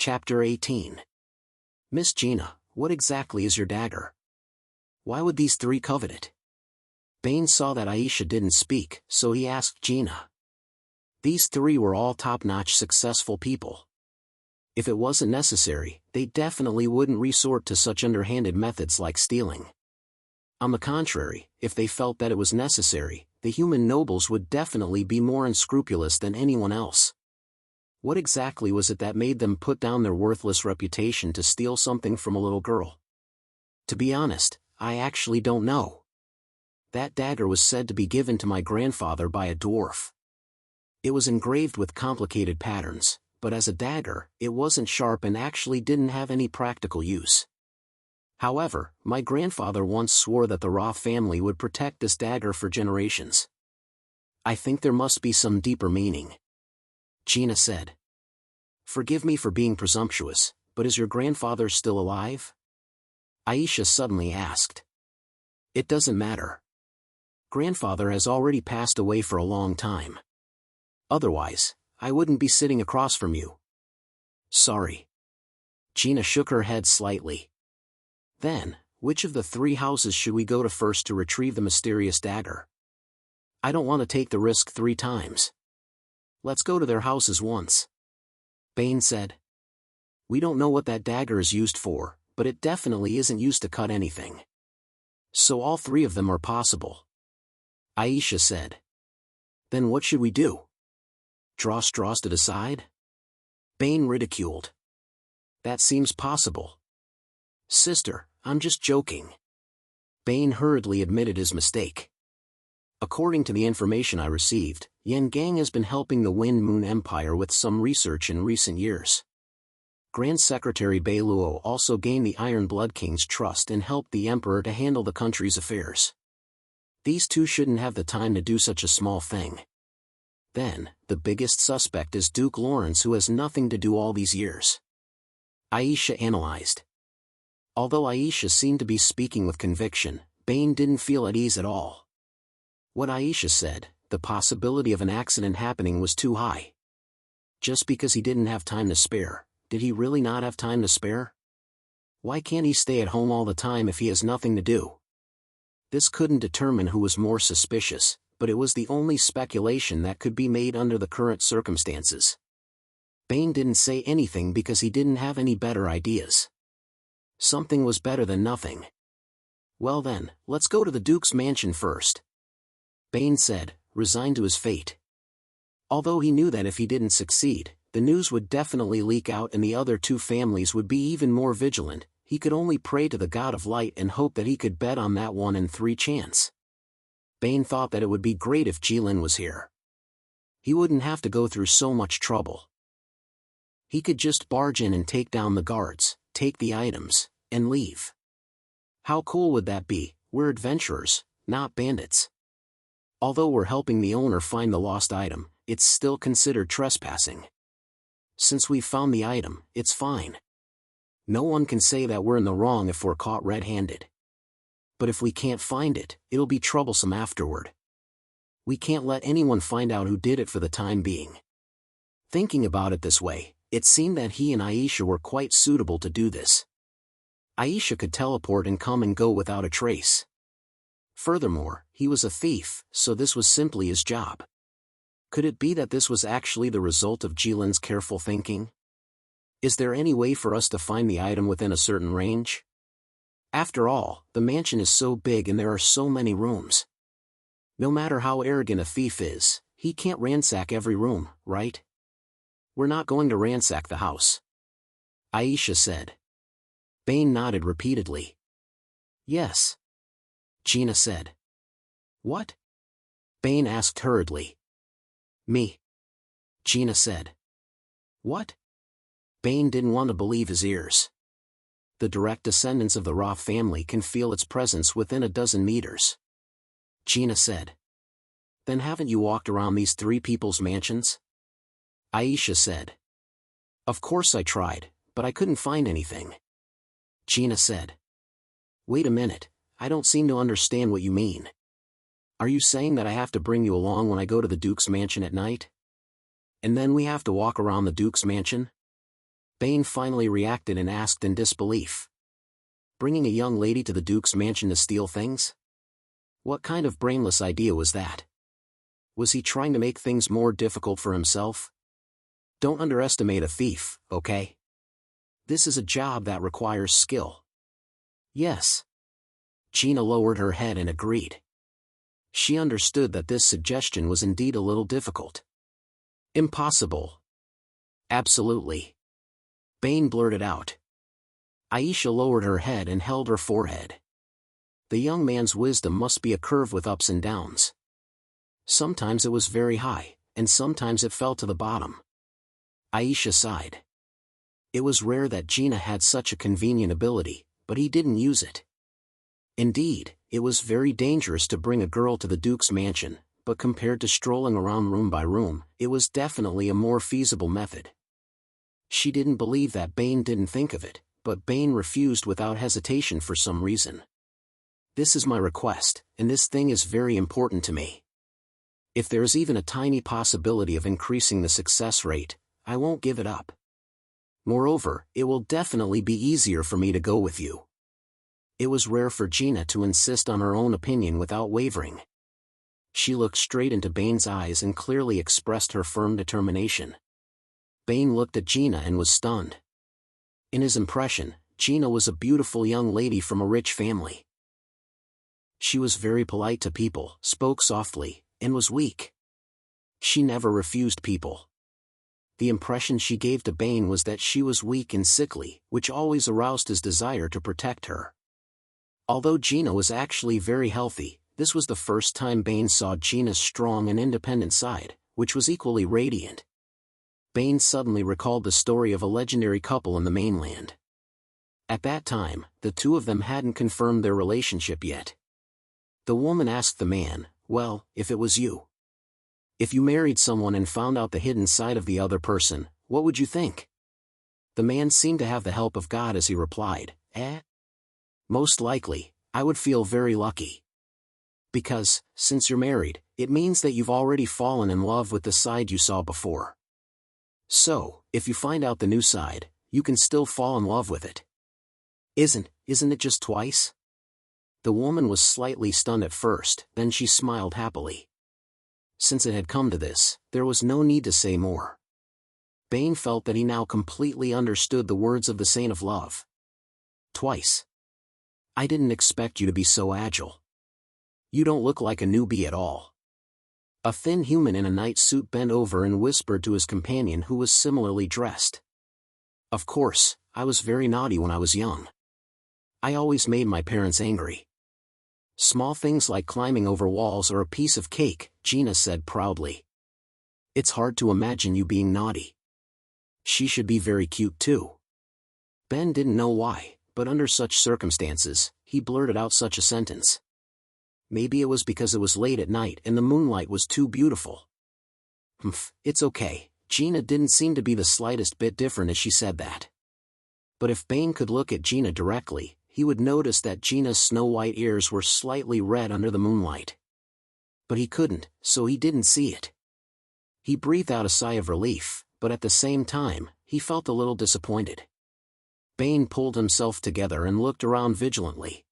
Chapter 18. Miss Gina, what exactly is your dagger? Why would these three covet it? Bane saw that Aisha didn't speak, so he asked Gina. These three were all top-notch successful people. If it wasn't necessary, they definitely wouldn't resort to such underhanded methods like stealing. On the contrary, if they felt that it was necessary, the human nobles would definitely be more unscrupulous than anyone else. What exactly was it that made them put down their worthless reputation to steal something from a little girl? To be honest, I actually don't know. That dagger was said to be given to my grandfather by a dwarf. It was engraved with complicated patterns, but as a dagger, it wasn't sharp and actually didn't have any practical use. However, my grandfather once swore that the Roth family would protect this dagger for generations. I think there must be some deeper meaning. Gina said. Forgive me for being presumptuous, but is your grandfather still alive? Aisha suddenly asked. It doesn't matter. Grandfather has already passed away for a long time. Otherwise, I wouldn't be sitting across from you. Sorry. Gina shook her head slightly. Then, which of the three houses should we go to first to retrieve the mysterious dagger? I don't want to take the risk 3 times. Let's go to their houses once. Bane said. We don't know what that dagger is used for, but it definitely isn't used to cut anything. So all 3 of them are possible. Aisha said. Then what should we do? Draw straws to decide? Bane ridiculed. That seems possible. Sister, I'm just joking. Bane hurriedly admitted his mistake. According to the information I received, Yen Gang has been helping the Wind Moon Empire with some research in recent years. Grand Secretary Bei Luo also gained the Iron Blood King's trust and helped the Emperor to handle the country's affairs. These 2 shouldn't have the time to do such a small thing. Then, the biggest suspect is Duke Lawrence, who has nothing to do all these years. Aisha analyzed. Although Aisha seemed to be speaking with conviction, Bane didn't feel at ease at all. What Aisha said, the possibility of an accident happening was too high. Just because he didn't have time to spare, did he really not have time to spare? Why can't he stay at home all the time if he has nothing to do? This couldn't determine who was more suspicious, but it was the only speculation that could be made under the current circumstances. Bane didn't say anything because he didn't have any better ideas. Something was better than nothing. Well then, let's go to the Duke's mansion first. Bane said, resigned to his fate. Although he knew that if he didn't succeed, the news would definitely leak out and the other 2 families would be even more vigilant, he could only pray to the God of Light and hope that he could bet on that 1 in 3 chance. Bane thought that it would be great if Jilin was here. He wouldn't have to go through so much trouble. He could just barge in and take down the guards, take the items, and leave. How cool would that be? We're adventurers, not bandits. Although we're helping the owner find the lost item, it's still considered trespassing. Since we've found the item, it's fine. No one can say that we're in the wrong if we're caught red-handed. But if we can't find it, it'll be troublesome afterward. We can't let anyone find out who did it for the time being. Thinking about it this way, it seemed that he and Aisha were quite suitable to do this. Aisha could teleport and come and go without a trace. Furthermore, he was a thief, so this was simply his job. Could it be that this was actually the result of Jilin's careful thinking? Is there any way for us to find the item within a certain range? After all, the mansion is so big and there are so many rooms. No matter how arrogant a thief is, he can't ransack every room, right? We're not going to ransack the house. Aisha said. Bane nodded repeatedly. Yes. Gina said. What? Bane asked hurriedly. Me. Gina said. What? Bane didn't want to believe his ears. The direct descendants of the Roth family can feel its presence within a dozen meters. Gina said. Then haven't you walked around these 3 people's mansions? Aisha said. Of course I tried, but I couldn't find anything. Gina said. Wait a minute, I don't seem to understand what you mean. Are you saying that I have to bring you along when I go to the Duke's mansion at night? And then we have to walk around the Duke's mansion? Bane finally reacted and asked in disbelief. Bringing a young lady to the Duke's mansion to steal things? What kind of brainless idea was that? Was he trying to make things more difficult for himself? Don't underestimate a thief, okay? This is a job that requires skill. Yes. Gina lowered her head and agreed. She understood that this suggestion was indeed a little difficult. Impossible. Absolutely. Bane blurted out. Aisha lowered her head and held her forehead. The young man's wisdom must be a curve with ups and downs. Sometimes it was very high, and sometimes it fell to the bottom. Aisha sighed. It was rare that Gina had such a convenient ability, but he didn't use it. Indeed, it was very dangerous to bring a girl to the Duke's mansion, but compared to strolling around room by room, it was definitely a more feasible method. She didn't believe that Bane didn't think of it, but Bane refused without hesitation for some reason. This is my request, and this thing is very important to me. If there is even a tiny possibility of increasing the success rate, I won't give it up. Moreover, it will definitely be easier for me to go with you. It was rare for Gina to insist on her own opinion without wavering. She looked straight into Bane's eyes and clearly expressed her firm determination. Bane looked at Gina and was stunned. In his impression, Gina was a beautiful young lady from a rich family. She was very polite to people, spoke softly, and was weak. She never refused people. The impression she gave to Bane was that she was weak and sickly, which always aroused his desire to protect her. Although Gina was actually very healthy, this was the first time Bane saw Gina's strong and independent side, which was equally radiant. Bane suddenly recalled the story of a legendary couple in the mainland. At that time, the two of them hadn't confirmed their relationship yet. The woman asked the man, well, if it was you. If you married someone and found out the hidden side of the other person, what would you think? The man seemed to have the help of God as he replied, Most likely, I would feel very lucky. Because, since you're married, it means that you've already fallen in love with the side you saw before. So, if you find out the new side, you can still fall in love with it. Isn't it just twice? The woman was slightly stunned at first, then she smiled happily. Since it had come to this, there was no need to say more. Bane felt that he now completely understood the words of the Saint of Love. Twice. I didn't expect you to be so agile. You don't look like a newbie at all. A thin human in a night suit bent over and whispered to his companion who was similarly dressed. Of course, I was very naughty when I was young. I always made my parents angry. Small things like climbing over walls or a piece of cake, Gina said proudly. It's hard to imagine you being naughty. She should be very cute too. Ben didn't know why, but under such circumstances, he blurted out such a sentence. Maybe it was because it was late at night and the moonlight was too beautiful. It's okay, Gina didn't seem to be the slightest bit different as she said that. But if Bane could look at Gina directly, he would notice that Gina's snow-white ears were slightly red under the moonlight. But he couldn't, so he didn't see it. He breathed out a sigh of relief, but at the same time, he felt a little disappointed. Bane pulled himself together and looked around vigilantly.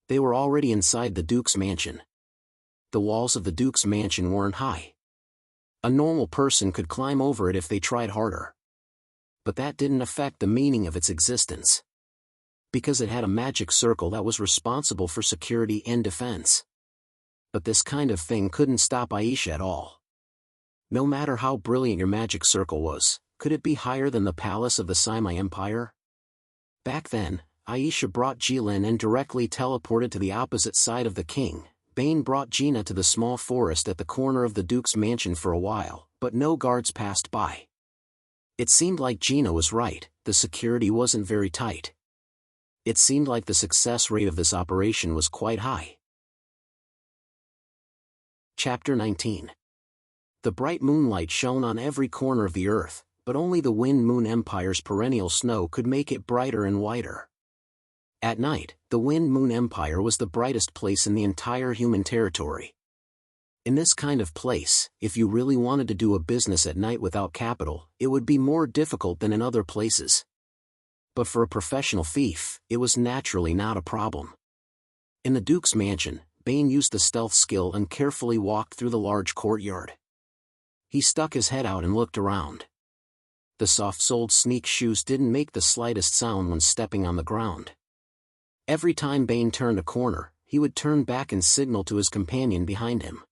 They were already inside the Duke's mansion. The walls of the Duke's mansion weren't high. A normal person could climb over it if they tried harder. But that didn't affect the meaning of its existence. Because it had a magic circle that was responsible for security and defense. But this kind of thing couldn't stop Aisha at all. No matter how brilliant your magic circle was, could it be higher than the palace of the Saimai Empire? Back then, Aisha brought Jilin and directly teleported to the opposite side of the king. Bane brought Gina to the small forest at the corner of the Duke's mansion for a while, but no guards passed by. It seemed like Gina was right, the security wasn't very tight. It seemed like the success rate of this operation was quite high. Chapter 19. The bright moonlight shone on every corner of the earth, but only the Wind Moon Empire's perennial snow could make it brighter and whiter. At night, the Wind Moon Empire was the brightest place in the entire human territory. In this kind of place, if you really wanted to do a business at night without capital, it would be more difficult than in other places. But for a professional thief, it was naturally not a problem. In the Duke's mansion, Bane used the stealth skill and carefully walked through the large courtyard. He stuck his head out and looked around. The soft-soled sneak shoes didn't make the slightest sound when stepping on the ground. Every time Bane turned a corner, he would turn back and signal to his companion behind him.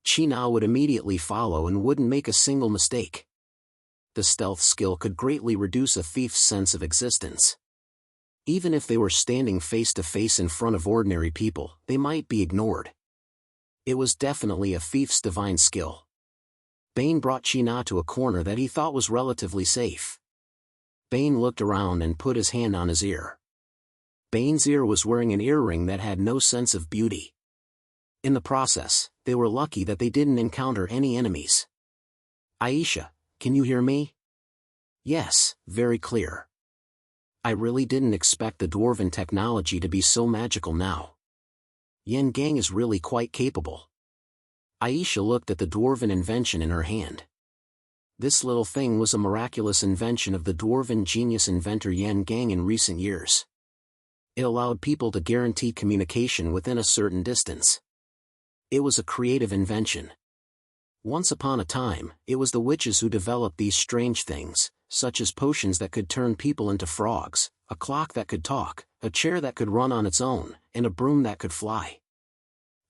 China would immediately follow and wouldn't make a single mistake. The stealth skill could greatly reduce a thief's sense of existence. Even if they were standing face to face in front of ordinary people, they might be ignored. It was definitely a thief's divine skill. Bane brought China to a corner that he thought was relatively safe. Bane looked around and put his hand on his ear. Bane's ear was wearing an earring that had no sense of beauty. In the process, they were lucky that they didn't encounter any enemies. "Aisha, can you hear me?" "Yes, very clear." "I really didn't expect the dwarven technology to be so magical now. Yen Gang is really quite capable." Aisha looked at the dwarven invention in her hand. This little thing was a miraculous invention of the dwarven genius inventor Yen Gang in recent years. It allowed people to guarantee communication within a certain distance. It was a creative invention. Once upon a time, it was the witches who developed these strange things, such as potions that could turn people into frogs, a clock that could talk, a chair that could run on its own, and a broom that could fly.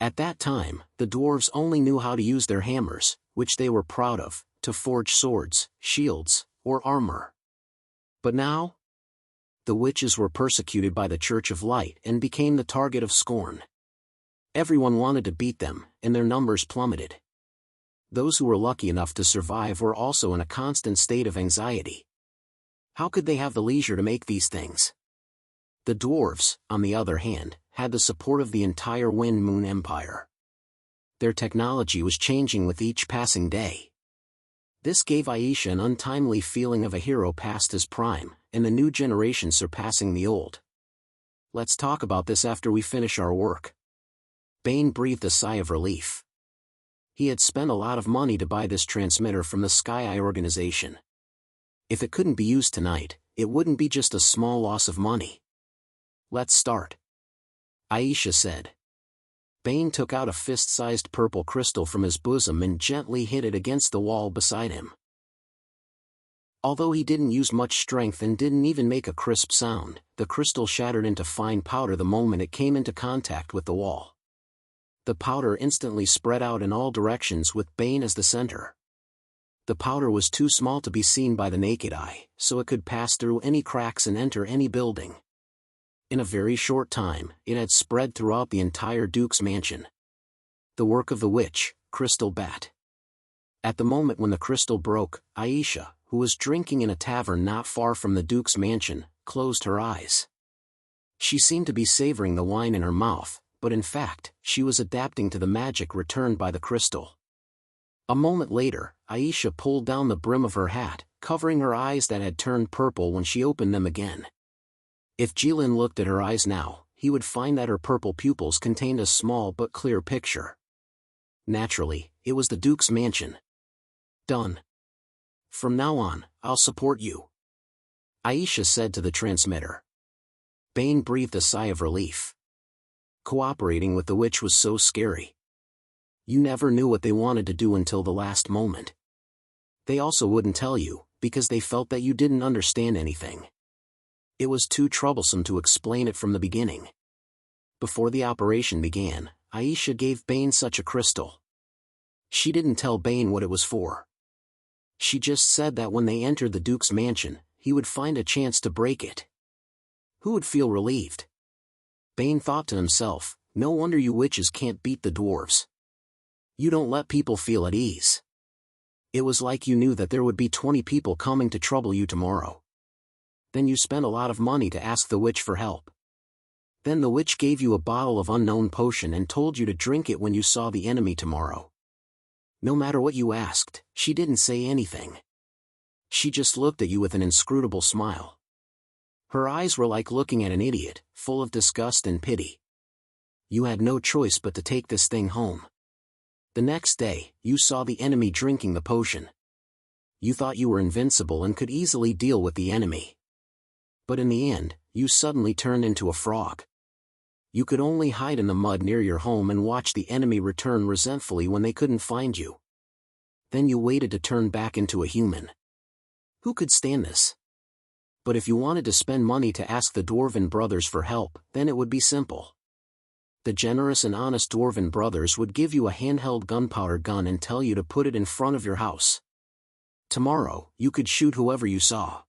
At that time, the dwarves only knew how to use their hammers, which they were proud of, to forge swords, shields, or armor. But now, the witches were persecuted by the Church of Light and became the target of scorn. Everyone wanted to beat them, and their numbers plummeted. Those who were lucky enough to survive were also in a constant state of anxiety. How could they have the leisure to make these things? The dwarves, on the other hand, had the support of the entire Wind Moon Empire. Their technology was changing with each passing day. This gave Aisha an untimely feeling of a hero past his prime, and the new generation surpassing the old. "Let's talk about this after we finish our work." Bane breathed a sigh of relief. He had spent a lot of money to buy this transmitter from the Sky Eye organization. If it couldn't be used tonight, it wouldn't be just a small loss of money. "Let's start," Aisha said. Bane took out a fist-sized purple crystal from his bosom and gently hit it against the wall beside him. Although he didn't use much strength and didn't even make a crisp sound, the crystal shattered into fine powder the moment it came into contact with the wall. The powder instantly spread out in all directions with Bane as the center. The powder was too small to be seen by the naked eye, so it could pass through any cracks and enter any building. In a very short time, it had spread throughout the entire Duke's mansion. The work of the witch, Crystal Bat. At the moment when the crystal broke, Aisha, who was drinking in a tavern not far from the Duke's mansion, closed her eyes. She seemed to be savoring the wine in her mouth, but in fact, she was adapting to the magic returned by the crystal. A moment later, Aisha pulled down the brim of her hat, covering her eyes that had turned purple when she opened them again. If Jilin looked at her eyes now, he would find that her purple pupils contained a small but clear picture. Naturally, it was the Duke's mansion. "Done. From now on, I'll support you," Aisha said to the transmitter. Bane breathed a sigh of relief. Cooperating with the witch was so scary. You never knew what they wanted to do until the last moment. They also wouldn't tell you, because they felt that you didn't understand anything. It was too troublesome to explain it from the beginning. Before the operation began, Aisha gave Bane such a crystal. She didn't tell Bane what it was for. She just said that when they entered the Duke's mansion, he would find a chance to break it. Who would feel relieved? Bane thought to himself, no wonder you witches can't beat the dwarves. You don't let people feel at ease. It was like you knew that there would be 20 people coming to trouble you tomorrow. Then you spent a lot of money to ask the witch for help. Then the witch gave you a bottle of unknown potion and told you to drink it when you saw the enemy tomorrow. No matter what you asked, she didn't say anything. She just looked at you with an inscrutable smile. Her eyes were like looking at an idiot, full of disgust and pity. You had no choice but to take this thing home. The next day, you saw the enemy drinking the potion. You thought you were invincible and could easily deal with the enemy. But in the end, you suddenly turned into a frog. You could only hide in the mud near your home and watch the enemy return resentfully when they couldn't find you. Then you waited to turn back into a human. Who could stand this? But if you wanted to spend money to ask the Dwarven brothers for help, then it would be simple. The generous and honest Dwarven brothers would give you a handheld gunpowder gun and tell you to put it in front of your house. Tomorrow, you could shoot whoever you saw.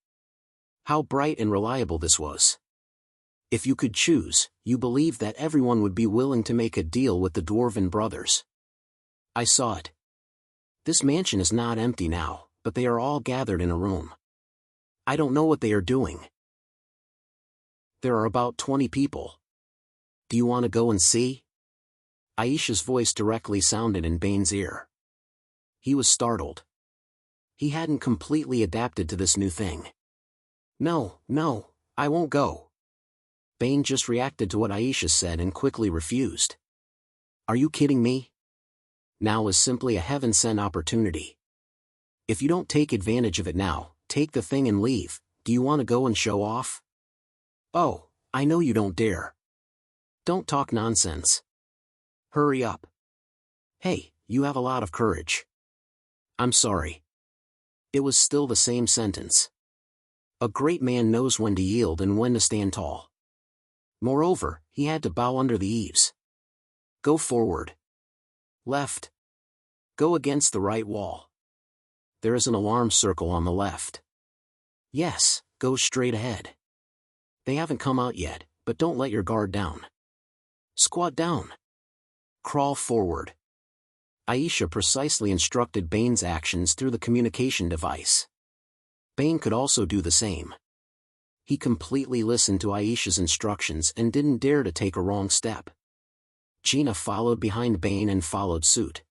How bright and reliable this was. If you could choose, you believed that everyone would be willing to make a deal with the Dwarven brothers. I saw it. This mansion is not empty now, but they are all gathered in a room. I don't know what they are doing. There are about 20 people. Do you want to go and see? Aisha's voice directly sounded in Bane's ear. He was startled. He hadn't completely adapted to this new thing. No, I won't go. Bane just reacted to what Aisha said and quickly refused. Are you kidding me? Now is simply a heaven-sent opportunity. If you don't take advantage of it now, take the thing and leave. Do you want to go and show off? Oh, I know you don't dare. Don't talk nonsense. Hurry up. Hey, you have a lot of courage. I'm sorry. It was still the same sentence. A great man knows when to yield and when to stand tall. Moreover, he had to bow under the eaves. Go forward. Left. Go against the right wall. There is an alarm circle on the left. Yes, go straight ahead. They haven't come out yet, but don't let your guard down. Squat down. Crawl forward. Aisha precisely instructed Bane's actions through the communication device. Bane could also do the same. He completely listened to Aisha's instructions and didn't dare to take a wrong step. Gina followed behind Bane and followed suit.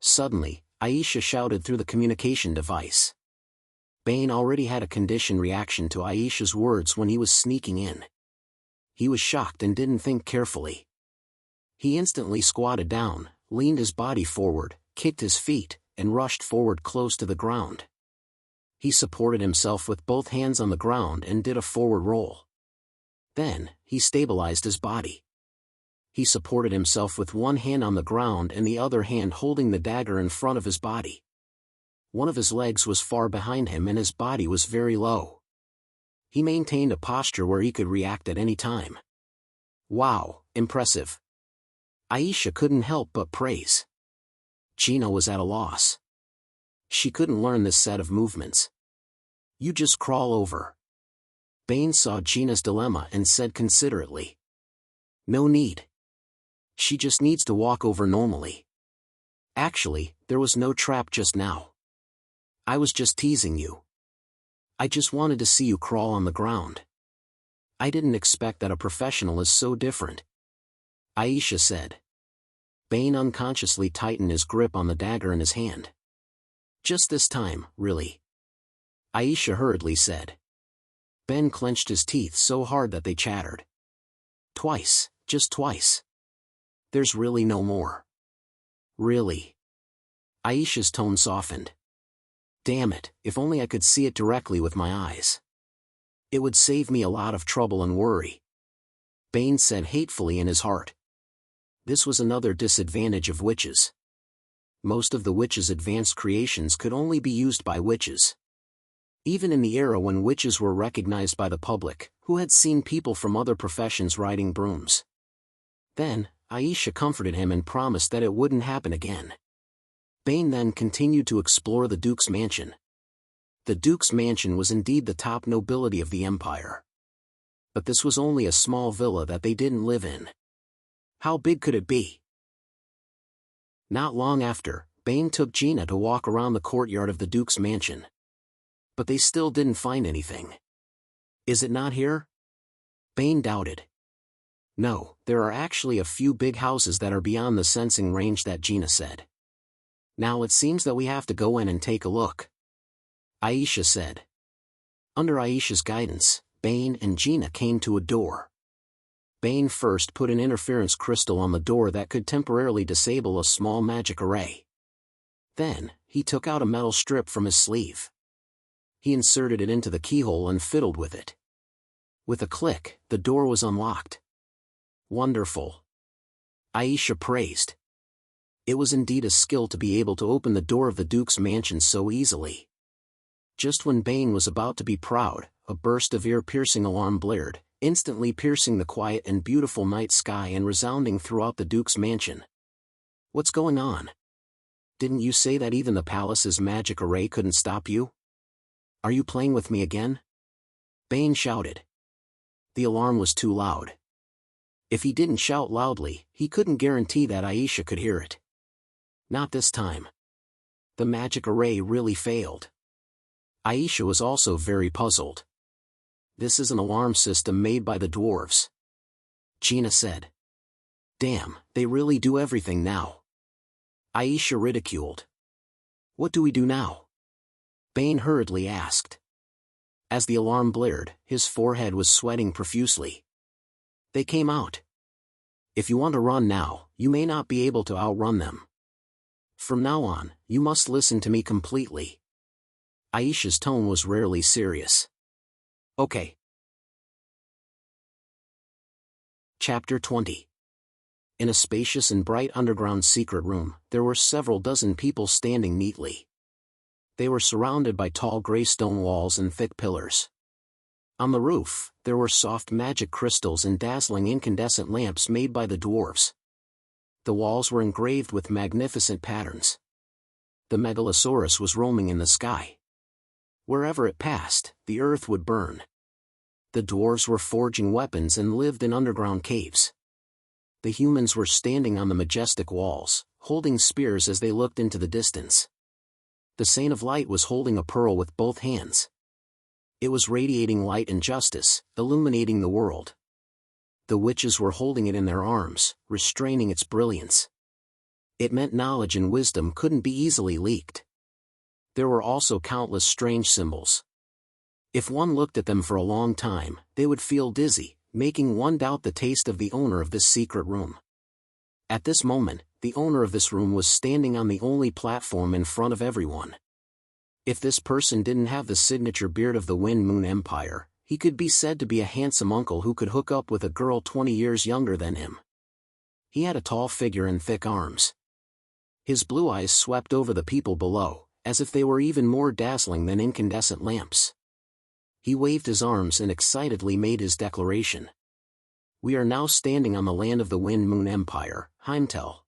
Suddenly, Aisha shouted through the communication device. Bane already had a conditioned reaction to Aisha's words when he was sneaking in. He was shocked and didn't think carefully. He instantly squatted down, leaned his body forward, kicked his feet, and rushed forward close to the ground. He supported himself with both hands on the ground and did a forward roll. Then, he stabilized his body. He supported himself with one hand on the ground and the other hand holding the dagger in front of his body. One of his legs was far behind him and his body was very low. He maintained a posture where he could react at any time. Wow, impressive. Aisha couldn't help but praise. Gina was at a loss. She couldn't learn this set of movements. You just crawl over. Bane saw Gina's dilemma and said considerately. No need. She just needs to walk over normally. Actually, there was no trap just now. I was just teasing you. I just wanted to see you crawl on the ground. I didn't expect that a professional is so different. Aisha said. Bane unconsciously tightened his grip on the dagger in his hand. Just this time, really. Aisha hurriedly said. Ben clenched his teeth so hard that they chattered. Twice, just twice. There's really no more. Really. Aisha's tone softened. Damn it, if only I could see it directly with my eyes. It would save me a lot of trouble and worry. Bane said hatefully in his heart. This was another disadvantage of witches. Most of the witches' advanced creations could only be used by witches. Even in the era when witches were recognized by the public, who had seen people from other professions riding brooms. Then, Aisha comforted him and promised that it wouldn't happen again. Bane then continued to explore the Duke's mansion. The Duke's mansion was indeed the top nobility of the empire. But this was only a small villa that they didn't live in. How big could it be? Not long after, Bane took Gina to walk around the courtyard of the Duke's mansion. But they still didn't find anything. Is it not here? Bane doubted. No, there are actually a few big houses that are beyond the sensing range that Gina said. Now it seems that we have to go in and take a look. Aisha said. Under Aisha's guidance, Bane and Gina came to a door. Bane first put an interference crystal on the door that could temporarily disable a small magic array. Then, he took out a metal strip from his sleeve. He inserted it into the keyhole and fiddled with it. With a click, the door was unlocked. Wonderful! Aisha praised. It was indeed a skill to be able to open the door of the Duke's mansion so easily. Just when Bane was about to be proud, a burst of ear-piercing alarm blared, instantly piercing the quiet and beautiful night sky and resounding throughout the Duke's mansion. What's going on? Didn't you say that even the palace's magic array couldn't stop you? Are you playing with me again? Bane shouted. The alarm was too loud. If he didn't shout loudly, he couldn't guarantee that Aisha could hear it. Not this time. The magic array really failed. Aisha was also very puzzled. This is an alarm system made by the dwarves, Gina said. Damn, they really do everything now. Aisha ridiculed. What do we do now? Bane hurriedly asked. As the alarm blared, his forehead was sweating profusely. They came out. If you want to run now, you may not be able to outrun them. From now on, you must listen to me completely. Aisha's tone was rarely serious. Okay. Chapter 20. In a spacious and bright underground secret room, there were several dozen people standing neatly. They were surrounded by tall gray stone walls and thick pillars. On the roof, there were soft magic crystals and dazzling incandescent lamps made by the dwarves. The walls were engraved with magnificent patterns. The megalosaurus was roaming in the sky. Wherever it passed, the earth would burn. The dwarves were forging weapons and lived in underground caves. The humans were standing on the majestic walls, holding spears as they looked into the distance. The Saint of Light was holding a pearl with both hands. It was radiating light and justice, illuminating the world. The witches were holding it in their arms, restraining its brilliance. It meant knowledge and wisdom couldn't be easily leaked. There were also countless strange symbols. If one looked at them for a long time, they would feel dizzy, making one doubt the taste of the owner of this secret room. At this moment, the owner of this room was standing on the only platform in front of everyone. If this person didn't have the signature beard of the Wind Moon Empire, he could be said to be a handsome uncle who could hook up with a girl 20 years younger than him. He had a tall figure and thick arms. His blue eyes swept over the people below, as if they were even more dazzling than incandescent lamps. He waved his arms and excitedly made his declaration. We are now standing on the land of the Wind Moon Empire, Heimtel.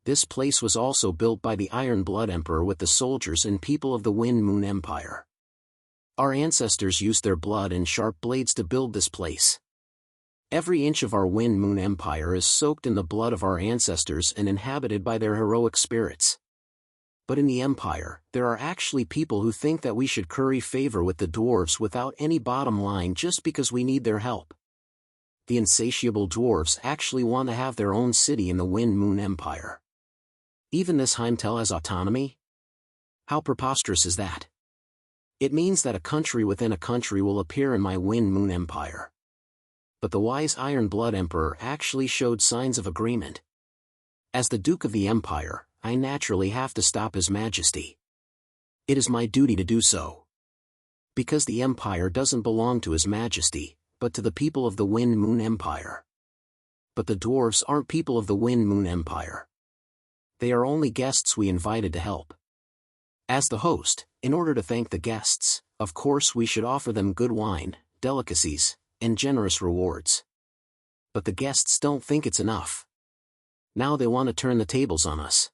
This place was also built by the Iron Blood Emperor with the soldiers and people of the Wind Moon Empire. Our ancestors used their blood and sharp blades to build this place. Every inch of our Wind Moon Empire is soaked in the blood of our ancestors and inhabited by their heroic spirits. But in the Empire, there are actually people who think that we should curry favor with the dwarves without any bottom line just because we need their help. The insatiable dwarves actually want to have their own city in the Wind Moon Empire. Even this Heimtel has autonomy? How preposterous is that? It means that a country within a country will appear in my Wind Moon Empire. But the wise Iron Blood Emperor actually showed signs of agreement. As the Duke of the Empire, I naturally have to stop His Majesty. It is my duty to do so. Because the Empire doesn't belong to His Majesty, but to the people of the Wind Moon Empire. But the dwarves aren't people of the Wind Moon Empire. They are only guests we invited to help. As the host, in order to thank the guests, of course we should offer them good wine, delicacies, and generous rewards. But the guests don't think it's enough. Now they want to turn the tables on us.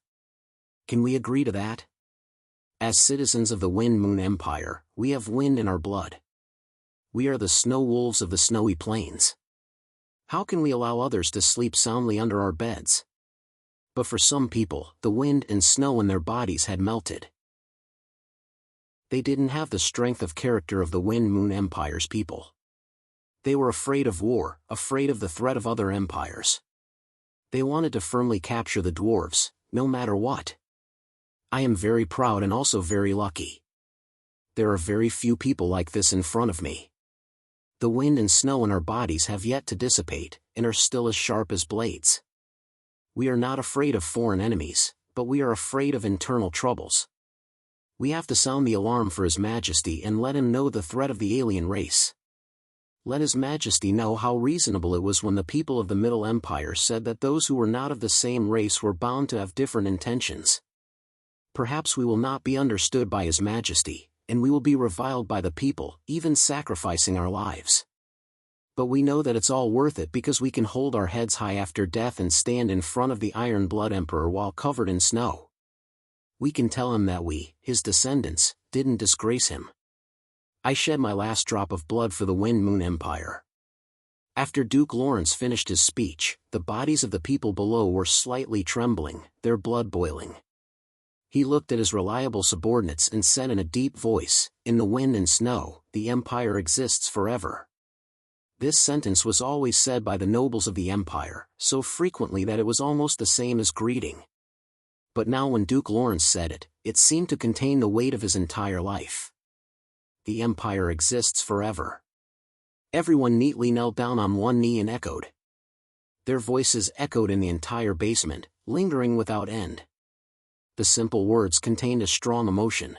Can we agree to that? As citizens of the Wind Moon Empire, we have wind in our blood. We are the snow wolves of the snowy plains. How can we allow others to sleep soundly under our beds? But for some people, the wind and snow in their bodies had melted. They didn't have the strength of character of the Wind Moon Empire's people. They were afraid of war, afraid of the threat of other empires. They wanted to firmly capture the dwarves, no matter what. I am very proud and also very lucky. There are very few people like this in front of me. The wind and snow in our bodies have yet to dissipate, and are still as sharp as blades. We are not afraid of foreign enemies, but we are afraid of internal troubles. We have to sound the alarm for His Majesty and let him know the threat of the alien race. Let His Majesty know how reasonable it was when the people of the Middle Empire said that those who were not of the same race were bound to have different intentions. Perhaps we will not be understood by His Majesty, and we will be reviled by the people, even sacrificing our lives. But we know that it's all worth it because we can hold our heads high after death and stand in front of the Iron Blood Emperor while covered in snow. We can tell him that we, his descendants, didn't disgrace him. I shed my last drop of blood for the Wind Moon Empire. After Duke Lawrence finished his speech, the bodies of the people below were slightly trembling, their blood boiling. He looked at his reliable subordinates and said in a deep voice, "In the wind and snow, the empire exists forever." This sentence was always said by the nobles of the empire, so frequently that it was almost the same as greeting. But now when Duke Lawrence said it, it seemed to contain the weight of his entire life. The empire exists forever. Everyone neatly knelt down on one knee and echoed. Their voices echoed in the entire basement, lingering without end. The simple words contained a strong emotion.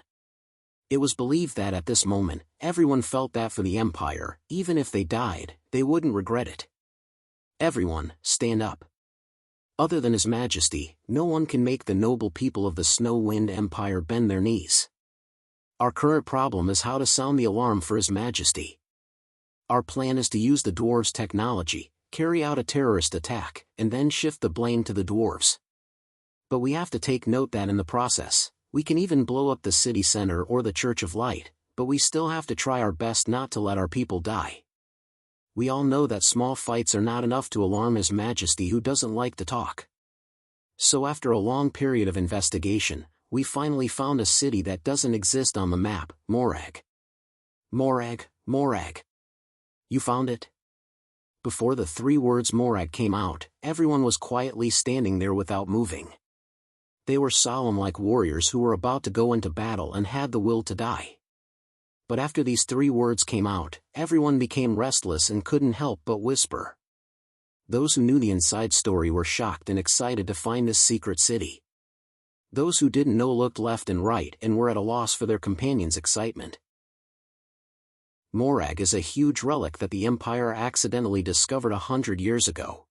It was believed that at this moment, everyone felt that for the empire, even if they died, they wouldn't regret it. Everyone, stand up. Other than His Majesty, no one can make the noble people of the Snow Wind Empire bend their knees. Our current problem is how to sound the alarm for His Majesty. Our plan is to use the dwarves' technology, carry out a terrorist attack, and then shift the blame to the dwarves. But we have to take note that in the process, we can even blow up the city center or the Church of Light, but we still have to try our best not to let our people die. We all know that small fights are not enough to alarm His Majesty, who doesn't like to talk. So after a long period of investigation, we finally found a city that doesn't exist on the map, Morag. Morag, Morag. You found it? Before the 3 words Morag came out, everyone was quietly standing there without moving. They were solemn like warriors who were about to go into battle and had the will to die. But after these 3 words came out, everyone became restless and couldn't help but whisper. Those who knew the inside story were shocked and excited to find this secret city. Those who didn't know looked left and right and were at a loss for their companions' excitement. Morag is a huge relic that the Empire accidentally discovered 100 years ago.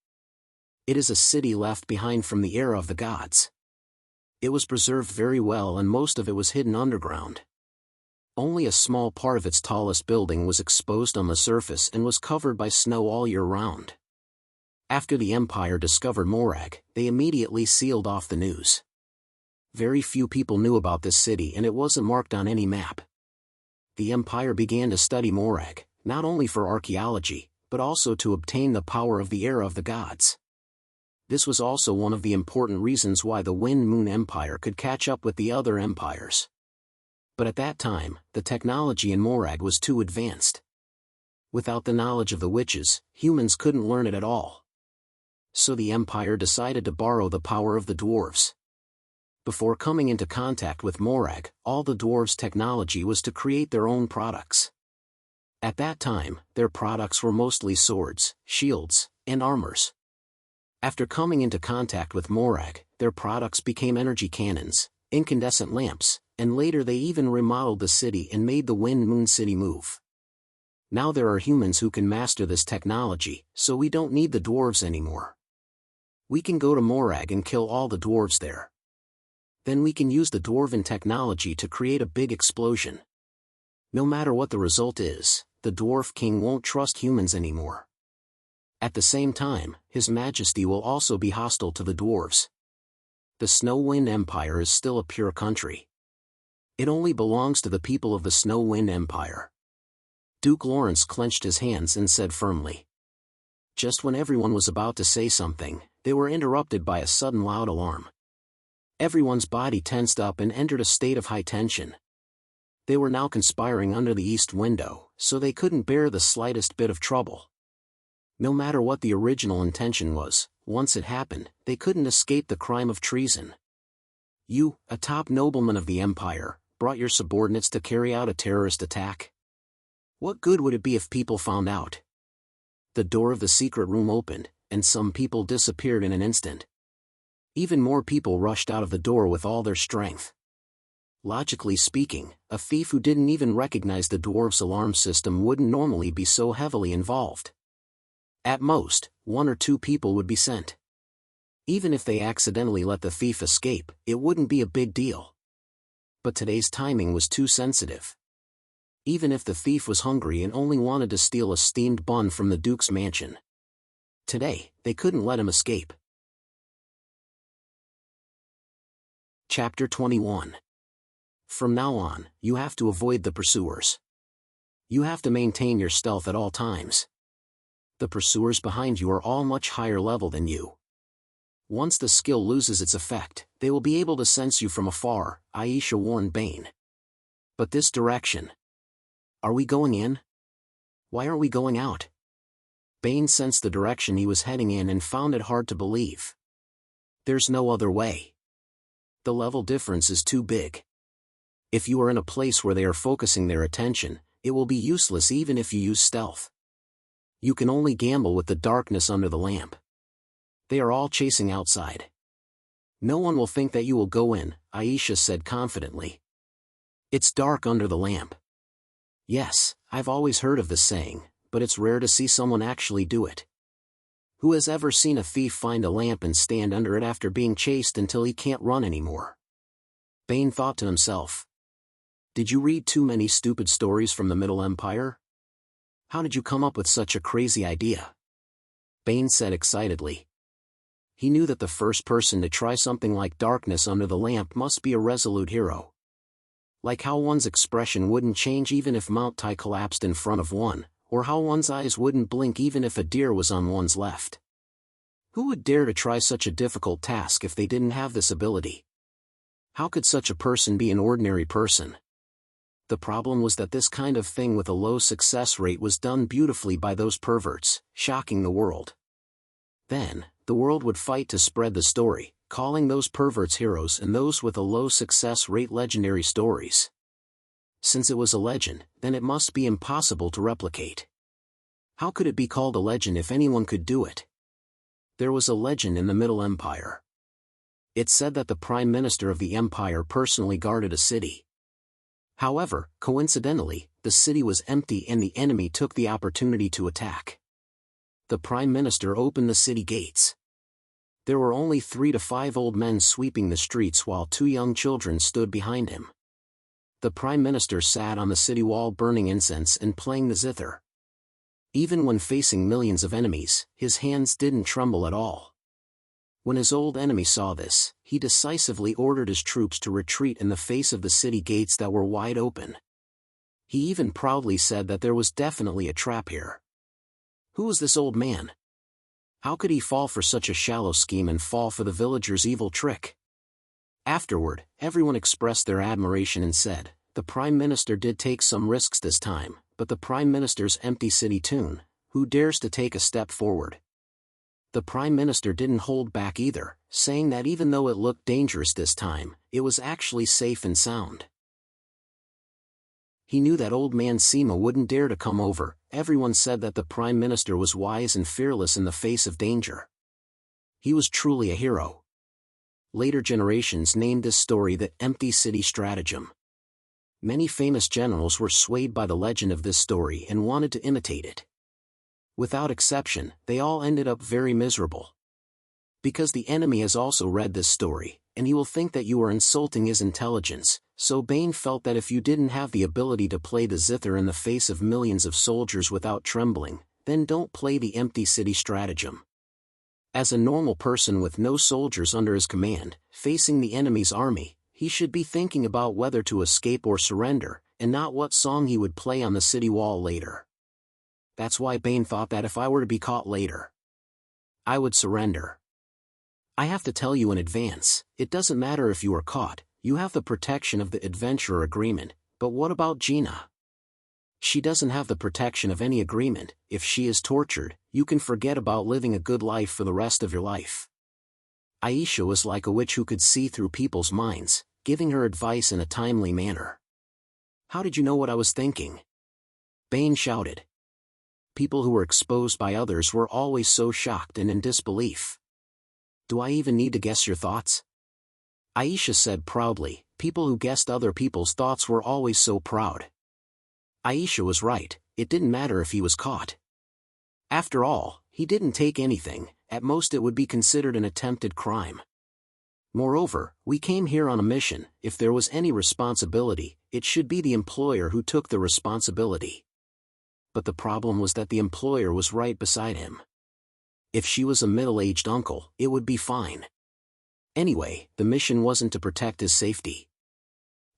It is a city left behind from the era of the gods. It was preserved very well and most of it was hidden underground. Only a small part of its tallest building was exposed on the surface and was covered by snow all year round. After the Empire discovered Morag, they immediately sealed off the news. Very few people knew about this city and it wasn't marked on any map. The Empire began to study Morag, not only for archaeology, but also to obtain the power of the era of the gods. This was also one of the important reasons why the Wind Moon Empire could catch up with the other empires. But at that time, the technology in Morag was too advanced. Without the knowledge of the witches, humans couldn't learn it at all. So the Empire decided to borrow the power of the dwarves. Before coming into contact with Morag, all the dwarves' technology was to create their own products. At that time, their products were mostly swords, shields, and armors. After coming into contact with Morag, their products became energy cannons, incandescent lamps, and later they even remodeled the city and made the Wind Moon City move. Now there are humans who can master this technology, so we don't need the dwarves anymore. We can go to Morag and kill all the dwarves there. Then we can use the dwarven technology to create a big explosion. No matter what the result is, the Dwarf King won't trust humans anymore. At the same time, His Majesty will also be hostile to the dwarves. The Snow Wind Empire is still a pure country. It only belongs to the people of the Snow Wind Empire. Duke Lawrence clenched his hands and said firmly. Just when everyone was about to say something, they were interrupted by a sudden loud alarm. Everyone's body tensed up and entered a state of high tension. They were now conspiring under the east window, so they couldn't bear the slightest bit of trouble. No matter what the original intention was, once it happened, they couldn't escape the crime of treason. You, a top nobleman of the empire, brought your subordinates to carry out a terrorist attack? What good would it be if people found out? The door of the secret room opened, and some people disappeared in an instant. Even more people rushed out of the door with all their strength. Logically speaking, a thief who didn't even recognize the dwarf's alarm system wouldn't normally be so heavily involved. At most, 1 or 2 people would be sent. Even if they accidentally let the thief escape, it wouldn't be a big deal. But today's timing was too sensitive. Even if the thief was hungry and only wanted to steal a steamed bun from the Duke's mansion, today, they couldn't let him escape. Chapter 21. From now on, you have to avoid the pursuers. You have to maintain your stealth at all times. The pursuers behind you are all much higher level than you. Once the skill loses its effect, they will be able to sense you from afar, Aisha warned Bane. But this direction. Are we going in? Why aren't we going out? Bane sensed the direction he was heading in and found it hard to believe. There's no other way. The level difference is too big. If you are in a place where they are focusing their attention, it will be useless even if you use stealth. You can only gamble with the darkness under the lamp. They are all chasing outside. No one will think that you will go in, Aisha said confidently. It's dark under the lamp. Yes, I've always heard of this saying, but it's rare to see someone actually do it. Who has ever seen a thief find a lamp and stand under it after being chased until he can't run anymore? Bane thought to himself. Did you read too many stupid stories from the Middle Empire? How did you come up with such a crazy idea? Bane said excitedly. He knew that the first person to try something like darkness under the lamp must be a resolute hero. Like how one's expression wouldn't change even if Mount Tai collapsed in front of one, or how one's eyes wouldn't blink even if a deer was on one's left. Who would dare to try such a difficult task if they didn't have this ability? How could such a person be an ordinary person? The problem was that this kind of thing with a low success rate was done beautifully by those perverts, shocking the world. Then, the world would fight to spread the story, calling those perverts heroes and those with a low success rate legendary stories. Since it was a legend, then it must be impossible to replicate. How could it be called a legend if anyone could do it? There was a legend in the Middle Empire. It said that the Prime Minister of the Empire personally guarded a city. However, coincidentally, the city was empty and the enemy took the opportunity to attack. The Prime Minister opened the city gates. There were only 3 to 5 old men sweeping the streets while 2 young children stood behind him. The Prime Minister sat on the city wall burning incense and playing the zither. Even when facing millions of enemies, his hands didn't tremble at all. When his old enemy saw this, he decisively ordered his troops to retreat in the face of the city gates that were wide open. He even proudly said that there was definitely a trap here. Who was this old man? How could he fall for such a shallow scheme and fall for the villagers' evil trick? Afterward, everyone expressed their admiration and said, "The Prime Minister did take some risks this time, but the Prime Minister's empty city tune, who dares to take a step forward?" The Prime Minister didn't hold back either, saying that even though it looked dangerous this time, it was actually safe and sound. He knew that old man Sima wouldn't dare to come over. Everyone said that the Prime Minister was wise and fearless in the face of danger. He was truly a hero. Later generations named this story the empty city stratagem. Many famous generals were swayed by the legend of this story and wanted to imitate it. Without exception, they all ended up very miserable. Because the enemy has also read this story, and he will think that you are insulting his intelligence, so Bane felt that if you didn't have the ability to play the zither in the face of millions of soldiers without trembling, then don't play the empty city stratagem. As a normal person with no soldiers under his command, facing the enemy's army, he should be thinking about whether to escape or surrender, and not what song he would play on the city wall later. That's why Bane thought that if I were to be caught later, I would surrender. I have to tell you in advance, it doesn't matter if you are caught, you have the protection of the adventurer agreement, but what about Gina? She doesn't have the protection of any agreement. If she is tortured, you can forget about living a good life for the rest of your life. Aisha was like a witch who could see through people's minds, giving her advice in a timely manner. How did you know what I was thinking? Bane shouted. People who were exposed by others were always so shocked and in disbelief. Do I even need to guess your thoughts? Aisha said proudly. People who guessed other people's thoughts were always so proud. Aisha was right, it didn't matter if he was caught. After all, he didn't take anything, at most it would be considered an attempted crime. Moreover, we came here on a mission. If there was any responsibility, it should be the employer who took the responsibility. But the problem was that the employer was right beside him. If she was a middle-aged uncle, it would be fine. Anyway, the mission wasn't to protect his safety.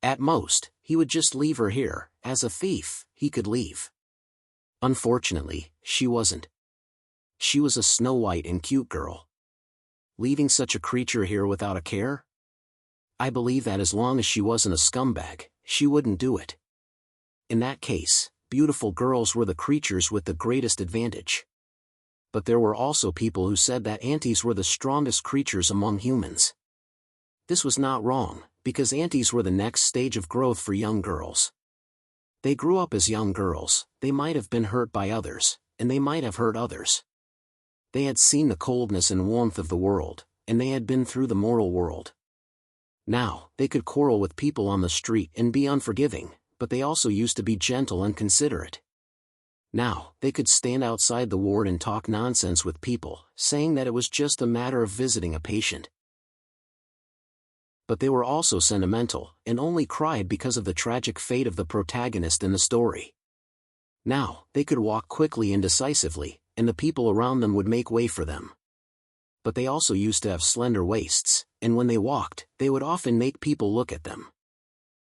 At most, he would just leave her here. As a thief, he could leave. Unfortunately, she wasn't. She was a snow-white and cute girl. Leaving such a creature here without a care? I believe that as long as she wasn't a scumbag, she wouldn't do it. In that case, beautiful girls were the creatures with the greatest advantage. But there were also people who said that antis were the strongest creatures among humans. This was not wrong, because antis were the next stage of growth for young girls. They grew up as young girls, they might have been hurt by others, and they might have hurt others. They had seen the coldness and warmth of the world, and they had been through the moral world. Now, they could quarrel with people on the street and be unforgiving, but they also used to be gentle and considerate. Now, they could stand outside the ward and talk nonsense with people, saying that it was just a matter of visiting a patient. But they were also sentimental, and only cried because of the tragic fate of the protagonist in the story. Now, they could walk quickly and decisively, and the people around them would make way for them. But they also used to have slender waists, and when they walked, they would often make people look at them.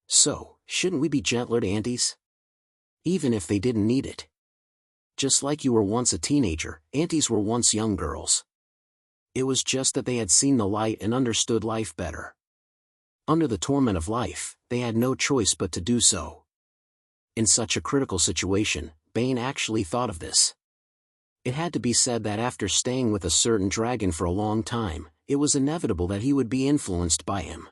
So, shouldn't we be gentler to antis? Even if they didn't need it. Just like you were once a teenager, antis were once young girls. It was just that they had seen the light and understood life better. Under the torment of life, they had no choice but to do so. In such a critical situation, Bane actually thought of this. It had to be said that after staying with a certain dragon for a long time, it was inevitable that he would be influenced by him.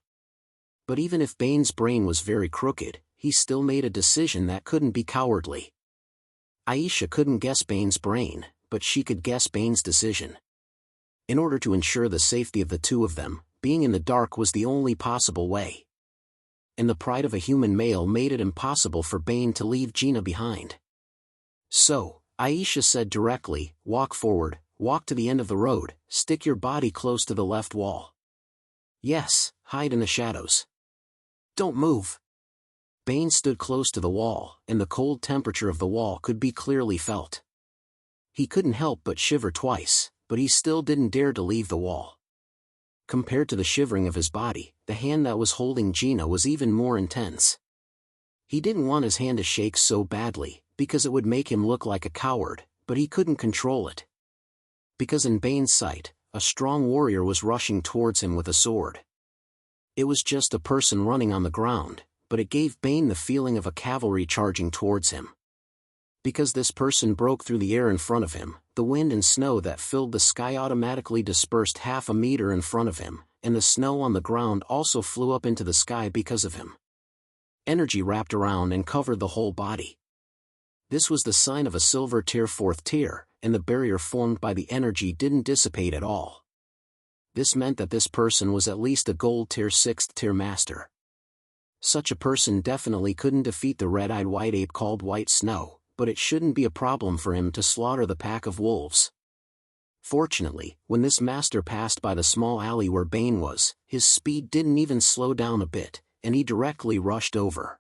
But even if Bane's brain was very crooked, he still made a decision that couldn't be cowardly. Aisha couldn't guess Bane's brain, but she could guess Bane's decision. In order to ensure the safety of the two of them, being in the dark was the only possible way. And the pride of a human male made it impossible for Bane to leave Gina behind. So, Aisha said directly, walk forward, walk to the end of the road, stick your body close to the left wall. Yes, hide in the shadows. Don't move. Bane stood close to the wall, and the cold temperature of the wall could be clearly felt. He couldn't help but shiver twice, but he still didn't dare to leave the wall. Compared to the shivering of his body, the hand that was holding Gina was even more intense. He didn't want his hand to shake so badly, because it would make him look like a coward, but he couldn't control it. Because in Bane's sight, a strong warrior was rushing towards him with a sword. It was just a person running on the ground, but it gave Bane the feeling of a cavalry charging towards him. Because this person broke through the air in front of him, the wind and snow that filled the sky automatically dispersed half a meter in front of him, and the snow on the ground also flew up into the sky because of him. Energy wrapped around and covered the whole body. This was the sign of a silver tier 4th tier, and the barrier formed by the energy didn't dissipate at all. This meant that this person was at least a gold tier 6th tier master. Such a person definitely couldn't defeat the red-eyed white ape called White Snow, but it shouldn't be a problem for him to slaughter the pack of wolves. Fortunately, when this master passed by the small alley where Bane was, his speed didn't even slow down a bit, and he directly rushed over.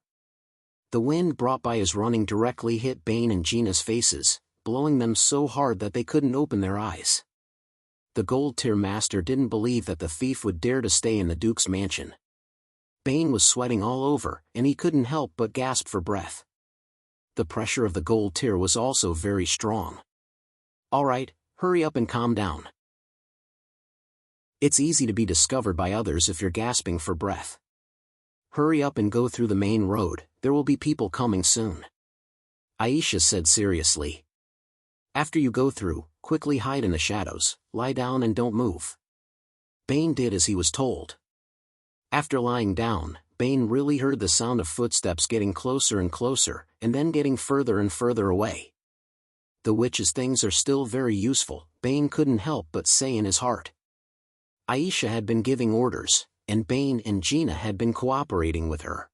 The wind brought by his running directly hit Bane and Gina's faces, blowing them so hard that they couldn't open their eyes. The gold tier master didn't believe that the thief would dare to stay in the Duke's mansion. Bane was sweating all over, and he couldn't help but gasp for breath. The pressure of the gold tier was also very strong. All right, hurry up and calm down. It's easy to be discovered by others if you're gasping for breath. Hurry up and go through the main road, there will be people coming soon. Aisha said seriously. After you go through, quickly hide in the shadows, lie down and don't move. Bane did as he was told. After lying down, Bane really heard the sound of footsteps getting closer and closer, and then getting further and further away. The witch's things are still very useful, Bane couldn't help but say in his heart. Aisha had been giving orders, and Bane and Gina had been cooperating with her.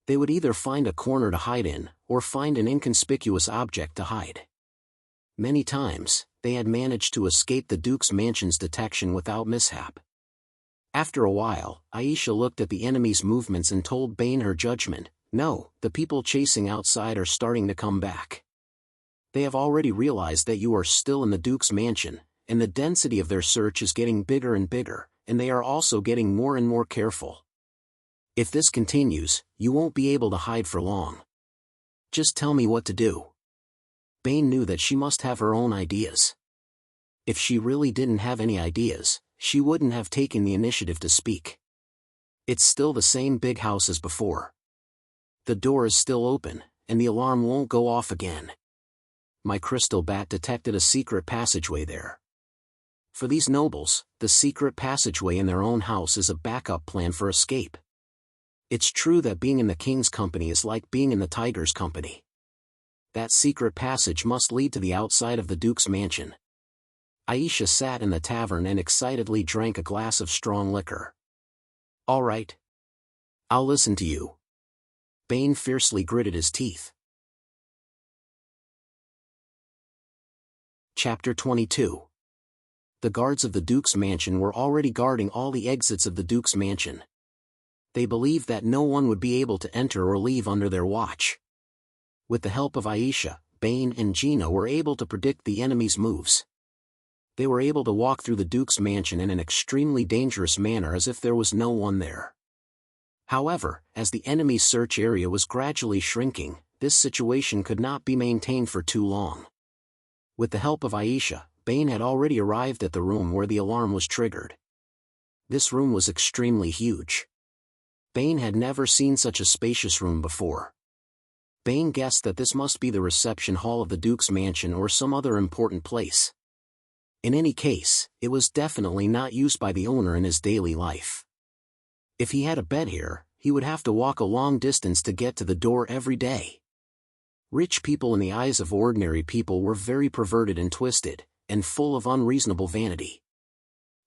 They would either find a corner to hide in, or find an inconspicuous object to hide. Many times, they had managed to escape the Duke's mansion's detection without mishap. After a while, Aisha looked at the enemy's movements and told Bane her judgment, "No, the people chasing outside are starting to come back. They have already realized that you are still in the Duke's mansion, and the density of their search is getting bigger and bigger, and they are also getting more and more careful. If this continues, you won't be able to hide for long. Just tell me what to do." Bane knew that she must have her own ideas. If she really didn't have any ideas, she wouldn't have taken the initiative to speak. It's still the same big house as before. The door is still open, and the alarm won't go off again. My crystal bat detected a secret passageway there. For these nobles, the secret passageway in their own house is a backup plan for escape. It's true that being in the king's company is like being in the tiger's company. That secret passage must lead to the outside of the Duke's mansion. Aisha sat in the tavern and excitedly drank a glass of strong liquor. "All right. I'll listen to you." Bane fiercely gritted his teeth. Chapter 22. The guards of the Duke's mansion were already guarding all the exits of the Duke's mansion. They believed that no one would be able to enter or leave under their watch. With the help of Aisha, Bane and Gina were able to predict the enemy's moves. They were able to walk through the Duke's mansion in an extremely dangerous manner as if there was no one there. However, as the enemy's search area was gradually shrinking, this situation could not be maintained for too long. With the help of Aisha, Bane had already arrived at the room where the alarm was triggered. This room was extremely huge. Bane had never seen such a spacious room before. Bane guessed that this must be the reception hall of the Duke's mansion or some other important place. In any case, it was definitely not used by the owner in his daily life. If he had a bed here, he would have to walk a long distance to get to the door every day. Rich people in the eyes of ordinary people were very perverted and twisted, and full of unreasonable vanity.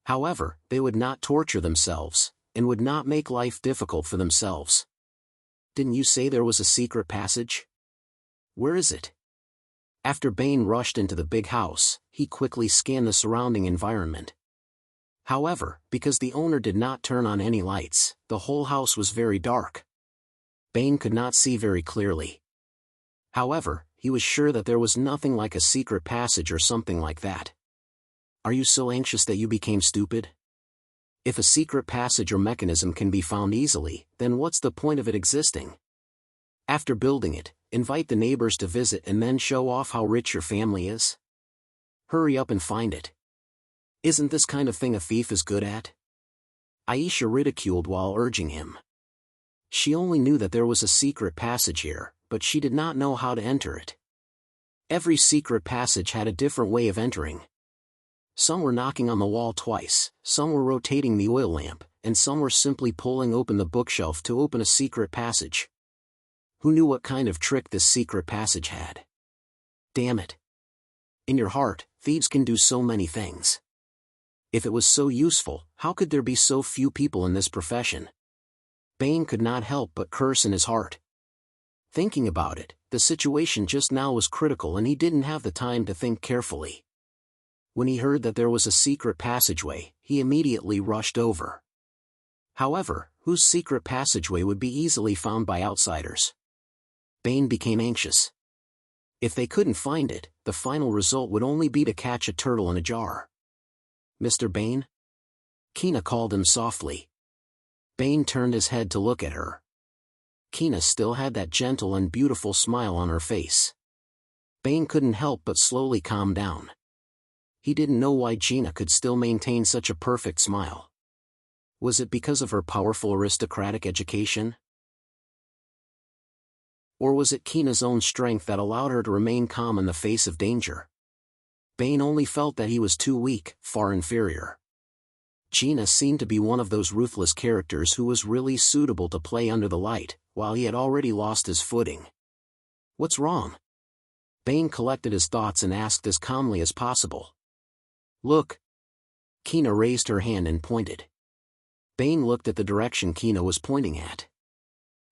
However, they would not torture themselves, and would not make life difficult for themselves. "Didn't you say there was a secret passage? Where is it?" After Bane rushed into the big house, he quickly scanned the surrounding environment. However, because the owner did not turn on any lights, the whole house was very dark. Bane could not see very clearly. However, he was sure that there was nothing like a secret passage or something like that. "Are you so anxious that you became stupid? If a secret passage or mechanism can be found easily, then what's the point of it existing? After building it, invite the neighbors to visit and then show off how rich your family is? Hurry up and find it. Isn't this kind of thing a thief is good at?" Aisha ridiculed while urging him. She only knew that there was a secret passage here, but she did not know how to enter it. Every secret passage had a different way of entering. Some were knocking on the wall twice, some were rotating the oil lamp, and some were simply pulling open the bookshelf to open a secret passage. Who knew what kind of trick this secret passage had? Damn it. In your heart, thieves can do so many things. If it was so useful, how could there be so few people in this profession? Bane could not help but curse in his heart. Thinking about it, the situation just now was critical and he didn't have the time to think carefully. When he heard that there was a secret passageway, he immediately rushed over. However, whose secret passageway would be easily found by outsiders? Bane became anxious. If they couldn't find it, the final result would only be to catch a turtle in a jar. "Mr. Bane?" Kina called him softly. Bane turned his head to look at her. Kina still had that gentle and beautiful smile on her face. Bane couldn't help but slowly calm down. He didn't know why Gina could still maintain such a perfect smile. Was it because of her powerful aristocratic education? Or was it Kina's own strength that allowed her to remain calm in the face of danger? Bane only felt that he was too weak, far inferior. Gina seemed to be one of those ruthless characters who was really suitable to play under the light, while he had already lost his footing. "What's wrong?" Bane collected his thoughts and asked as calmly as possible. "Look." Kina raised her hand and pointed. Bane looked at the direction Kina was pointing at.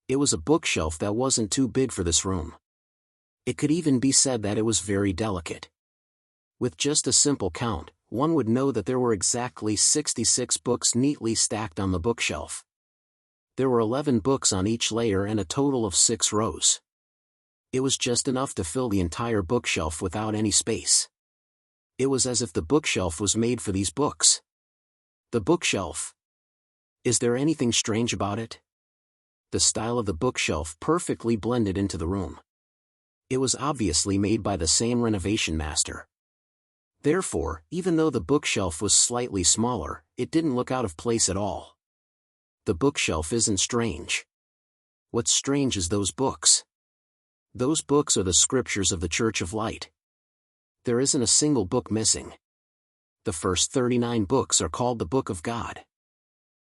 It was a bookshelf that wasn't too big for this room. It could even be said that it was very delicate. With just a simple count, one would know that there were exactly 66 books neatly stacked on the bookshelf. There were 11 books on each layer and a total of 6 rows. It was just enough to fill the entire bookshelf without any space. It was as if the bookshelf was made for these books. The bookshelf. Is there anything strange about it? The style of the bookshelf perfectly blended into the room. It was obviously made by the same renovation master. Therefore, even though the bookshelf was slightly smaller, it didn't look out of place at all. The bookshelf isn't strange. What's strange is those books. Those books are the scriptures of the Church of Light. There isn't a single book missing. The first 39 books are called the Book of God.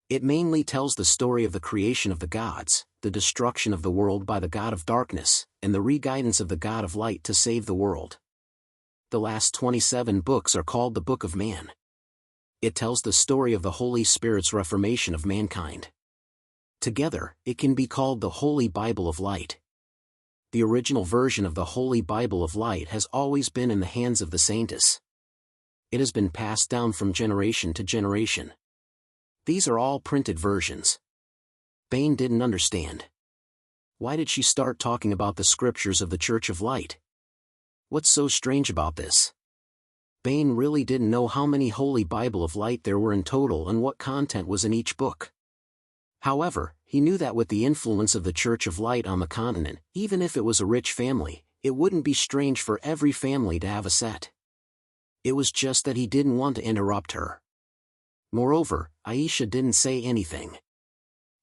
It mainly tells the story of the creation of the gods, the destruction of the world by the god of darkness, and the re-guidance of the god of light to save the world. The last 27 books are called the Book of Man. It tells the story of the Holy Spirit's reformation of mankind. Together, it can be called the Holy Bible of Light. The original version of the Holy Bible of Light has always been in the hands of the saints. It has been passed down from generation to generation. These are all printed versions. Bane didn't understand. Why did she start talking about the scriptures of the Church of Light? What's so strange about this? Bane really didn't know how many Holy Bible of Light there were in total and what content was in each book. However, he knew that with the influence of the Church of Light on the continent, even if it was a rich family, it wouldn't be strange for every family to have a set. It was just that he didn't want to interrupt her. Moreover, Aisha didn't say anything.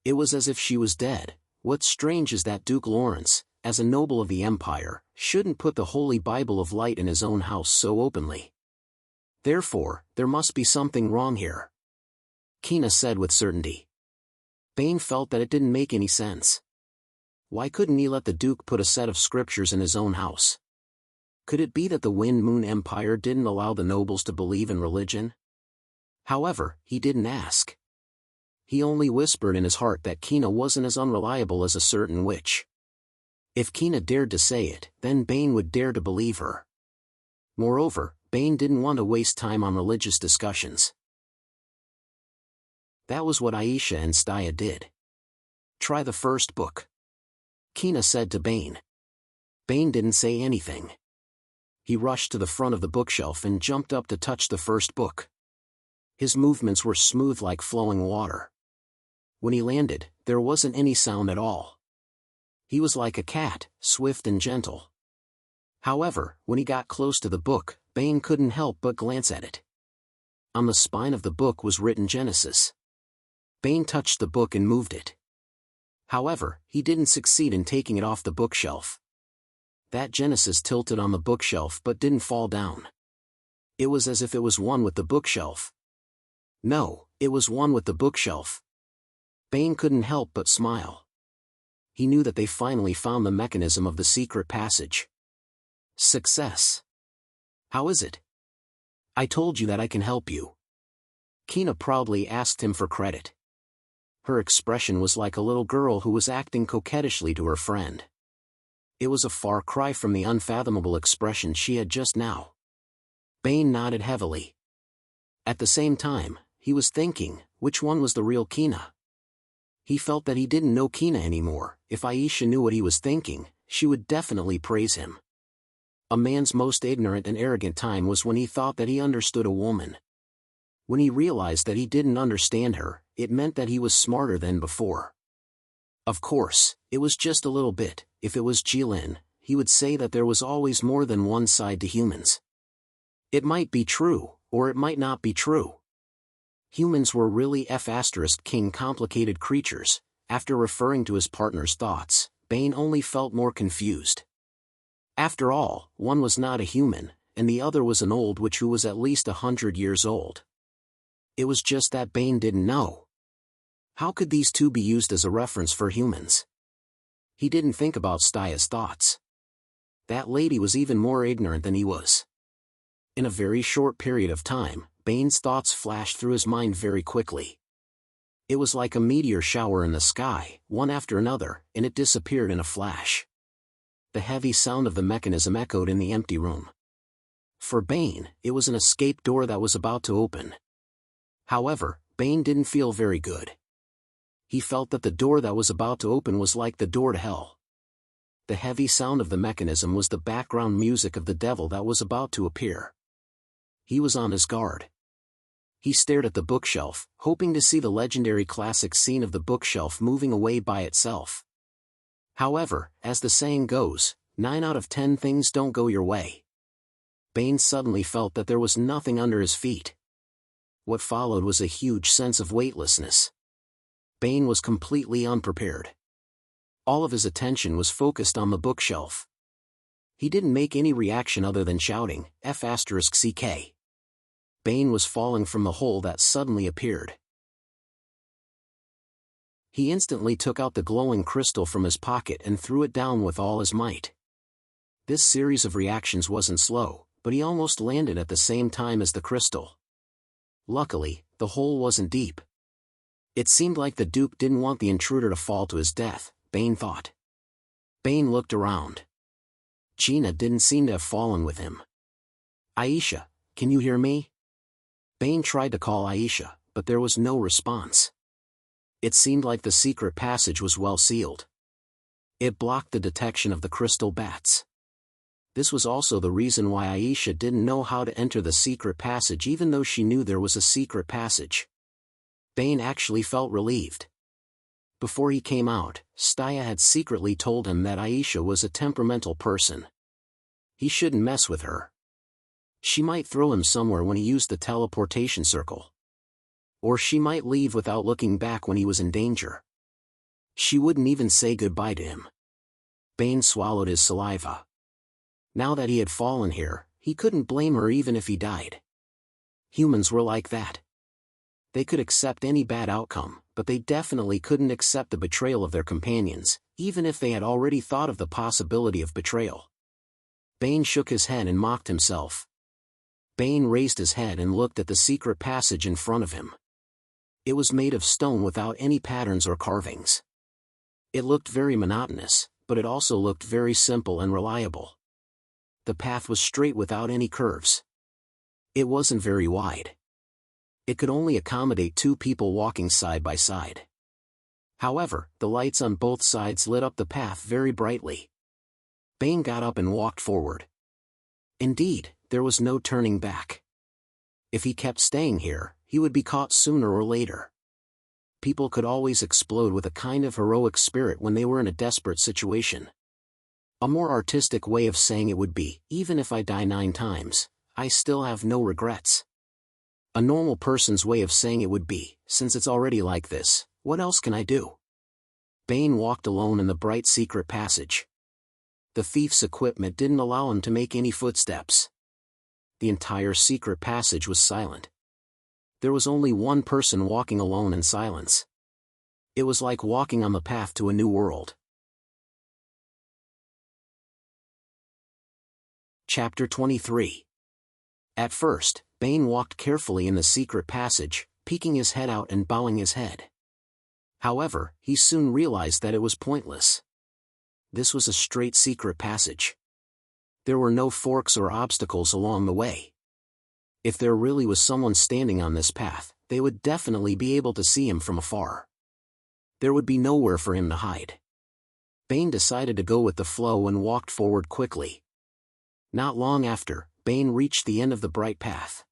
It was as if she was dead. What's strange is that Duke Lawrence, as a noble of the Empire, shouldn't put the Holy Bible of Light in his own house so openly. Therefore, there must be something wrong here. Kina said with certainty. Bane felt that it didn't make any sense. Why couldn't he let the Duke put a set of scriptures in his own house? Could it be that the Wind Moon Empire didn't allow the nobles to believe in religion? However, he didn't ask. He only whispered in his heart that Kina wasn't as unreliable as a certain witch. If Kina dared to say it, then Bane would dare to believe her. Moreover, Bane didn't want to waste time on religious discussions. That was what Aisha and Staya did. Try the first book. Kina said to Bane. Bane didn't say anything. He rushed to the front of the bookshelf and jumped up to touch the first book. His movements were smooth like flowing water. When he landed, there wasn't any sound at all. He was like a cat, swift and gentle. However, when he got close to the book, Bane couldn't help but glance at it. On the spine of the book was written Genesis. Bane touched the book and moved it. However, he didn't succeed in taking it off the bookshelf. That Genesis tilted on the bookshelf but didn't fall down. It was as if it was one with the bookshelf. No, it was one with the bookshelf. Bane couldn't help but smile. He knew that they finally found the mechanism of the secret passage. Success. How is it? I told you that I can help you. Kina proudly asked him for credit. Her expression was like a little girl who was acting coquettishly to her friend. It was a far cry from the unfathomable expression she had just now. Bane nodded heavily. At the same time, he was thinking, which one was the real Kina? He felt that he didn't know Kina anymore. If Aisha knew what he was thinking, she would definitely praise him. A man's most ignorant and arrogant time was when he thought that he understood a woman. When he realized that he didn't understand her, it meant that he was smarter than before. Of course, it was just a little bit. If it was Jilin, he would say that there was always more than one side to humans. It might be true, or it might not be true. Humans were really F***king complicated creatures. After referring to his partner's thoughts, Bane only felt more confused. After all, one was not a human, and the other was an old witch who was at least 100 years old. It was just that Bane didn't know. How could these two be used as a reference for humans? He didn't think about Staya's thoughts. That lady was even more ignorant than he was. In a very short period of time, Bane's thoughts flashed through his mind very quickly. It was like a meteor shower in the sky, one after another, and it disappeared in a flash. The heavy sound of the mechanism echoed in the empty room. For Bane, it was an escape door that was about to open. However, Bane didn't feel very good. He felt that the door that was about to open was like the door to hell. The heavy sound of the mechanism was the background music of the devil that was about to appear. He was on his guard. He stared at the bookshelf, hoping to see the legendary classic scene of the bookshelf moving away by itself. However, as the saying goes, 9 out of 10 things don't go your way. Bane suddenly felt that there was nothing under his feet. What followed was a huge sense of weightlessness. Bane was completely unprepared. All of his attention was focused on the bookshelf. He didn't make any reaction other than shouting, F***CK. Bane was falling from the hole that suddenly appeared. He instantly took out the glowing crystal from his pocket and threw it down with all his might. This series of reactions wasn't slow, but he almost landed at the same time as the crystal. Luckily, the hole wasn't deep. It seemed like the Duke didn't want the intruder to fall to his death, Bane thought. Bane looked around. Gina didn't seem to have fallen with him. Aisha, can you hear me? Bane tried to call Aisha, but there was no response. It seemed like the secret passage was well sealed. It blocked the detection of the crystal bats. This was also the reason why Aisha didn't know how to enter the secret passage even though she knew there was a secret passage. Bane actually felt relieved. Before he came out, Staya had secretly told him that Aisha was a temperamental person. He shouldn't mess with her. She might throw him somewhere when he used the teleportation circle. Or she might leave without looking back when he was in danger. She wouldn't even say goodbye to him. Bane swallowed his saliva. Now that he had fallen here, he couldn't blame her even if he died. Humans were like that. They could accept any bad outcome, but they definitely couldn't accept the betrayal of their companions, even if they had already thought of the possibility of betrayal. Bane shook his head and mocked himself. Bane raised his head and looked at the secret passage in front of him. It was made of stone without any patterns or carvings. It looked very monotonous, but it also looked very simple and reliable. The path was straight without any curves. It wasn't very wide. It could only accommodate 2 people walking side by side. However, the lights on both sides lit up the path very brightly. Bane got up and walked forward. Indeed, there was no turning back. If he kept staying here, he would be caught sooner or later. People could always explode with a kind of heroic spirit when they were in a desperate situation. A more artistic way of saying it would be, even if I die 9 times, I still have no regrets. A normal person's way of saying it would be, since it's already like this, what else can I do? Bane walked alone in the bright secret passage. The thief's equipment didn't allow him to make any footsteps. The entire secret passage was silent. There was only one person walking alone in silence. It was like walking on the path to a new world. Chapter 23. At first, Bane walked carefully in the secret passage, peeking his head out and bowing his head. However, he soon realized that it was pointless. This was a straight secret passage. There were no forks or obstacles along the way. If there really was someone standing on this path, they would definitely be able to see him from afar. There would be nowhere for him to hide. Bane decided to go with the flow and walked forward quickly. Not long after, Bane reached the end of the bright path.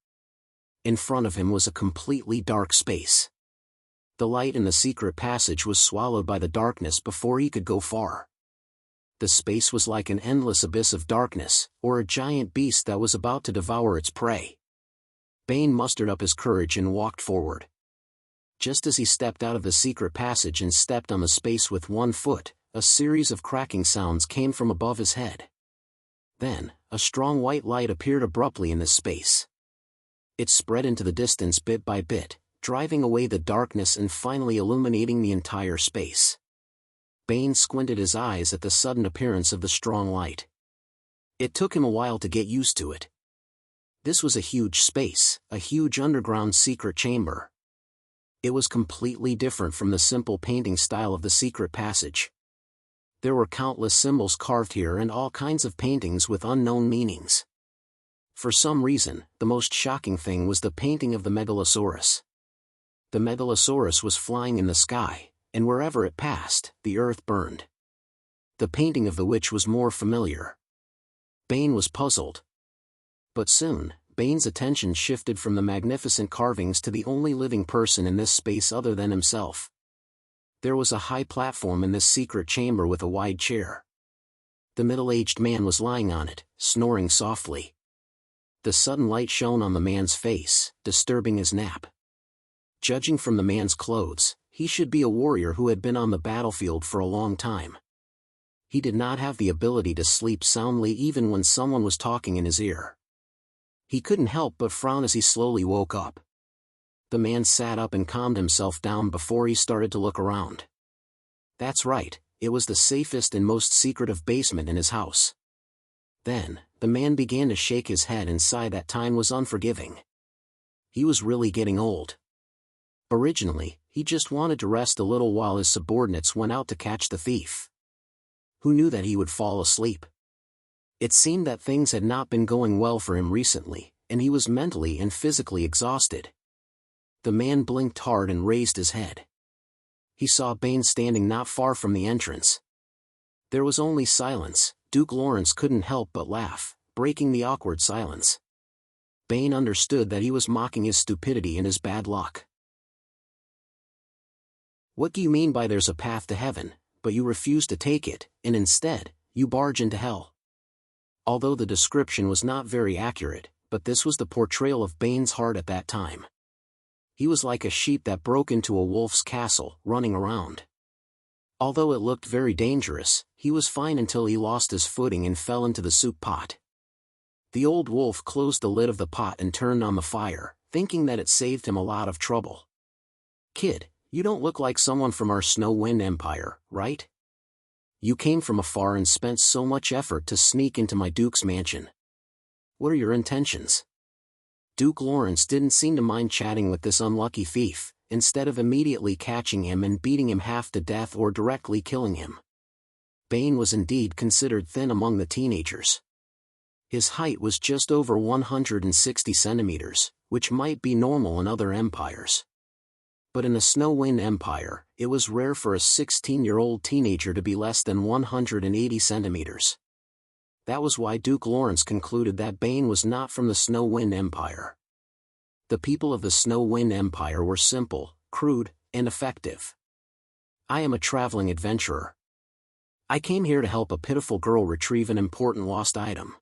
In front of him was a completely dark space. The light in the secret passage was swallowed by the darkness before he could go far. The space was like an endless abyss of darkness, or a giant beast that was about to devour its prey. Bane mustered up his courage and walked forward. Just as he stepped out of the secret passage and stepped on the space with one foot, a series of cracking sounds came from above his head. Then, a strong white light appeared abruptly in this space. It spread into the distance bit by bit, driving away the darkness and finally illuminating the entire space. Bane squinted his eyes at the sudden appearance of the strong light. It took him a while to get used to it. This was a huge space, a huge underground secret chamber. It was completely different from the simple painting style of the secret passage. There were countless symbols carved here and all kinds of paintings with unknown meanings. For some reason, the most shocking thing was the painting of the megalosaurus. The megalosaurus was flying in the sky, and wherever it passed, the earth burned. The painting of the witch was more familiar. Bane was puzzled. But soon, Bane's attention shifted from the magnificent carvings to the only living person in this space other than himself. There was a high platform in this secret chamber with a wide chair. The middle-aged man was lying on it, snoring softly. The sudden light shone on the man's face, disturbing his nap. Judging from the man's clothes, he should be a warrior who had been on the battlefield for a long time. He did not have the ability to sleep soundly even when someone was talking in his ear. He couldn't help but frown as he slowly woke up. The man sat up and calmed himself down before he started to look around. That's right, it was the safest and most secretive basement in his house. Then, the man began to shake his head and sigh that time was unforgiving. He was really getting old. Originally, he just wanted to rest a little while his subordinates went out to catch the thief. Who knew that he would fall asleep? It seemed that things had not been going well for him recently, and he was mentally and physically exhausted. The man blinked hard and raised his head. He saw Bane standing not far from the entrance. There was only silence. Duke Lawrence couldn't help but laugh, breaking the awkward silence. Bane understood that he was mocking his stupidity and his bad luck. What do you mean by there's a path to heaven, but you refuse to take it, and instead, you barge into hell? Although the description was not very accurate, but this was the portrayal of Bane's heart at that time. He was like a sheep that broke into a wolf's castle, running around. Although it looked very dangerous, he was fine until he lost his footing and fell into the soup pot. The old wolf closed the lid of the pot and turned on the fire, thinking that it saved him a lot of trouble. "Kid, you don't look like someone from our Snow Wind Empire, right? You came from afar and spent so much effort to sneak into my Duke's mansion. What are your intentions?" Duke Lawrence didn't seem to mind chatting with this unlucky thief, instead of immediately catching him and beating him half to death or directly killing him. Bane was indeed considered thin among the teenagers. His height was just over 160 centimeters, which might be normal in other empires. But in the Snow Wind Empire, it was rare for a 16-year-old teenager to be less than 180 centimeters. That was why Duke Lawrence concluded that Bane was not from the Snow Wind Empire. The people of the Snow Wind Empire were simple, crude, and effective. "I am a traveling adventurer. I came here to help a pitiful girl retrieve an important lost item."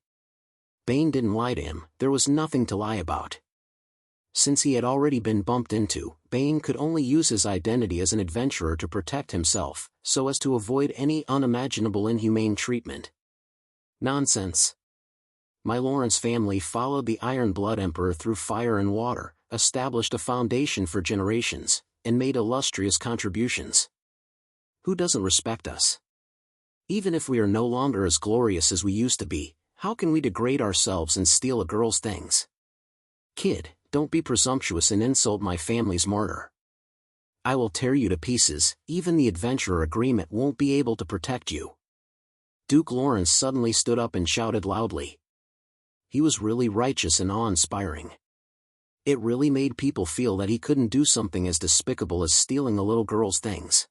Bane didn't lie to him, there was nothing to lie about. Since he had already been bumped into, Bane could only use his identity as an adventurer to protect himself, so as to avoid any unimaginable inhumane treatment. Nonsense. My Lawrence family followed the Iron Blood Emperor through fire and water, established a foundation for generations, and made illustrious contributions. Who doesn't respect us? Even if we are no longer as glorious as we used to be, how can we degrade ourselves and steal a girl's things? Kid, don't be presumptuous and insult my family's martyr. I will tear you to pieces, even the adventurer agreement won't be able to protect you. Duke Lawrence suddenly stood up and shouted loudly. He was really righteous and awe-inspiring. It really made people feel that he couldn't do something as despicable as stealing a little girl's things.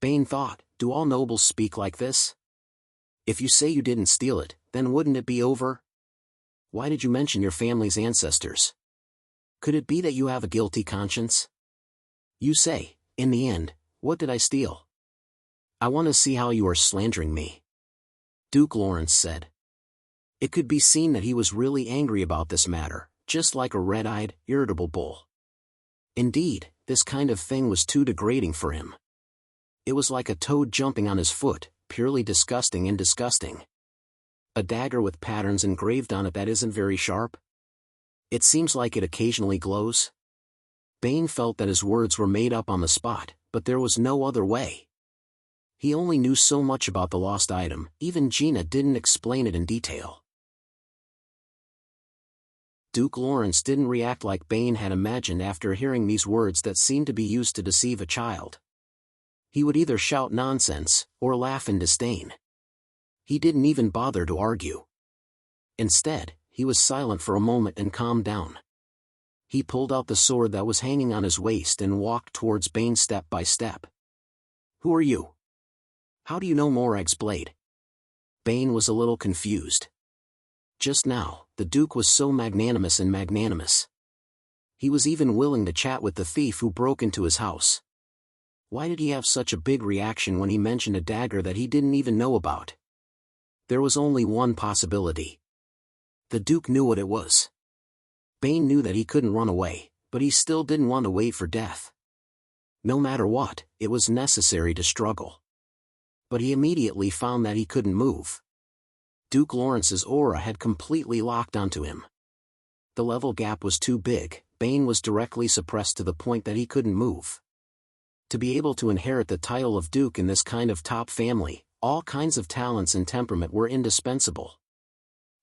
Bane thought, do all nobles speak like this? If you say you didn't steal it, then wouldn't it be over? Why did you mention your family's ancestors? Could it be that you have a guilty conscience? You say, in the end, what did I steal? I want to see how you are slandering me. Duke Lawrence said. It could be seen that he was really angry about this matter, just like a red-eyed, irritable bull. Indeed, this kind of thing was too degrading for him. It was like a toad jumping on his foot, purely disgusting and disgusting. A dagger with patterns engraved on it that isn't very sharp? It seems like it occasionally glows. Bane felt that his words were made up on the spot, but there was no other way. He only knew so much about the lost item, even Gina didn't explain it in detail. Duke Lawrence didn't react like Bane had imagined after hearing these words that seemed to be used to deceive a child. He would either shout nonsense, or laugh in disdain. He didn't even bother to argue. Instead, he was silent for a moment and calmed down. He pulled out the sword that was hanging on his waist and walked towards Bane step by step. "Who are you? How do you know Morag's blade?" Bane was a little confused. Just now, the Duke was so magnanimous and magnanimous. He was even willing to chat with the thief who broke into his house. Why did he have such a big reaction when he mentioned a dagger that he didn't even know about? There was only one possibility. The Duke knew what it was. Bane knew that he couldn't run away, but he still didn't want to wait for death. No matter what, it was necessary to struggle. But he immediately found that he couldn't move. Duke Lawrence's aura had completely locked onto him. The level gap was too big. Bane was directly suppressed to the point that he couldn't move. To be able to inherit the title of Duke in this kind of top family, all kinds of talents and temperament were indispensable.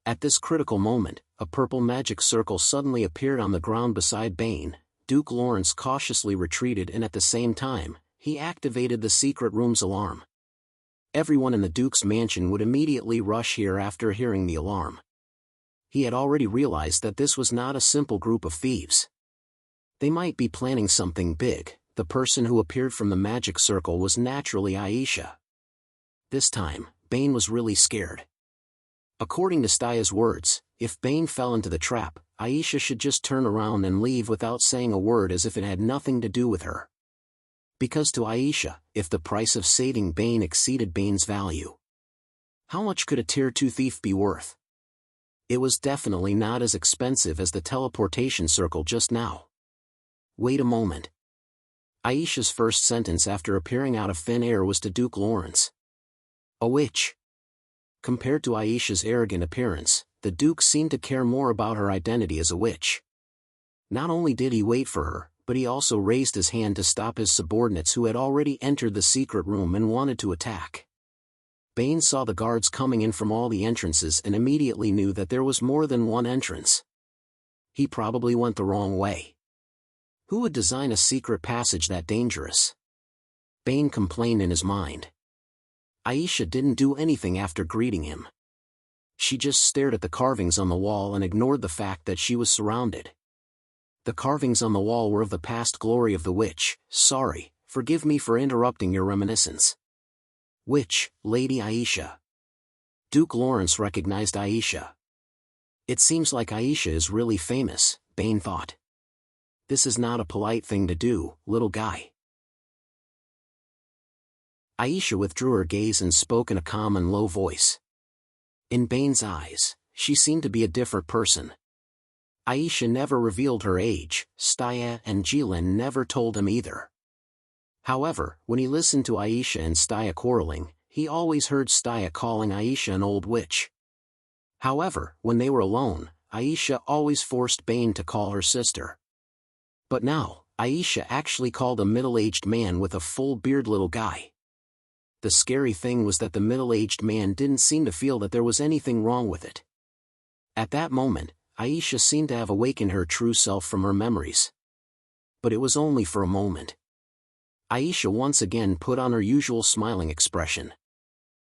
At this critical moment, a purple magic circle suddenly appeared on the ground beside Bane. Duke Lawrence cautiously retreated, and at the same time, he activated the secret room's alarm. Everyone in the Duke's mansion would immediately rush here after hearing the alarm. He had already realized that this was not a simple group of thieves. They might be planning something big. The person who appeared from the magic circle was naturally Aisha. This time, Bane was really scared. According to Staya's words, if Bane fell into the trap, Aisha should just turn around and leave without saying a word, as if it had nothing to do with her. Because to Aisha, if the price of saving Bane exceeded Bane's value, how much could a Tier 2 thief be worth? It was definitely not as expensive as the teleportation circle just now. Wait a moment. Aisha's first sentence after appearing out of thin air was to Duke Lawrence. A witch. Compared to Aisha's arrogant appearance, the Duke seemed to care more about her identity as a witch. Not only did he wait for her, but he also raised his hand to stop his subordinates who had already entered the secret room and wanted to attack. Bane saw the guards coming in from all the entrances and immediately knew that there was more than one entrance. He probably went the wrong way. Who would design a secret passage that dangerous? Bane complained in his mind. Aisha didn't do anything after greeting him. She just stared at the carvings on the wall and ignored the fact that she was surrounded. The carvings on the wall were of the past glory of the witch. "Sorry, forgive me for interrupting your reminiscence." "Witch, Lady Aisha." Duke Lawrence recognized Aisha. It seems like Aisha is really famous, Bane thought. This is not a polite thing to do, little guy. Aisha withdrew her gaze and spoke in a calm and low voice. In Bane's eyes, she seemed to be a different person. Aisha never revealed her age. Staya and Jilin never told him either. However, when he listened to Aisha and Staya quarreling, he always heard Staya calling Aisha an old witch. However, when they were alone, Aisha always forced Bane to call her sister. But now, Aisha actually called a middle-aged man with a full beard little guy. The scary thing was that the middle-aged man didn't seem to feel that there was anything wrong with it. At that moment, Aisha seemed to have awakened her true self from her memories. But it was only for a moment. Aisha once again put on her usual smiling expression.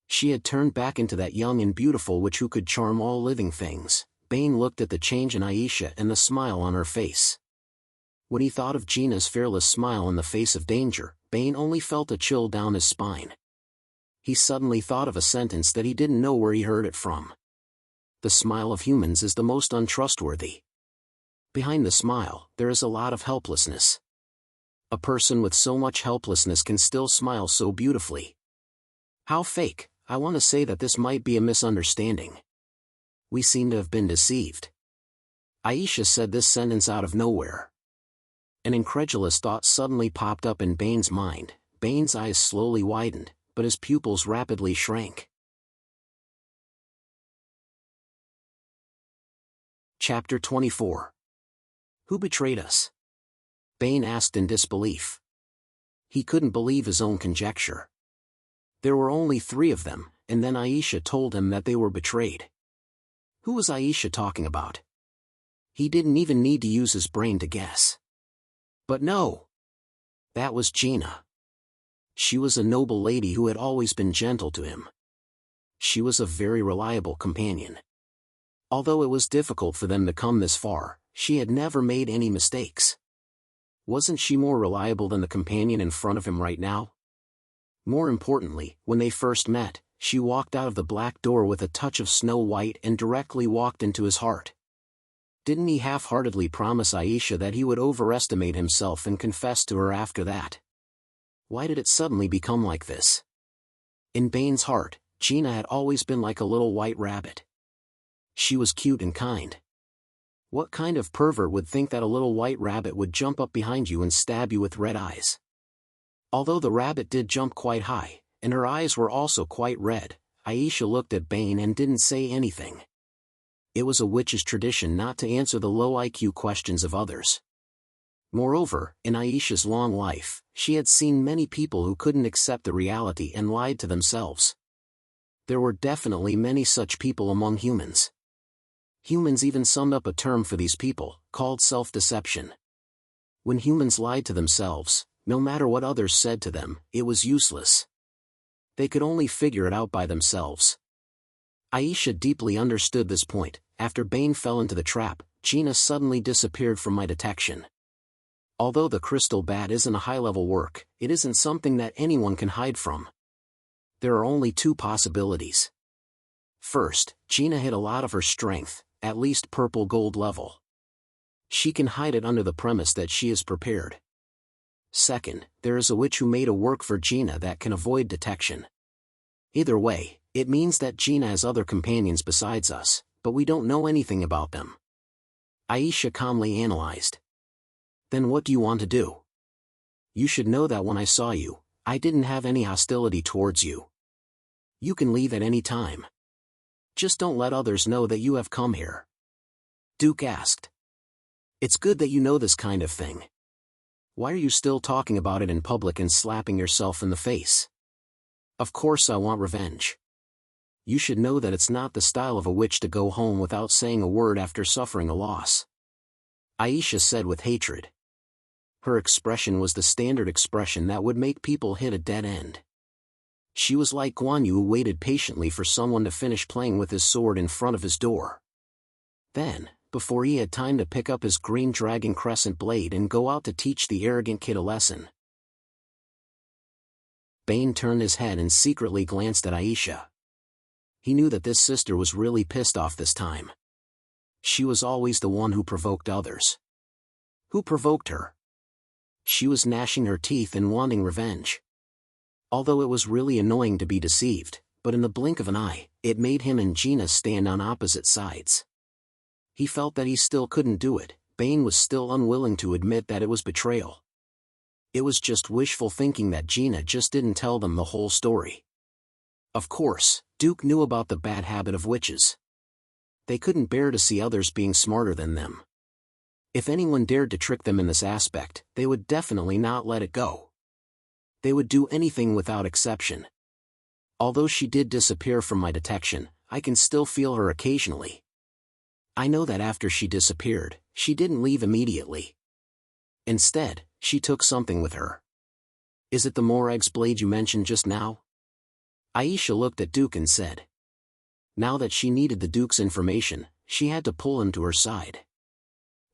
She had turned back into that young and beautiful witch who could charm all living things. Bane looked at the change in Aisha and the smile on her face. When he thought of Gina's fearless smile in the face of danger, Bane only felt a chill down his spine. He suddenly thought of a sentence that he didn't know where he heard it from. The smile of humans is the most untrustworthy. Behind the smile, there is a lot of helplessness. A person with so much helplessness can still smile so beautifully. How fake. I want to say that this might be a misunderstanding. We seem to have been deceived. Aisha said this sentence out of nowhere. An incredulous thought suddenly popped up in Bane's mind. Bane's eyes slowly widened, but his pupils rapidly shrank. Chapter 24. Who betrayed us? Bane asked in disbelief. He couldn't believe his own conjecture. There were only 3 of them, and then Aisha told him that they were betrayed. Who was Aisha talking about? He didn't even need to use his brain to guess. But no! That was Gina. She was a noble lady who had always been gentle to him. She was a very reliable companion. Although it was difficult for them to come this far, she had never made any mistakes. Wasn't she more reliable than the companion in front of him right now? More importantly, when they first met, she walked out of the black door with a touch of Snow White and directly walked into his heart. Didn't he half-heartedly promise Aisha that he would overestimate himself and confess to her after that? Why did it suddenly become like this? In Bane's heart, Gina had always been like a little white rabbit. She was cute and kind. What kind of pervert would think that a little white rabbit would jump up behind you and stab you with red eyes? Although the rabbit did jump quite high, and her eyes were also quite red, Aisha looked at Bane and didn't say anything. It was a witch's tradition not to answer the low IQ questions of others. Moreover, in Aisha's long life, she had seen many people who couldn't accept the reality and lied to themselves. There were definitely many such people among humans. Humans even summed up a term for these people, called self-deception. When humans lied to themselves, no matter what others said to them, it was useless. They could only figure it out by themselves. Aisha deeply understood this point. After Bane fell into the trap, Gina suddenly disappeared from my detection. Although the crystal bat isn't a high-level work, it isn't something that anyone can hide from. There are only 2 possibilities. First, Gina hid a lot of her strength, at least purple gold level. She can hide it under the premise that she is prepared. Second, there is a witch who made a work for Gina that can avoid detection. Either way, it means that Gina has other companions besides us, but we don't know anything about them. Aisha calmly analyzed. Then what do you want to do? You should know that when I saw you, I didn't have any hostility towards you. You can leave at any time. Just don't let others know that you have come here. Duke asked. It's good that you know this kind of thing. Why are you still talking about it in public and slapping yourself in the face? Of course I want revenge. You should know that it's not the style of a witch to go home without saying a word after suffering a loss. Aisha said with hatred. Her expression was the standard expression that would make people hit a dead end. She was like Guan Yu who waited patiently for someone to finish playing with his sword in front of his door. Then, before he had time to pick up his green dragon crescent blade and go out to teach the arrogant kid a lesson. Bane turned his head and secretly glanced at Aisha. He knew that this sister was really pissed off this time. She was always the one who provoked others. Who provoked her? She was gnashing her teeth and wanting revenge. Although it was really annoying to be deceived, but in the blink of an eye, it made him and Gina stand on opposite sides. He felt that he still couldn't do it. Bane was still unwilling to admit that it was betrayal. It was just wishful thinking that Gina just didn't tell them the whole story. Of course, Duke knew about the bad habit of witches. They couldn't bear to see others being smarter than them. If anyone dared to trick them in this aspect, they would definitely not let it go. They would do anything without exception. Although she did disappear from my detection, I can still feel her occasionally. I know that after she disappeared, she didn't leave immediately. Instead, she took something with her. Is it the Morag's blade you mentioned just now? Aisha looked at Duke and said. Now that she needed the Duke's information, she had to pull him to her side.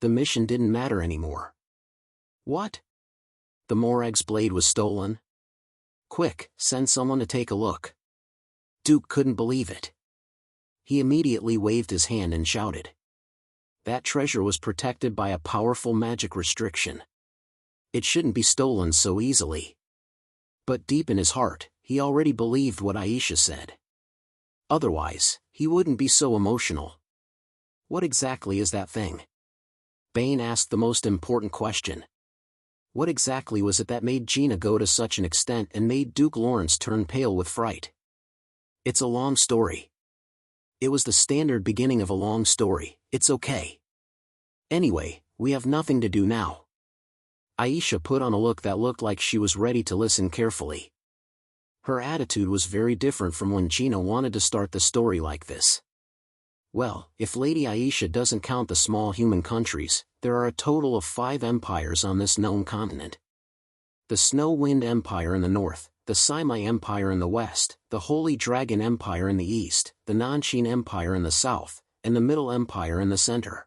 The mission didn't matter anymore. What? The Morag's blade was stolen? Quick, send someone to take a look. Duke couldn't believe it. He immediately waved his hand and shouted. That treasure was protected by a powerful magic restriction. It shouldn't be stolen so easily. But deep in his heart, he already believed what Aisha said. Otherwise, he wouldn't be so emotional. What exactly is that thing? Bane asked the most important question. What exactly was it that made Gina go to such an extent and made Duke Lawrence turn pale with fright? It's a long story. It was the standard beginning of a long story. It's okay. Anyway, We have nothing to do now. Aisha put on a look that looked like she was ready to listen carefully. Her attitude was very different from when Gina wanted to start the story like this. Well, if Lady Aisha doesn't count the small human countries, there are a total of 5 empires on this known continent. The Snow Wind Empire in the north, the Simai Empire in the west, the Holy Dragon Empire in the east, the Nanshin Empire in the south, and the Middle Empire in the center.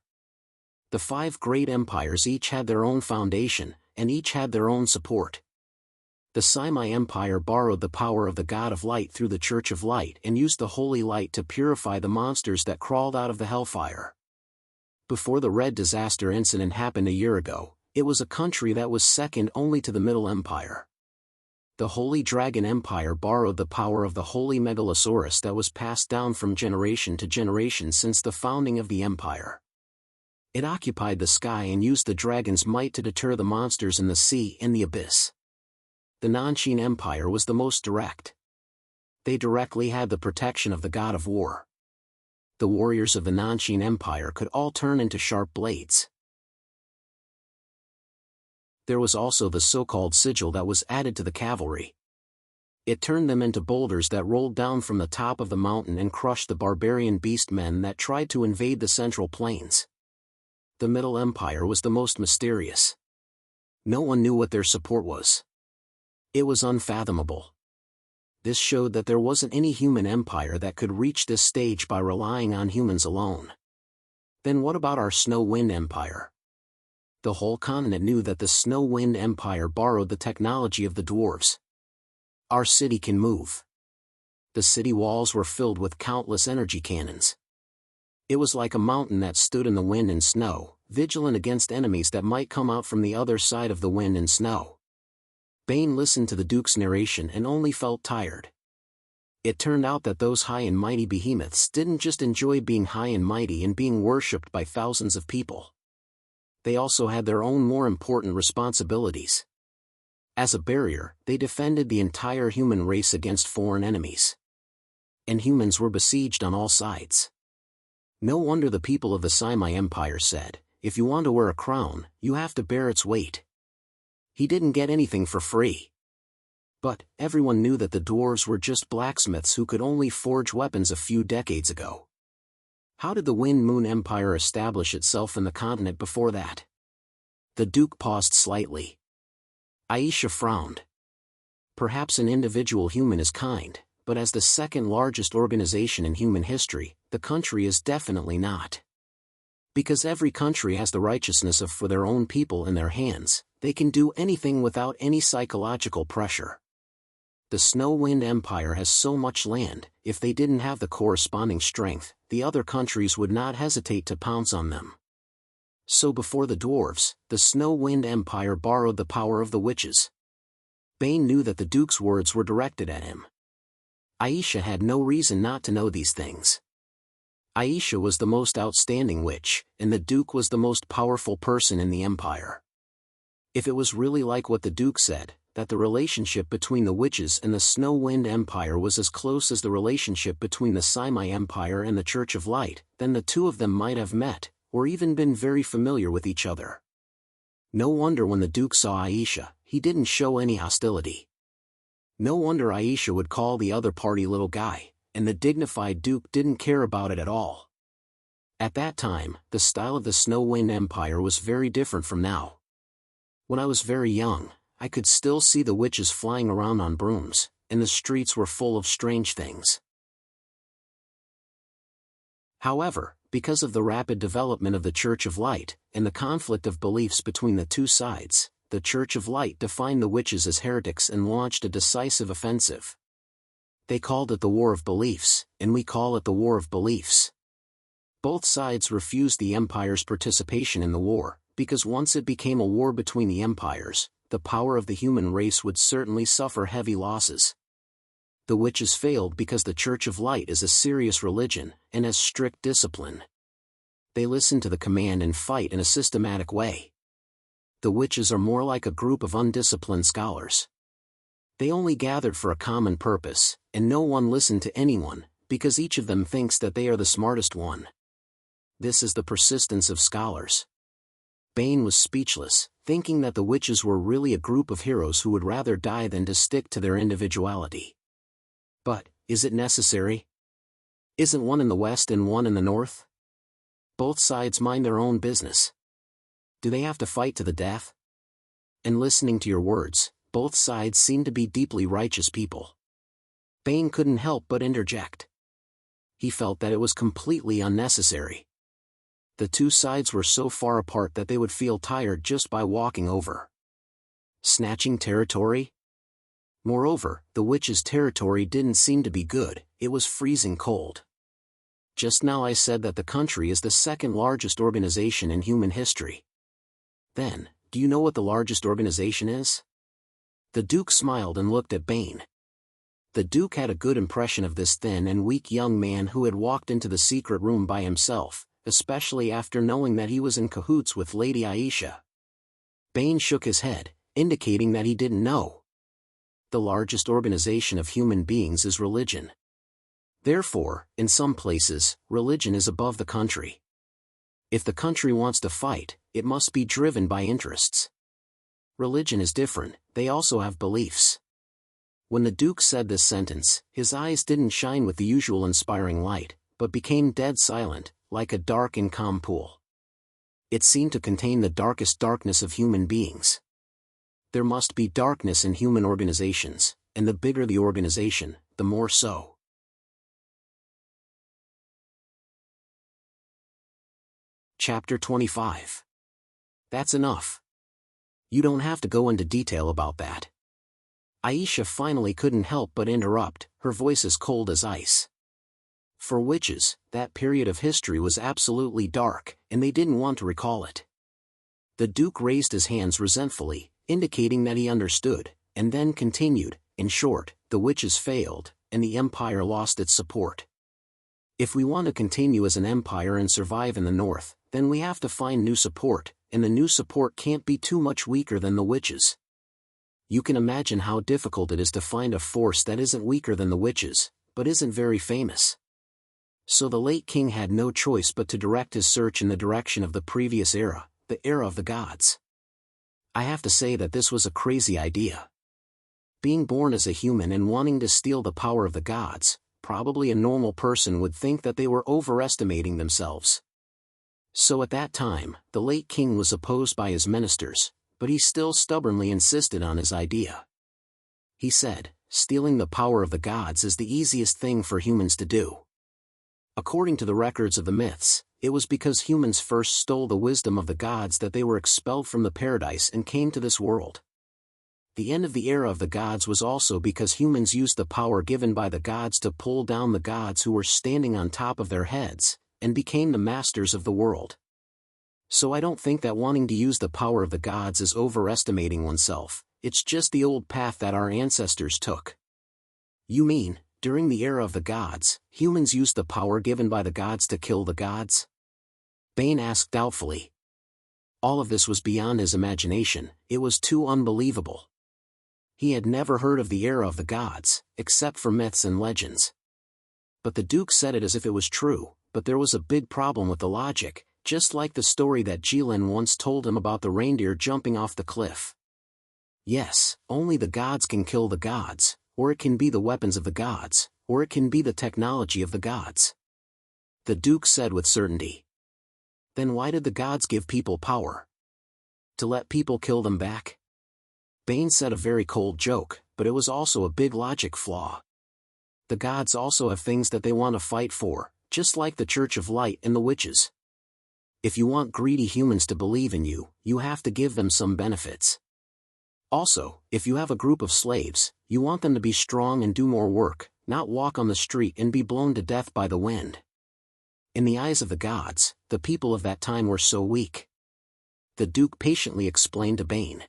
The 5 great empires each had their own foundation, and each had their own support. The Simai Empire borrowed the power of the God of Light through the Church of Light and used the Holy Light to purify the monsters that crawled out of the Hellfire. Before the Red Disaster incident happened a year ago, it was a country that was second only to the Middle Empire. The Holy Dragon Empire borrowed the power of the Holy Megalosaurus that was passed down from generation to generation since the founding of the empire. It occupied the sky and used the dragon's might to deter the monsters in the sea and the abyss. The Nanshin Empire was the most direct. They directly had the protection of the god of war. The warriors of the Nanshin Empire could all turn into sharp blades. There was also the so-called sigil that was added to the cavalry. It turned them into boulders that rolled down from the top of the mountain and crushed the barbarian beastmen that tried to invade the central plains. The Middle Empire was the most mysterious. No one knew what their support was. It was unfathomable. This showed that there wasn't any human empire that could reach this stage by relying on humans alone. Then what about our Snow Wind Empire? The whole continent knew that the Snow Wind Empire borrowed the technology of the dwarves. Our city can move. The city walls were filled with countless energy cannons. It was like a mountain that stood in the wind and snow, vigilant against enemies that might come out from the other side of the wind and snow. Bane listened to the Duke's narration and only felt tired. It turned out that those high and mighty behemoths didn't just enjoy being high and mighty and being worshipped by thousands of people. They also had their own more important responsibilities. As a barrier, they defended the entire human race against foreign enemies. And humans were besieged on all sides. No wonder the people of the Simai Empire said, "If you want to wear a crown, you have to bear its weight." He didn't get anything for free. But everyone knew that the dwarves were just blacksmiths who could only forge weapons a few decades ago. How did the Wind Moon Empire establish itself in the continent before that? The Duke paused slightly. Aisha frowned. Perhaps an individual human is kind, but as the second largest organization in human history, the country is definitely not. Because every country has the righteousness of for their own people in their hands, they can do anything without any psychological pressure. The Snow Wind Empire has so much land, if they didn't have the corresponding strength, the other countries would not hesitate to pounce on them. So before the dwarves, the Snow Wind Empire borrowed the power of the witches. Bane knew that the Duke's words were directed at him. Aisha had no reason not to know these things. Aisha was the most outstanding witch, and the Duke was the most powerful person in the empire. If it was really like what the Duke said, that the relationship between the witches and the Snow Wind Empire was as close as the relationship between the Simai Empire and the Church of Light, then the two of them might have met, or even been very familiar with each other. No wonder when the Duke saw Aisha, he didn't show any hostility. No wonder Aisha would call the other party little guy, and the dignified Duke didn't care about it at all. At that time, the style of the Snow Wind Empire was very different from now. When I was very young, I could still see the witches flying around on brooms, and the streets were full of strange things. However, because of the rapid development of the Church of Light, and the conflict of beliefs between the two sides, the Church of Light defined the witches as heretics and launched a decisive offensive. They called it the War of Beliefs, and we call it the War of Beliefs. Both sides refused the Empire's participation in the war, because once it became a war between the empires, the power of the human race would certainly suffer heavy losses. The witches failed because the Church of Light is a serious religion, and has strict discipline. They listen to the command and fight in a systematic way. The witches are more like a group of undisciplined scholars. They only gathered for a common purpose, and no one listened to anyone, because each of them thinks that they are the smartest one. This is the persistence of scholars. Bane was speechless, thinking that the witches were really a group of heroes who would rather die than to stick to their individuality. But, is it necessary? Isn't one in the west and one in the north? Both sides mind their own business. Do they have to fight to the death? And listening to your words, both sides seem to be deeply righteous people. Bane couldn't help but interject. He felt that it was completely unnecessary. The two sides were so far apart that they would feel tired just by walking over. Snatching territory? Moreover, the witches' territory didn't seem to be good, it was freezing cold. Just now I said that the country is the second largest organization in human history. Then, do you know what the largest organization is? The Duke smiled and looked at Bane. The Duke had a good impression of this thin and weak young man who had walked into the secret room by himself, especially after knowing that he was in cahoots with Lady Aisha. Bane shook his head, indicating that he didn't know. The largest organization of human beings is religion. Therefore, in some places, religion is above the country. If the country wants to fight, it must be driven by interests. Religion is different, they also have beliefs. When the Duke said this sentence, his eyes didn't shine with the usual inspiring light, but became dead silent, like a dark and calm pool. It seemed to contain the darkest darkness of human beings. There must be darkness in human organizations, and the bigger the organization, the more so. Chapter 25. That's enough. You don't have to go into detail about that. Aisha finally couldn't help but interrupt, her voice as cold as ice. For witches, that period of history was absolutely dark, and they didn't want to recall it. The Duke raised his hands resentfully, indicating that he understood, and then continued, in short, the witches failed, and the empire lost its support. If we want to continue as an empire and survive in the north, then we have to find new support, and the new support can't be too much weaker than the witches. You can imagine how difficult it is to find a force that isn't weaker than the witches, but isn't very famous. So the late king had no choice but to direct his search in the direction of the previous era, the era of the gods. I have to say that this was a crazy idea. Being born as a human and wanting to steal the power of the gods, probably a normal person would think that they were overestimating themselves. So at that time, the late king was opposed by his ministers, but he still stubbornly insisted on his idea. He said, stealing the power of the gods is the easiest thing for humans to do. According to the records of the myths, it was because humans first stole the wisdom of the gods that they were expelled from the paradise and came to this world. The end of the era of the gods was also because humans used the power given by the gods to pull down the gods who were standing on top of their heads, and became the masters of the world. So I don't think that wanting to use the power of the gods is overestimating oneself, it's just the old path that our ancestors took. You mean, during the era of the gods, humans used the power given by the gods to kill the gods? Bane asked doubtfully. All of this was beyond his imagination, it was too unbelievable. He had never heard of the era of the gods, except for myths and legends. But the Duke said it as if it was true, but there was a big problem with the logic, just like the story that Jilin once told him about the reindeer jumping off the cliff. Yes, only the gods can kill the gods, or it can be the weapons of the gods, or it can be the technology of the gods. The Duke said with certainty. Then why did the gods give people power? To let people kill them back? Bane said a very cold joke, but it was also a big logic flaw. The gods also have things that they want to fight for, just like the Church of Light and the witches. If you want greedy humans to believe in you, you have to give them some benefits. Also, if you have a group of slaves, you want them to be strong and do more work, not walk on the street and be blown to death by the wind. In the eyes of the gods, the people of that time were so weak. The Duke patiently explained to Bane.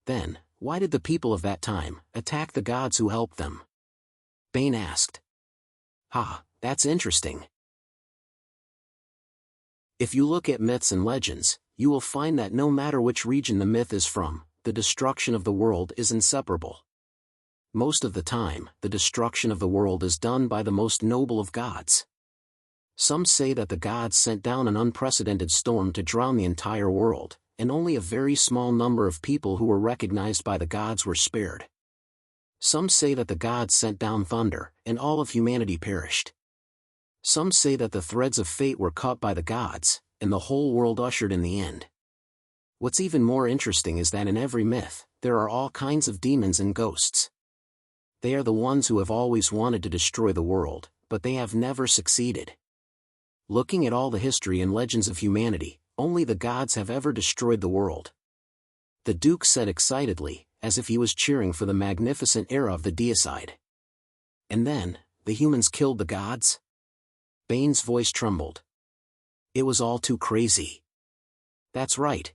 Then, why did the people of that time attack the gods who helped them? Bane asked. That's interesting. If you look at myths and legends, you will find that no matter which region the myth is from, the destruction of the world is inseparable. Most of the time, the destruction of the world is done by the most noble of gods. Some say that the gods sent down an unprecedented storm to drown the entire world, and only a very small number of people who were recognized by the gods were spared. Some say that the gods sent down thunder, and all of humanity perished. Some say that the threads of fate were cut by the gods, and the whole world ushered in the end. What's even more interesting is that in every myth, there are all kinds of demons and ghosts. They are the ones who have always wanted to destroy the world, but they have never succeeded. Looking at all the history and legends of humanity, only the gods have ever destroyed the world. The Duke said excitedly, as if he was cheering for the magnificent era of the deicide. And then, the humans killed the gods? Bane's voice trembled. It was all too crazy. That's right.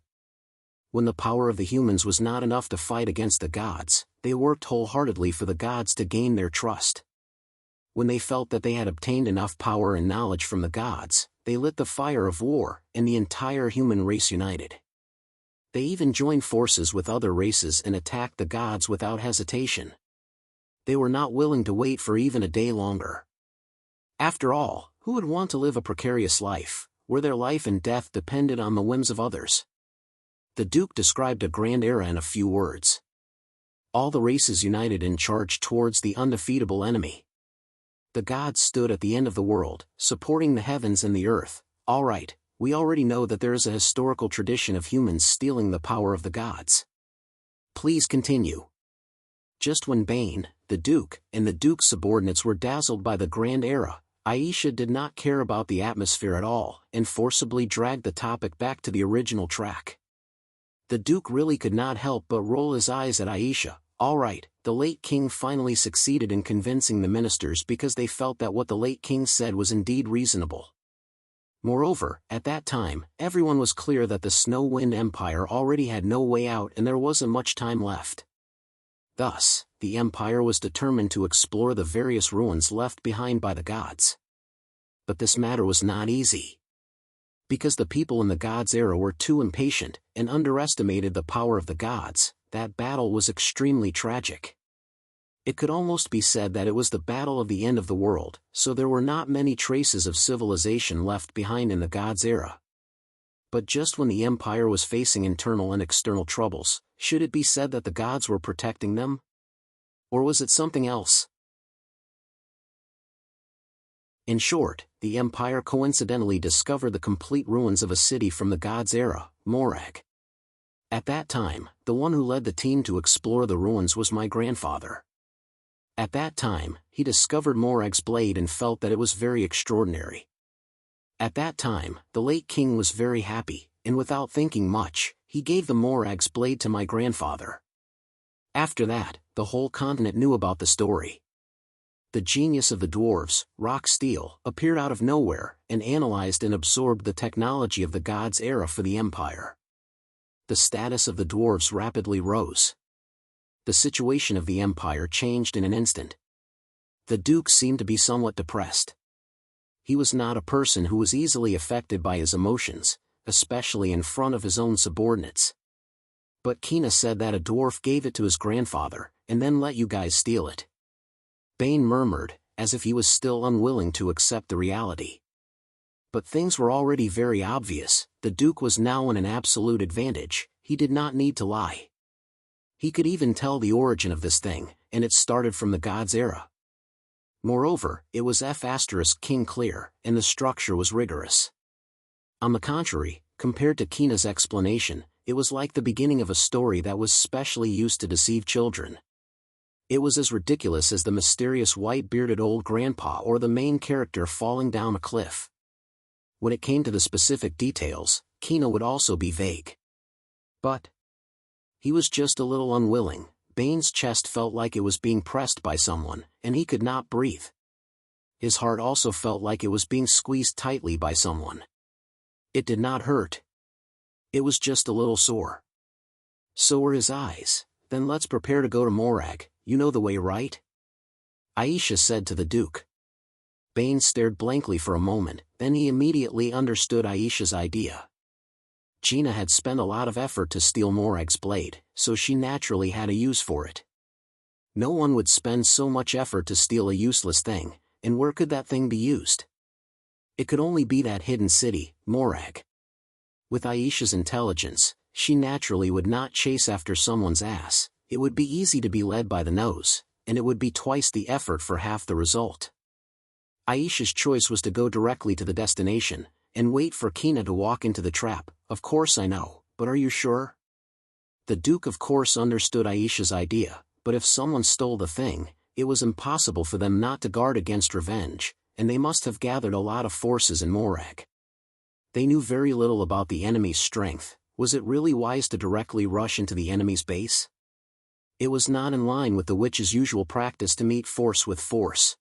When the power of the humans was not enough to fight against the gods, they worked wholeheartedly for the gods to gain their trust. When they felt that they had obtained enough power and knowledge from the gods, they lit the fire of war, and the entire human race united. They even joined forces with other races and attacked the gods without hesitation. They were not willing to wait for even a day longer. After all, who would want to live a precarious life, where their life and death depended on the whims of others? The Duke described a grand era in a few words. All the races united and charged towards the undefeatable enemy. The gods stood at the end of the world, supporting the heavens and the earth. All right, we already know that there is a historical tradition of humans stealing the power of the gods. Please continue. Just when Bane, the Duke, and the Duke's subordinates were dazzled by the grand era, Aisha did not care about the atmosphere at all, and forcibly dragged the topic back to the original track. The Duke really could not help but roll his eyes at Aisha. All right, the late king finally succeeded in convincing the ministers because they felt that what the late king said was indeed reasonable. Moreover, at that time, everyone was clear that the Snow Wind Empire already had no way out and there wasn't much time left. Thus, the empire was determined to explore the various ruins left behind by the gods. But this matter was not easy. Because the people in the gods' era were too impatient and underestimated the power of the gods, that battle was extremely tragic. It could almost be said that it was the battle of the end of the world, so there were not many traces of civilization left behind in the gods' era. But just when the empire was facing internal and external troubles, should it be said that the gods were protecting them? Or was it something else? In short, the empire coincidentally discovered the complete ruins of a city from the gods' era, Morag. At that time, the one who led the team to explore the ruins was my grandfather. At that time, he discovered Morag's blade and felt that it was very extraordinary. At that time, the late king was very happy, and without thinking much, he gave the Morag's blade to my grandfather. After that, the whole continent knew about the story. The genius of the dwarves, Rock Steel, appeared out of nowhere, and analyzed and absorbed the technology of the gods' era for the empire. The status of the dwarves rapidly rose. The situation of the empire changed in an instant. The Duke seemed to be somewhat depressed. He was not a person who was easily affected by his emotions, especially in front of his own subordinates. But Kina said that a dwarf gave it to his grandfather, and then let you guys steal it. Bane murmured, as if he was still unwilling to accept the reality. But things were already very obvious. The Duke was now in an absolute advantage. He did not need to lie. He could even tell the origin of this thing, and it started from the gods' era. Moreover, it was King clear, and the structure was rigorous. On the contrary, compared to Kina's explanation, it was like the beginning of a story that was specially used to deceive children. It was as ridiculous as the mysterious white-bearded old grandpa or the main character falling down a cliff. When it came to the specific details, Kina would also be vague. But he was just a little unwilling. Bane's chest felt like it was being pressed by someone, and he could not breathe. His heart also felt like it was being squeezed tightly by someone. It did not hurt. It was just a little sore. So were his eyes. Then let's prepare to go to Morag. You know the way, right? Aisha said to the Duke. Bane stared blankly for a moment, then he immediately understood Aisha's idea. Gina had spent a lot of effort to steal Morag's blade, so she naturally had a use for it. No one would spend so much effort to steal a useless thing, and where could that thing be used? It could only be that hidden city, Morag. With Aisha's intelligence, she naturally would not chase after someone's ass. It would be easy to be led by the nose, and it would be twice the effort for half the result. Aisha's choice was to go directly to the destination, and wait for Kina to walk into the trap. Of course I know, but are you sure? The Duke of course understood Aisha's idea, but if someone stole the thing, it was impossible for them not to guard against revenge, and they must have gathered a lot of forces in Morag. They knew very little about the enemy's strength. Was it really wise to directly rush into the enemy's base? It was not in line with the witch's usual practice to meet force with force.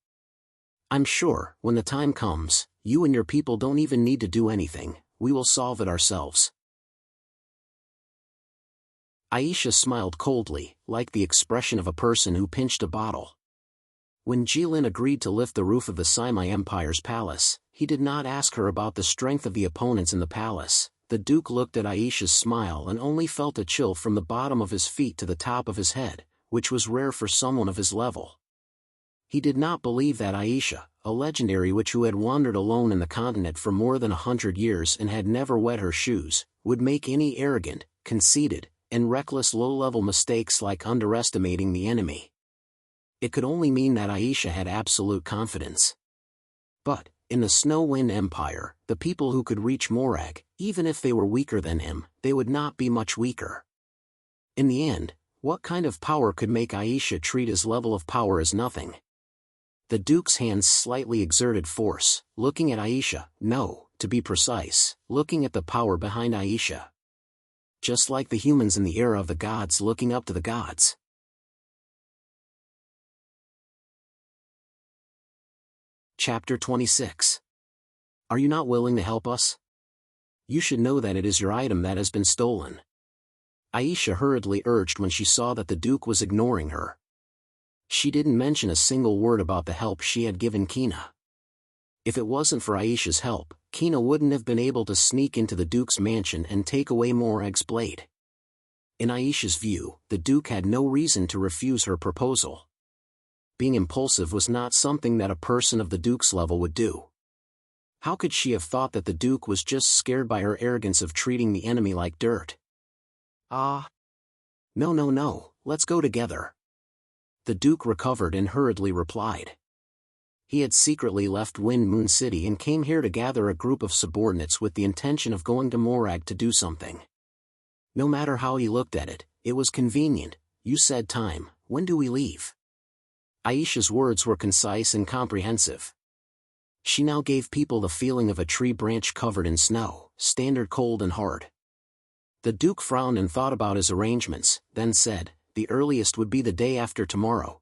I'm sure, when the time comes, you and your people don't even need to do anything, we will solve it ourselves. Aisha smiled coldly, like the expression of a person who pinched a bottle. When Jilin agreed to lift the roof of the Saimai Empire's palace, he did not ask her about the strength of the opponents in the palace. The Duke looked at Aisha's smile and only felt a chill from the bottom of his feet to the top of his head, which was rare for someone of his level. He did not believe that Aisha, a legendary witch who had wandered alone in the continent for more than 100 years and had never wet her shoes, would make any arrogant, conceited, and reckless low-level mistakes like underestimating the enemy. It could only mean that Aisha had absolute confidence. But, in the Snow-Wind Empire, the people who could reach Morag, even if they were weaker than him, they would not be much weaker. In the end, what kind of power could make Aisha treat his level of power as nothing? The Duke's hands slightly exerted force, looking at Aisha, no, to be precise, looking at the power behind Aisha. Just like the humans in the era of the gods looking up to the gods. Chapter 26. Are you not willing to help us? You should know that it is your item that has been stolen. Aisha hurriedly urged when she saw that the Duke was ignoring her. She didn't mention a single word about the help she had given Kina. If it wasn't for Aisha's help, Kina wouldn't have been able to sneak into the Duke's mansion and take away Morag's blade. In Aisha's view, the Duke had no reason to refuse her proposal. Being impulsive was not something that a person of the Duke's level would do. How could she have thought that the Duke was just scared by her arrogance of treating the enemy like dirt? No, let's go together. The Duke recovered and hurriedly replied. He had secretly left Wind Moon City and came here to gather a group of subordinates with the intention of going to Morag to do something. No matter how he looked at it, it was convenient. You said time, when do we leave? Aisha's words were concise and comprehensive. She now gave people the feeling of a tree branch covered in snow, standard cold and hard. The Duke frowned and thought about his arrangements, then said, the earliest would be the day after tomorrow.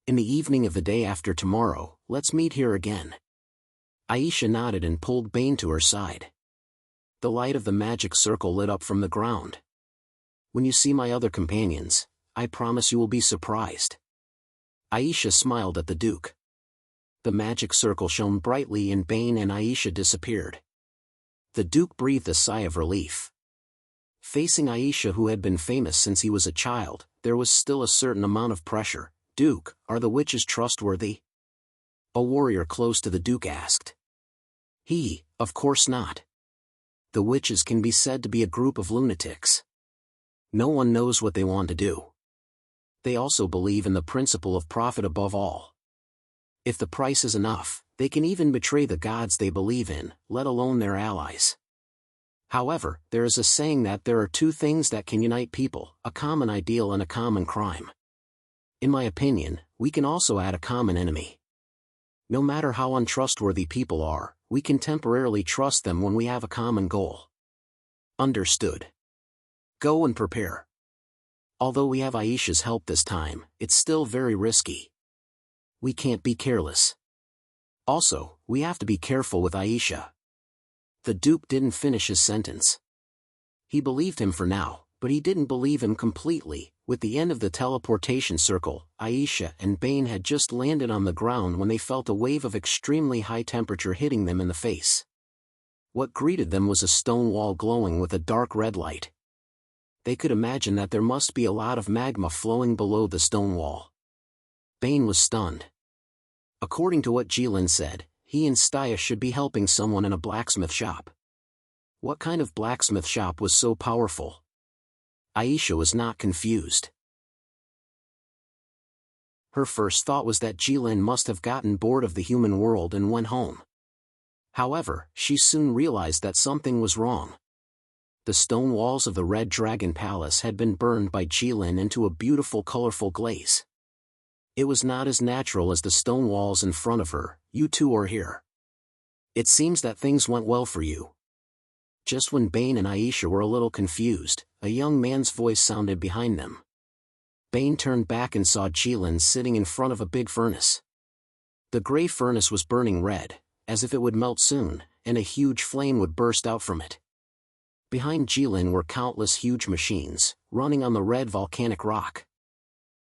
In the evening of the day after tomorrow, let's meet here again. Aisha nodded and pulled Bane to her side. The light of the magic circle lit up from the ground. When you see my other companions, I promise you will be surprised. Aisha smiled at the Duke. The magic circle shone brightly and Bane and Aisha disappeared. The Duke breathed a sigh of relief. Facing Aisha, who had been famous since he was a child, there was still a certain amount of pressure. Duke, are the witches trustworthy? A warrior close to the Duke asked. Of course not. The witches can be said to be a group of lunatics. No one knows what they want to do. They also believe in the principle of profit above all. If the price is enough, they can even betray the gods they believe in, let alone their allies. However, there is a saying that there are two things that can unite people, a common ideal and a common crime. In my opinion, we can also add a common enemy. No matter how untrustworthy people are, we can temporarily trust them when we have a common goal. Understood. Go and prepare. Although we have Aisha's help this time, it's still very risky. We can't be careless. Also, we have to be careful with Aisha. The Duke didn't finish his sentence. He believed him for now, but he didn't believe him completely. With the end of the teleportation circle, Aisha and Bane had just landed on the ground when they felt a wave of extremely high temperature hitting them in the face. What greeted them was a stone wall glowing with a dark red light. They could imagine that there must be a lot of magma flowing below the stone wall. Bane was stunned. According to what Jilin said, he and Staya should be helping someone in a blacksmith shop. What kind of blacksmith shop was so powerful? Aisha was not confused. Her first thought was that Jilin must have gotten bored of the human world and went home. However, she soon realized that something was wrong. The stone walls of the Red Dragon Palace had been burned by Jilin into a beautiful colorful glaze. It was not as natural as the stone walls in front of her. You two are here. It seems that things went well for you. Just when Bane and Aisha were a little confused, a young man's voice sounded behind them. Bane turned back and saw Jilin sitting in front of a big furnace. The gray furnace was burning red, as if it would melt soon, and a huge flame would burst out from it. Behind Jilin were countless huge machines, running on the red volcanic rock.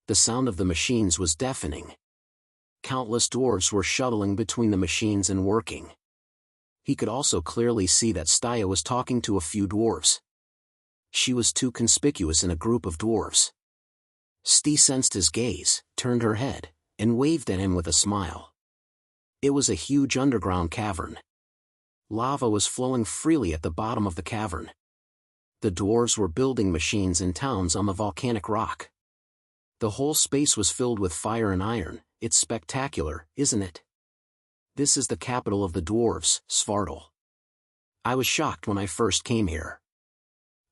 The sound of the machines was deafening. Countless dwarves were shuttling between the machines and working. He could also clearly see that Staya was talking to a few dwarves. She was too conspicuous in a group of dwarves. Stee sensed his gaze, turned her head, and waved at him with a smile. It was a huge underground cavern. Lava was flowing freely at the bottom of the cavern. The dwarves were building machines and towns on the volcanic rock. The whole space was filled with fire and iron. It's spectacular, isn't it? This is the capital of the dwarves, Svartal. I was shocked when I first came here.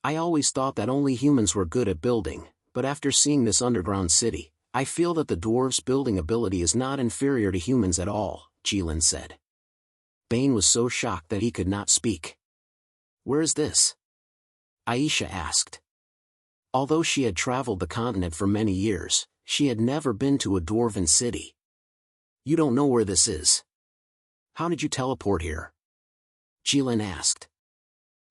I always thought that only humans were good at building, but after seeing this underground city, I feel that the dwarves' building ability is not inferior to humans at all, Jilin said. Bane was so shocked that he could not speak. Where is this? Aisha asked. Although she had traveled the continent for many years, she had never been to a dwarven city. You don't know where this is? How did you teleport here? Jilin asked.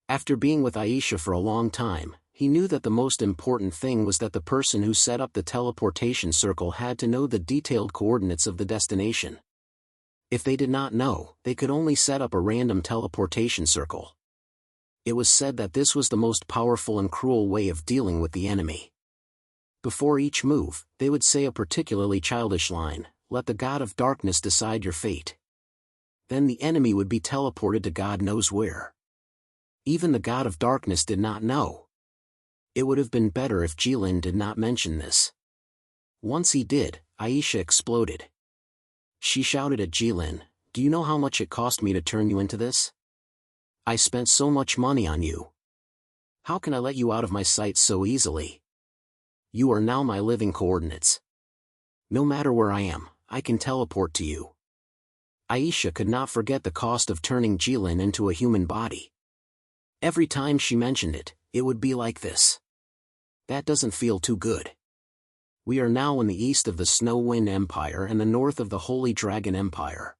After being with Aisha for a long time, he knew that the most important thing was that the person who set up the teleportation circle had to know the detailed coordinates of the destination. If they did not know, they could only set up a random teleportation circle. It was said that this was the most powerful and cruel way of dealing with the enemy. Before each move, they would say a particularly childish line, "Let the God of Darkness decide your fate." Then the enemy would be teleported to God knows where. Even the God of Darkness did not know. It would have been better if Jilin did not mention this. Once he did, Aisha exploded. She shouted at Jilin, "Do you know how much it cost me to turn you into this? I spent so much money on you. How can I let you out of my sight so easily? You are now my living coordinates. No matter where I am, I can teleport to you." Aisha could not forget the cost of turning Jilin into a human body. Every time she mentioned it, it would be like this. That doesn't feel too good. We are now in the east of the Snow Wind Empire and the north of the Holy Dragon Empire.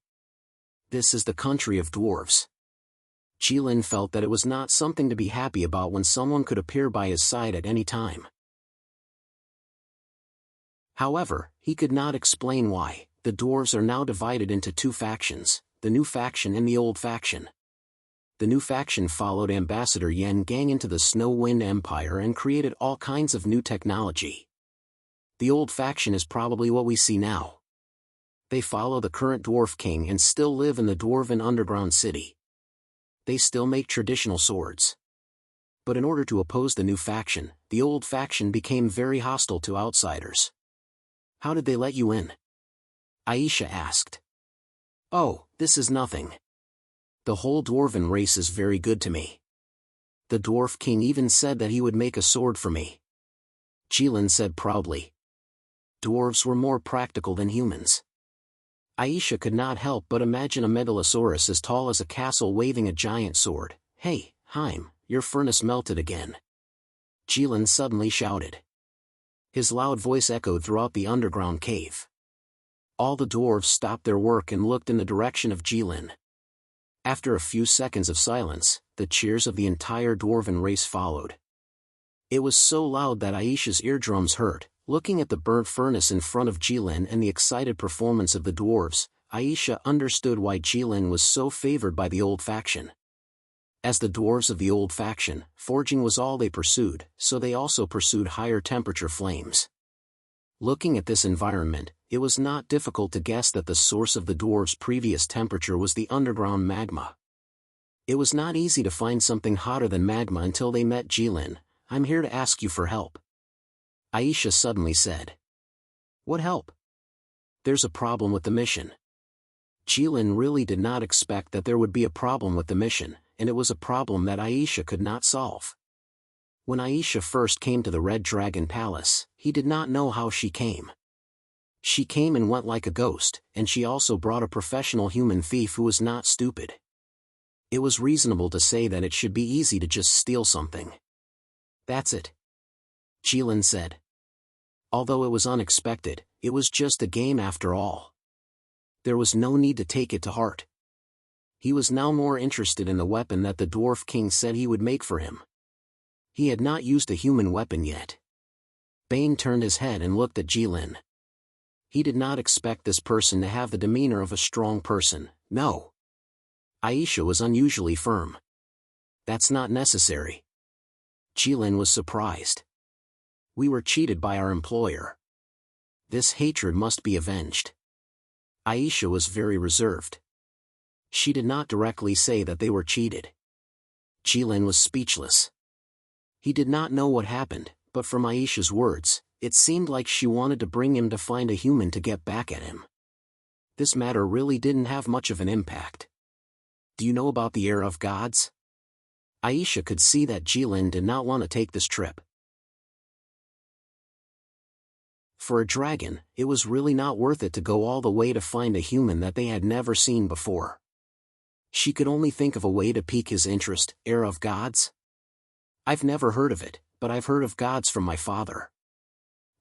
This is the country of dwarves. Jilin felt that it was not something to be happy about when someone could appear by his side at any time. However, he could not explain why. The dwarves are now divided into two factions, the new faction and the old faction. The new faction followed Ambassador Yen Gang into the Snow Wind Empire and created all kinds of new technology. The old faction is probably what we see now. They follow the current dwarf king and still live in the dwarven underground city. They still make traditional swords. But in order to oppose the new faction, the old faction became very hostile to outsiders. How did they let you in? Aisha asked. Oh, this is nothing. The whole dwarven race is very good to me. The dwarf king even said that he would make a sword for me. Jilin said proudly. Dwarves were more practical than humans. Aisha could not help but imagine a megalosaurus as tall as a castle waving a giant sword. Hey, Haim, your furnace melted again. Jilin suddenly shouted. His loud voice echoed throughout the underground cave. All the dwarves stopped their work and looked in the direction of Jilin. After a few seconds of silence, the cheers of the entire dwarven race followed. It was so loud that Aisha's eardrums hurt. Looking at the burnt furnace in front of Jilin and the excited performance of the dwarves, Aisha understood why Jilin was so favored by the old faction. As the dwarves of the old faction, forging was all they pursued, so they also pursued higher temperature flames. Looking at this environment, it was not difficult to guess that the source of the dwarves' previous temperature was the underground magma. It was not easy to find something hotter than magma until they met Jilin. "I'm here to ask you for help," Aisha suddenly said. "What help?" "There's a problem with the mission." Jilin really did not expect that there would be a problem with the mission, and it was a problem that Aisha could not solve. When Aisha first came to the Red Dragon Palace, he did not know how she came. She came and went like a ghost, and she also brought a professional human thief who was not stupid. It was reasonable to say that it should be easy to just steal something. "That's it," Jilin said. Although it was unexpected, it was just a game after all. There was no need to take it to heart. He was now more interested in the weapon that the Dwarf King said he would make for him. He had not used a human weapon yet. Bane turned his head and looked at Jilin. He did not expect this person to have the demeanor of a strong person, no. Aisha was unusually firm. "That's not necessary." Jilin was surprised. "We were cheated by our employer. This hatred must be avenged." Aisha was very reserved. She did not directly say that they were cheated. Jilin was speechless. He did not know what happened, but from Aisha's words, it seemed like she wanted to bring him to find a human to get back at him. This matter really didn't have much of an impact. "Do you know about the Era of Gods?" Aisha could see that Jilin did not want to take this trip. For a dragon, it was really not worth it to go all the way to find a human that they had never seen before. She could only think of a way to pique his interest. "Era of Gods? I've never heard of it, but I've heard of gods from my father.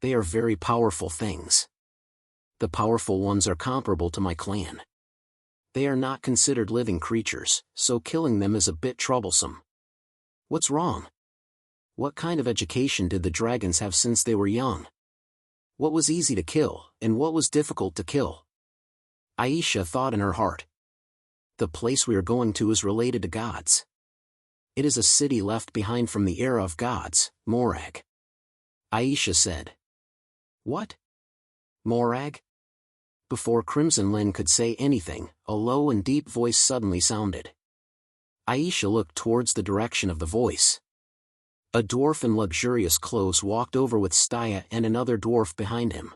They are very powerful things. The powerful ones are comparable to my clan. They are not considered living creatures, so killing them is a bit troublesome." "What's wrong? What kind of education did the dragons have since they were young? What was easy to kill, and what was difficult to kill?" Aisha thought in her heart. "The place we are going to is related to gods. It is a city left behind from the Era of Gods, Morag." Aisha said. "What? Morag?" Before Crimson Lyn could say anything, a low and deep voice suddenly sounded. Aisha looked towards the direction of the voice. A dwarf in luxurious clothes walked over with Staya and another dwarf behind him.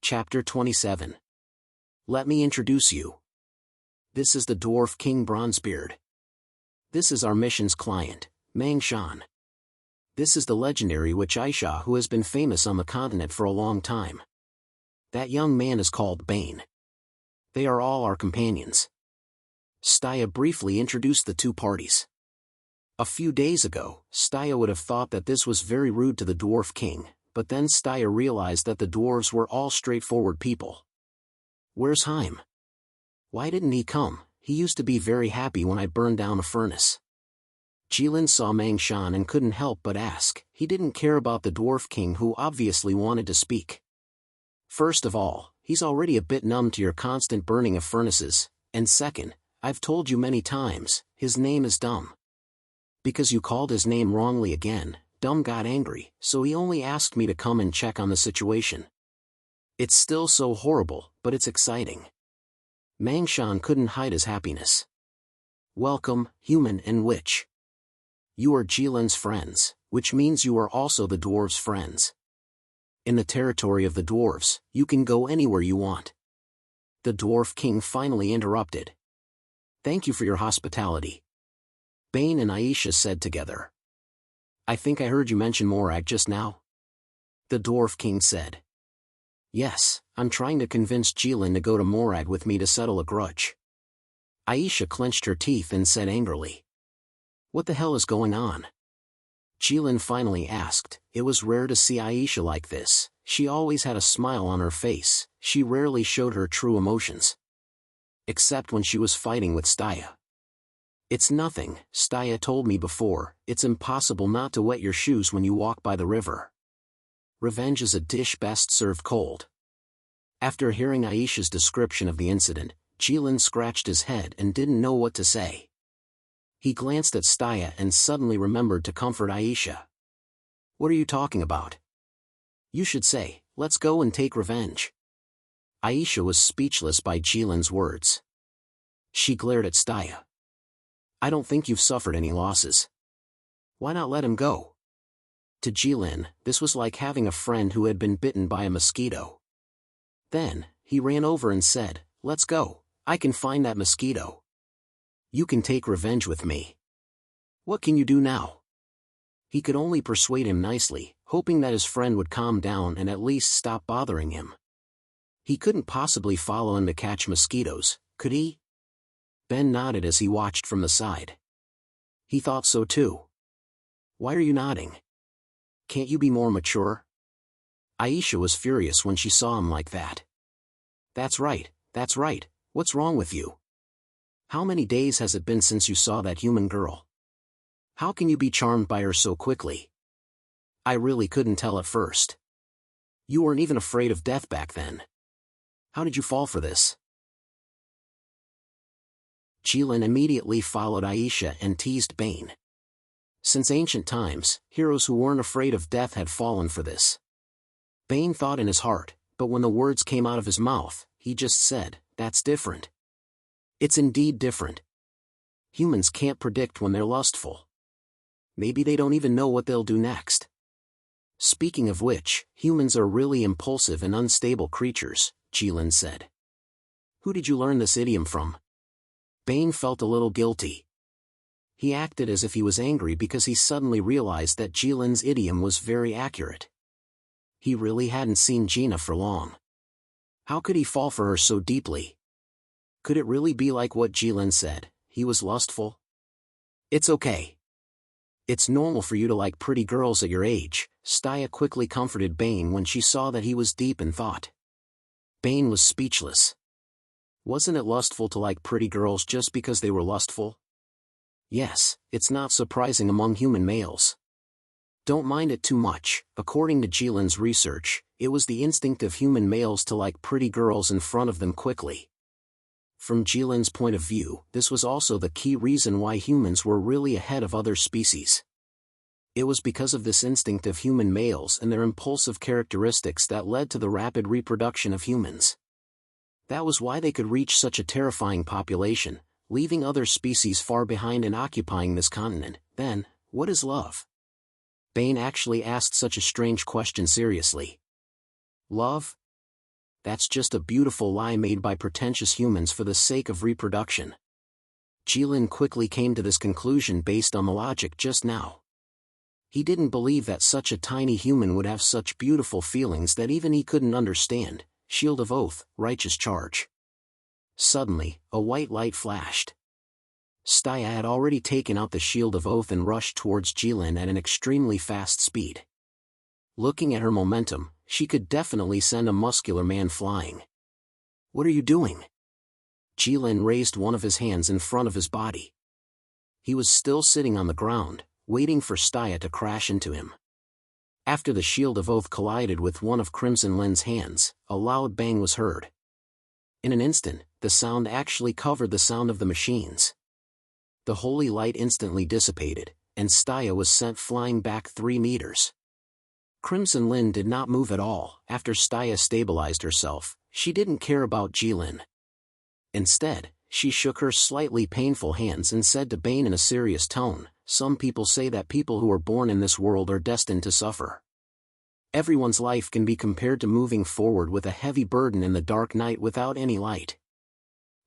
Chapter 27. Let me introduce you. This is the Dwarf King Bronzebeard. This is our mission's client, Mang Shan. This is the legendary witch Aisha who has been famous on the continent for a long time. That young man is called Bane. They are all our companions. Staya briefly introduced the two parties. A few days ago, Staya would have thought that this was very rude to the Dwarf King, but then Staya realized that the dwarves were all straightforward people. "Where's Heim? Why didn't he come? He used to be very happy when I burned down a furnace." Jilin saw Mang Shan and couldn't help but ask. He didn't care about the Dwarf King who obviously wanted to speak. "First of all, he's already a bit numb to your constant burning of furnaces, and second, I've told you many times, his name is Dumb. Because you called his name wrongly again, Dumb got angry, so he only asked me to come and check on the situation. It's still so horrible, but it's exciting." Mang Shan couldn't hide his happiness. "Welcome, human and witch. You are Jilin's friends, which means you are also the dwarves' friends. In the territory of the dwarves, you can go anywhere you want." The Dwarf King finally interrupted. "Thank you for your hospitality," Bane and Aisha said together. "I think I heard you mention Morag just now?" The Dwarf King said. "Yes, I'm trying to convince Jilin to go to Morag with me to settle a grudge." Aisha clenched her teeth and said angrily. "What the hell is going on?" Jilin finally asked. It was rare to see Aisha like this. She always had a smile on her face. She rarely showed her true emotions. Except when she was fighting with Staya. "It's nothing," Staya told me before. "It's impossible not to wet your shoes when you walk by the river. Revenge is a dish best served cold." After hearing Aisha's description of the incident, Jilin scratched his head and didn't know what to say. He glanced at Staya and suddenly remembered to comfort Aisha. What are you talking about? You should say, let's go and take revenge. Aisha was speechless by Jilin's words. She glared at Staya. I don't think you've suffered any losses. Why not let him go? To Jilin, this was like having a friend who had been bitten by a mosquito. Then, he ran over and said, let's go, I can find that mosquito. You can take revenge with me. What can you do now? He could only persuade him nicely, hoping that his friend would calm down and at least stop bothering him. He couldn't possibly follow him to catch mosquitoes, could he? Ben nodded as he watched from the side. He thought so too. Why are you nodding? Can't you be more mature? Aisha was furious when she saw him like that. That's right, what's wrong with you? How many days has it been since you saw that human girl? How can you be charmed by her so quickly? I really couldn't tell at first. You weren't even afraid of death back then. How did you fall for this? Jilin immediately followed Aisha and teased Bane. Since ancient times, heroes who weren't afraid of death had fallen for this. Bane thought in his heart, but when the words came out of his mouth, he just said, that's different. It's indeed different. Humans can't predict when they're lustful. Maybe they don't even know what they'll do next. Speaking of which, humans are really impulsive and unstable creatures, Jilin said. Who did you learn this idiom from? Bane felt a little guilty. He acted as if he was angry because he suddenly realized that Jilin's idiom was very accurate. He really hadn't seen Gina for long. How could he fall for her so deeply? Could it really be like what Jilin said, he was lustful? It's okay. It's normal for you to like pretty girls at your age, Staya quickly comforted Bane when she saw that he was deep in thought. Bane was speechless. Wasn't it lustful to like pretty girls just because they were lustful? Yes, it's not surprising among human males. Don't mind it too much. According to Jilin's research, it was the instinct of human males to like pretty girls in front of them quickly. From Jilin's point of view, this was also the key reason why humans were really ahead of other species. It was because of this instinct of human males and their impulsive characteristics that led to the rapid reproduction of humans. That was why they could reach such a terrifying population, leaving other species far behind and occupying this continent. Then, what is love? Bane actually asked such a strange question seriously. Love? That's just a beautiful lie made by pretentious humans for the sake of reproduction. Jilin quickly came to this conclusion based on the logic just now. He didn't believe that such a tiny human would have such beautiful feelings that even he couldn't understand. Shield of Oath, righteous charge. Suddenly, a white light flashed. Staya had already taken out the Shield of Oath and rushed towards Jilin at an extremely fast speed. Looking at her momentum, she could definitely send a muscular man flying. What are you doing? Jilin raised one of his hands in front of his body. He was still sitting on the ground, waiting for Staya to crash into him. After the Shield of Oath collided with one of Crimson Lin's hands, a loud bang was heard. In an instant, the sound actually covered the sound of the machines. The holy light instantly dissipated, and Staya was sent flying back 3 meters. Crimson Lin did not move at all. After Staya stabilized herself, she didn't care about Jilin. Instead, she shook her slightly painful hands and said to Bane in a serious tone, some people say that people who are born in this world are destined to suffer. Everyone's life can be compared to moving forward with a heavy burden in the dark night without any light.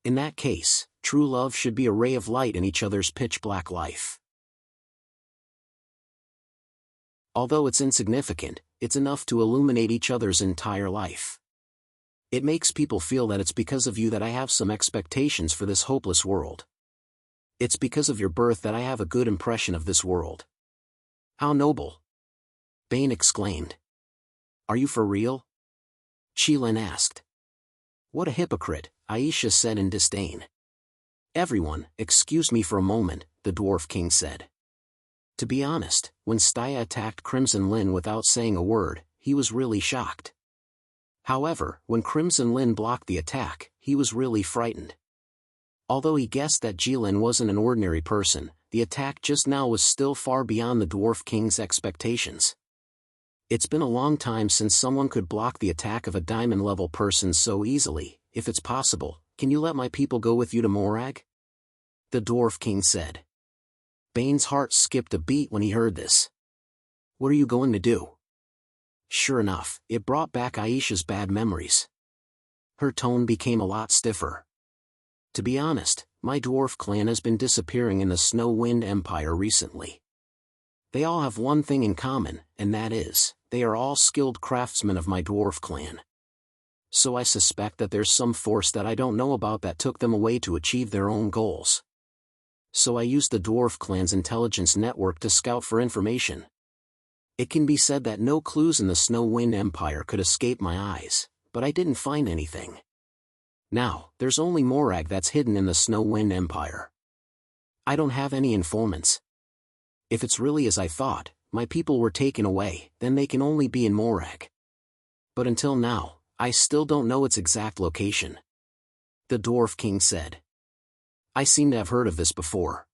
In that case, true love should be a ray of light in each other's pitch-black life. Although it's insignificant, it's enough to illuminate each other's entire life. It makes people feel that it's because of you that I have some expectations for this hopeless world. It's because of your birth that I have a good impression of this world. How noble! Bane exclaimed. Are you for real? Jilin asked. What a hypocrite, Aisha said in disdain. Everyone, excuse me for a moment, the Dwarf King said. To be honest, when Staya attacked Crimson Lin without saying a word, he was really shocked. However, when Crimson Lin blocked the attack, he was really frightened. Although he guessed that Jilin wasn't an ordinary person, the attack just now was still far beyond the Dwarf King's expectations. It's been a long time since someone could block the attack of a diamond-level person so easily. If it's possible, can you let my people go with you to Morag? The Dwarf King said. Bane's heart skipped a beat when he heard this. What are you going to do? Sure enough, it brought back Aisha's bad memories. Her tone became a lot stiffer. To be honest, my dwarf clan has been disappearing in the Snow Wind Empire recently. They all have one thing in common, and that is, they are all skilled craftsmen of my dwarf clan. So I suspect that there's some force that I don't know about that took them away to achieve their own goals. So I used the dwarf clan's intelligence network to scout for information. It can be said that no clues in the Snow Wind Empire could escape my eyes, but I didn't find anything. Now, there's only Morag that's hidden in the Snow Wind Empire. I don't have any informants. If it's really as I thought, my people were taken away, then they can only be in Morag. But until now, I still don't know its exact location. The Dwarf King said. I seem to have heard of this before.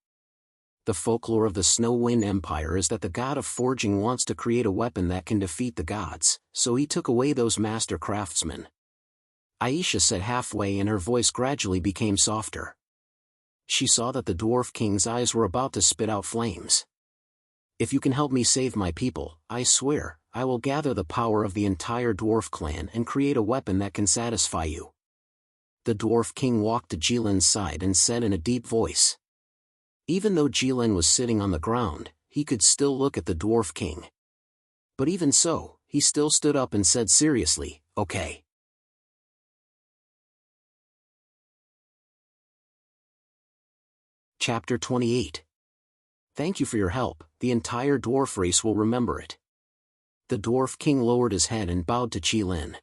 The folklore of the Snow Wind Empire is that the god of forging wants to create a weapon that can defeat the gods, so he took away those master craftsmen. Aisha said halfway and her voice gradually became softer. She saw that the Dwarf King's eyes were about to spit out flames. If you can help me save my people, I swear, I will gather the power of the entire Dwarf clan and create a weapon that can satisfy you. The Dwarf King walked to Jilin's side and said in a deep voice. Even though Jilin was sitting on the ground, he could still look at the Dwarf King. But even so, he still stood up and said seriously, okay. Chapter 28. Thank you for your help, the entire dwarf race will remember it. The Dwarf King lowered his head and bowed to Jilin.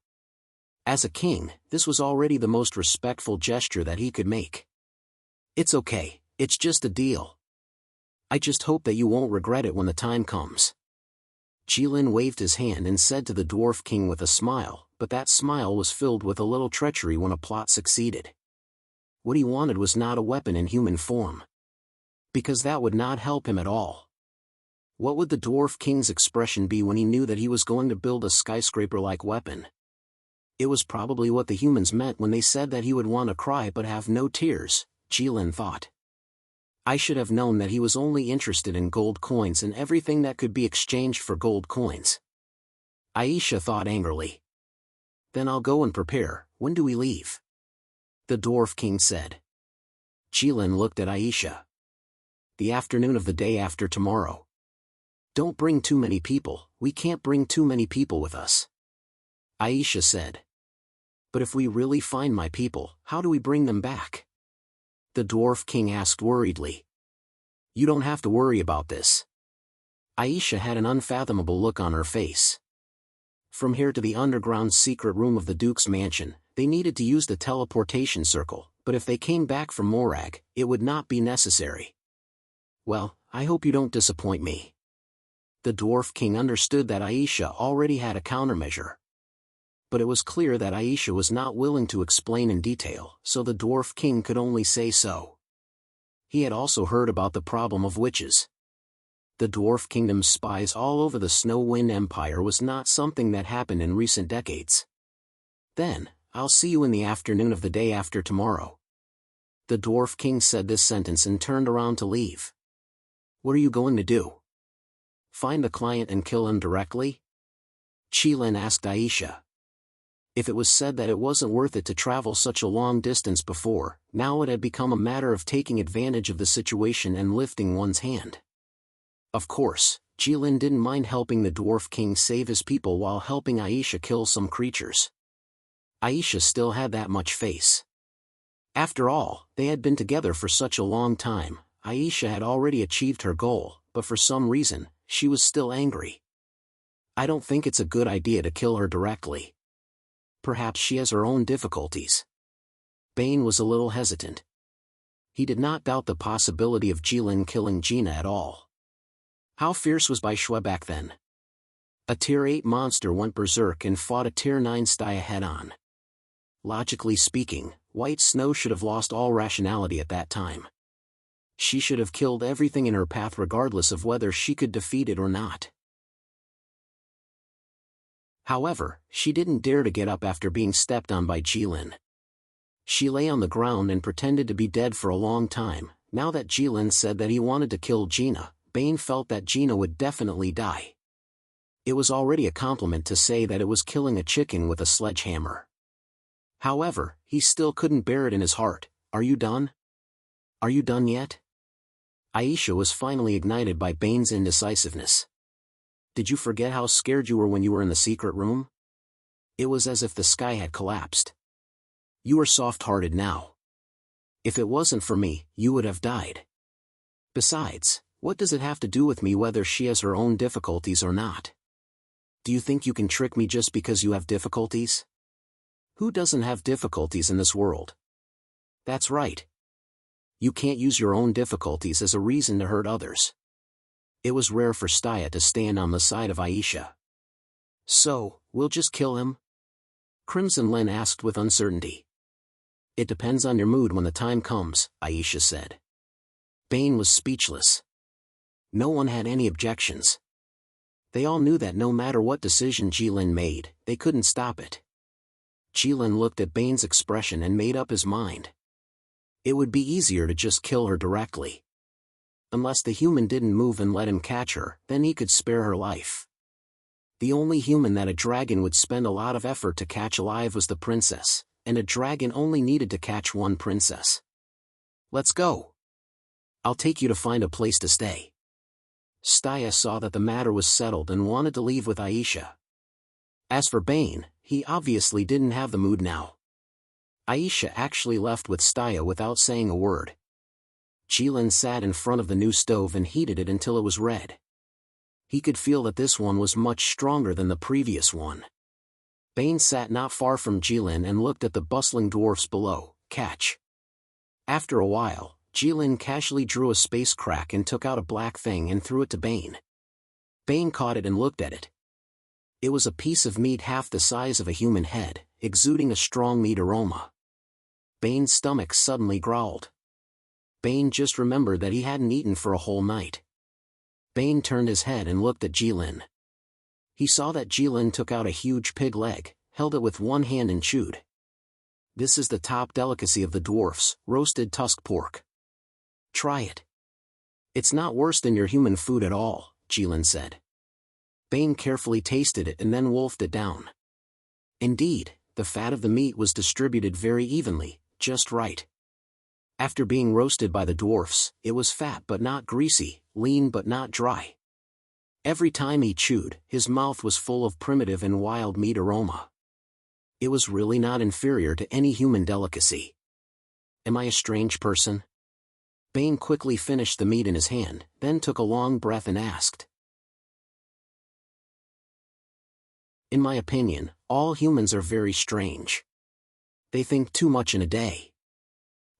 As a king, this was already the most respectful gesture that he could make. It's okay, it's just a deal. I just hope that you won't regret it when the time comes. Jilin waved his hand and said to the Dwarf King with a smile, but that smile was filled with a little treachery when a plot succeeded. What he wanted was not a weapon in human form. Because that would not help him at all. What would the Dwarf King's expression be when he knew that he was going to build a skyscraper-like weapon? It was probably what the humans meant when they said that he would want to cry but have no tears, Jilin thought. I should have known that he was only interested in gold coins and everything that could be exchanged for gold coins. Aisha thought angrily. Then I'll go and prepare. When do we leave? The Dwarf King said. Jilin looked at Aisha. The afternoon of the day after tomorrow. Don't bring too many people, we can't bring too many people with us. Aisha said. But if we really find my people, how do we bring them back? The Dwarf King asked worriedly. You don't have to worry about this. Aisha had an unfathomable look on her face. From here to the underground secret room of the Duke's mansion, they needed to use the teleportation circle, but if they came back from Morag, it would not be necessary. Well, I hope you don't disappoint me. The Dwarf King understood that Aisha already had a countermeasure. But it was clear that Aisha was not willing to explain in detail, so the Dwarf King could only say so. He had also heard about the problem of witches. The Dwarf Kingdom's spies all over the Snow Wind Empire was not something that happened in recent decades. Then, I'll see you in the afternoon of the day after tomorrow. The Dwarf King said this sentence and turned around to leave. What are you going to do? Find the client and kill him directly? Jilin asked Aisha. If it was said that it wasn't worth it to travel such a long distance before, now it had become a matter of taking advantage of the situation and lifting one's hand. Of course, Jilin didn't mind helping the Dwarf King save his people while helping Aisha kill some creatures. Aisha still had that much face. After all, they had been together for such a long time. Aisha had already achieved her goal, but for some reason, she was still angry. I don't think it's a good idea to kill her directly. Perhaps she has her own difficulties. Bane was a little hesitant. He did not doubt the possibility of Jilin killing Gina at all. How fierce was Bai Shui back then? A Tier 8 monster went berserk and fought a Tier 9 Staya head-on. Logically speaking, White Snow should have lost all rationality at that time. She should have killed everything in her path regardless of whether she could defeat it or not. However, she didn't dare to get up after being stepped on by Jilin. She lay on the ground and pretended to be dead for a long time. Now that Jilin said that he wanted to kill Gina, Bane felt that Gina would definitely die. It was already a compliment to say that it was killing a chicken with a sledgehammer. However, he still couldn't bear it in his heart. Are you done? Are you done yet? Aisha was finally ignited by Bane's indecisiveness. Did you forget how scared you were when you were in the secret room? It was as if the sky had collapsed. You are soft-hearted now. If it wasn't for me, you would have died. Besides, what does it have to do with me whether she has her own difficulties or not? Do you think you can trick me just because you have difficulties? Who doesn't have difficulties in this world? That's right. You can't use your own difficulties as a reason to hurt others. It was rare for Staya to stand on the side of Aisha. So, we'll just kill him? Crimson Lyn asked with uncertainty. It depends on your mood when the time comes, Aisha said. Bane was speechless. No one had any objections. They all knew that no matter what decision Jilin made, they couldn't stop it. Jilin looked at Bane's expression and made up his mind. It would be easier to just kill her directly. Unless the human didn't move and let him catch her, then he could spare her life. The only human that a dragon would spend a lot of effort to catch alive was the princess, and a dragon only needed to catch one princess. Let's go. I'll take you to find a place to stay. Staya saw that the matter was settled and wanted to leave with Aisha. As for Bane, he obviously didn't have the mood now. Aisha actually left with Staya without saying a word. Jilin sat in front of the new stove and heated it until it was red. He could feel that this one was much stronger than the previous one. Bane sat not far from Jilin and looked at the bustling dwarfs below. Catch. After a while, Jilin casually drew a space crack and took out a black thing and threw it to Bane. Bane caught it and looked at it. It was a piece of meat half the size of a human head, exuding a strong meat aroma. Bane's stomach suddenly growled. Bane just remembered that he hadn't eaten for a whole night. Bane turned his head and looked at Jilin. He saw that Jilin took out a huge pig leg, held it with one hand and chewed. This is the top delicacy of the dwarfs, roasted tusk pork. Try it. It's not worse than your human food at all, Jilin said. Bane carefully tasted it and then wolfed it down. Indeed, the fat of the meat was distributed very evenly, just right. After being roasted by the dwarfs, it was fat but not greasy, lean but not dry. Every time he chewed, his mouth was full of primitive and wild meat aroma. It was really not inferior to any human delicacy. Am I a strange person? Bane quickly finished the meat in his hand, then took a long breath and asked. In my opinion, all humans are very strange. They think too much in a day.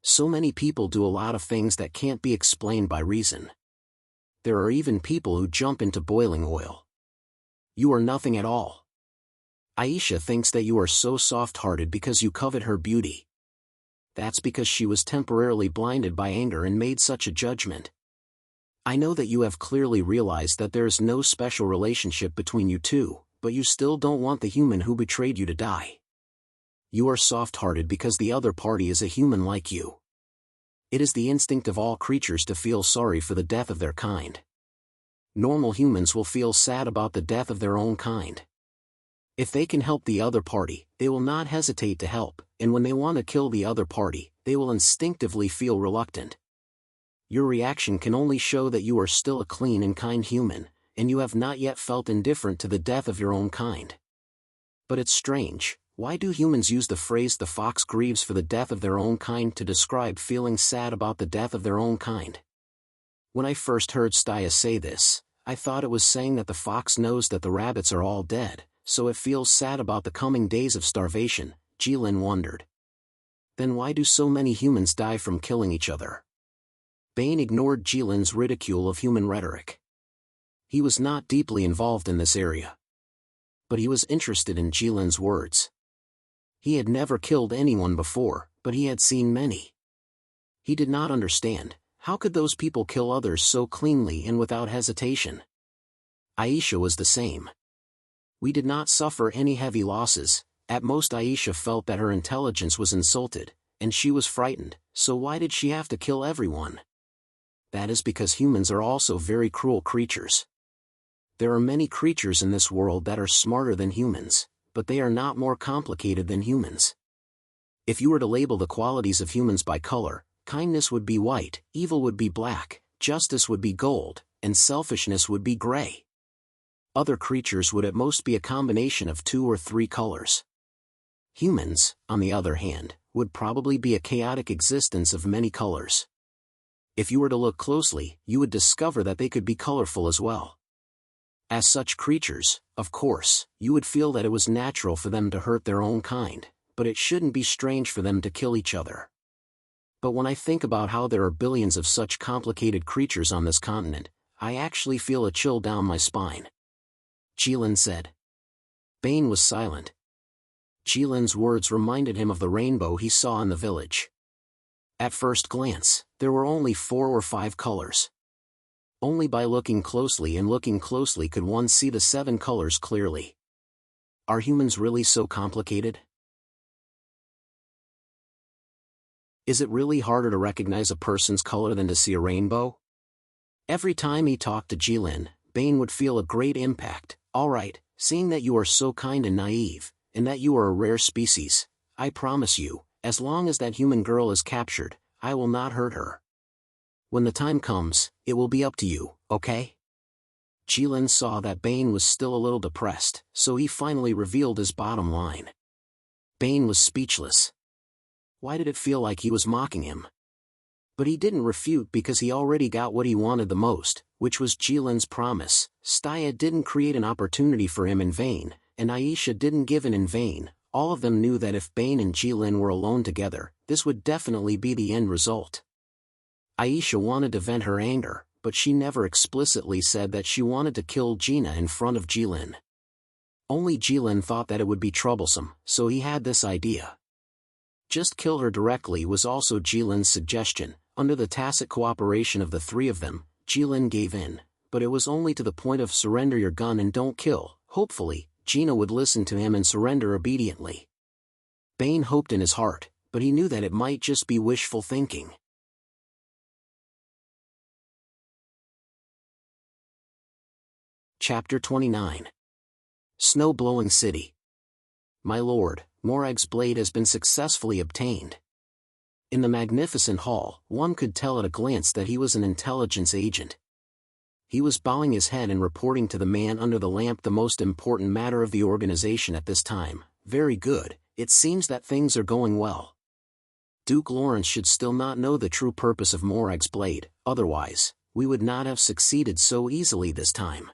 So many people do a lot of things that can't be explained by reason. There are even people who jump into boiling oil. You are nothing at all. Aisha thinks that you are so soft-hearted because you covet her beauty. That's because she was temporarily blinded by anger and made such a judgment. I know that you have clearly realized that there is no special relationship between you two, but you still don't want the human who betrayed you to die. You are soft-hearted because the other party is a human like you. It is the instinct of all creatures to feel sorry for the death of their kind. Normal humans will feel sad about the death of their own kind. If they can help the other party, they will not hesitate to help, and when they want to kill the other party, they will instinctively feel reluctant. Your reaction can only show that you are still a clean and kind human, and you have not yet felt indifferent to the death of your own kind. But it's strange. Why do humans use the phrase "the fox grieves for the death of their own kind" to describe feeling sad about the death of their own kind? When I first heard Staya say this, I thought it was saying that the fox knows that the rabbits are all dead, so it feels sad about the coming days of starvation, Jilin wondered. Then why do so many humans die from killing each other? Bane ignored Jilin's ridicule of human rhetoric. He was not deeply involved in this area. But he was interested in Jilin's words. He had never killed anyone before, but he had seen many. He did not understand, how could those people kill others so cleanly and without hesitation? Aisha was the same. We did not suffer any heavy losses. At most Aisha felt that her intelligence was insulted, and she was frightened, so why did she have to kill everyone? That is because humans are also very cruel creatures. There are many creatures in this world that are smarter than humans, but they are not more complicated than humans. If you were to label the qualities of humans by color, kindness would be white, evil would be black, justice would be gold, and selfishness would be gray. Other creatures would at most be a combination of 2 or 3 colors. Humans, on the other hand, would probably be a chaotic existence of many colors. If you were to look closely, you would discover that they could be colorful as well. As such creatures, of course, you would feel that it was natural for them to hurt their own kind, but it shouldn't be strange for them to kill each other. But when I think about how there are billions of such complicated creatures on this continent, I actually feel a chill down my spine. Jilin said. Bane was silent. Jilin's words reminded him of the rainbow he saw in the village. At first glance, there were only 4 or 5 colors. Only by looking closely could one see the 7 colors clearly. Are humans really so complicated? Is it really harder to recognize a person's color than to see a rainbow? Every time he talked to Jilin, Bane would feel a great impact. All right, seeing that you are so kind and naive, and that you are a rare species, I promise you, as long as that human girl is captured, I will not hurt her. When the time comes, it will be up to you, okay? Jilin saw that Bane was still a little depressed, so he finally revealed his bottom line. Bane was speechless. Why did it feel like he was mocking him? But he didn't refute because he already got what he wanted the most, which was Jilin's promise. Staya didn't create an opportunity for him in vain, and Aisha didn't give in vain. All of them knew that if Bane and Jilin were alone together, this would definitely be the end result. Aisha wanted to vent her anger, but she never explicitly said that she wanted to kill Gina in front of Jilin. Only Jilin thought that it would be troublesome, so he had this idea. Just kill her directly was also Jilin's suggestion. Under the tacit cooperation of the 3 of them, Jilin gave in, but it was only to the point of surrender your gun and don't kill. Hopefully, Gina would listen to him and surrender obediently. Bane hoped in his heart, but he knew that it might just be wishful thinking. Chapter 29. Snow-blowing City. My lord, Morag's blade has been successfully obtained. In the magnificent hall, one could tell at a glance that he was an intelligence agent. He was bowing his head and reporting to the man under the lamp the most important matter of the organization at this time. Very good, it seems that things are going well. Duke Lawrence should still not know the true purpose of Morag's blade, otherwise, we would not have succeeded so easily this time.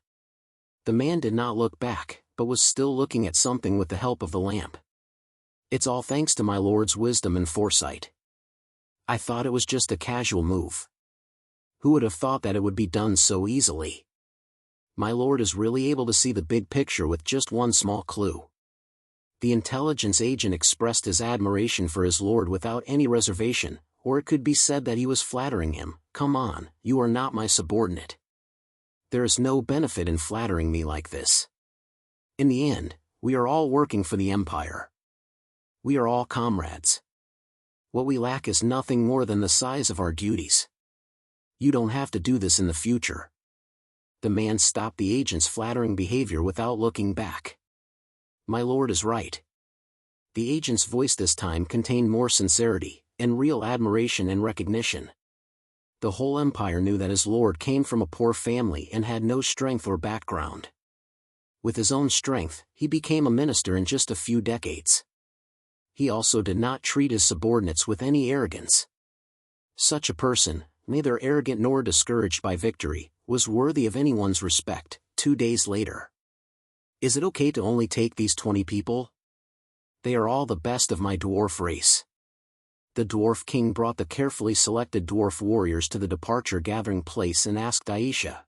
The man did not look back, but was still looking at something with the help of the lamp. It's all thanks to my lord's wisdom and foresight. I thought it was just a casual move. Who would have thought that it would be done so easily? My lord is really able to see the big picture with just one small clue. The intelligence agent expressed his admiration for his lord without any reservation, or it could be said that he was flattering him. Come on, you are not my subordinate. There is no benefit in flattering me like this. In the end, we are all working for the Empire. We are all comrades. What we lack is nothing more than the size of our duties. You don't have to do this in the future. The man stopped the agent's flattering behavior without looking back. My lord is right. The agent's voice this time contained more sincerity, and real admiration and recognition. The whole empire knew that his lord came from a poor family and had no strength or background. With his own strength, he became a minister in just a few decades. He also did not treat his subordinates with any arrogance. Such a person, neither arrogant nor discouraged by victory, was worthy of anyone's respect. 2 days later. Is it okay to only take these 20 people? They are all the best of my dwarf race. The dwarf king brought the carefully selected dwarf warriors to the departure gathering place and asked Aisha.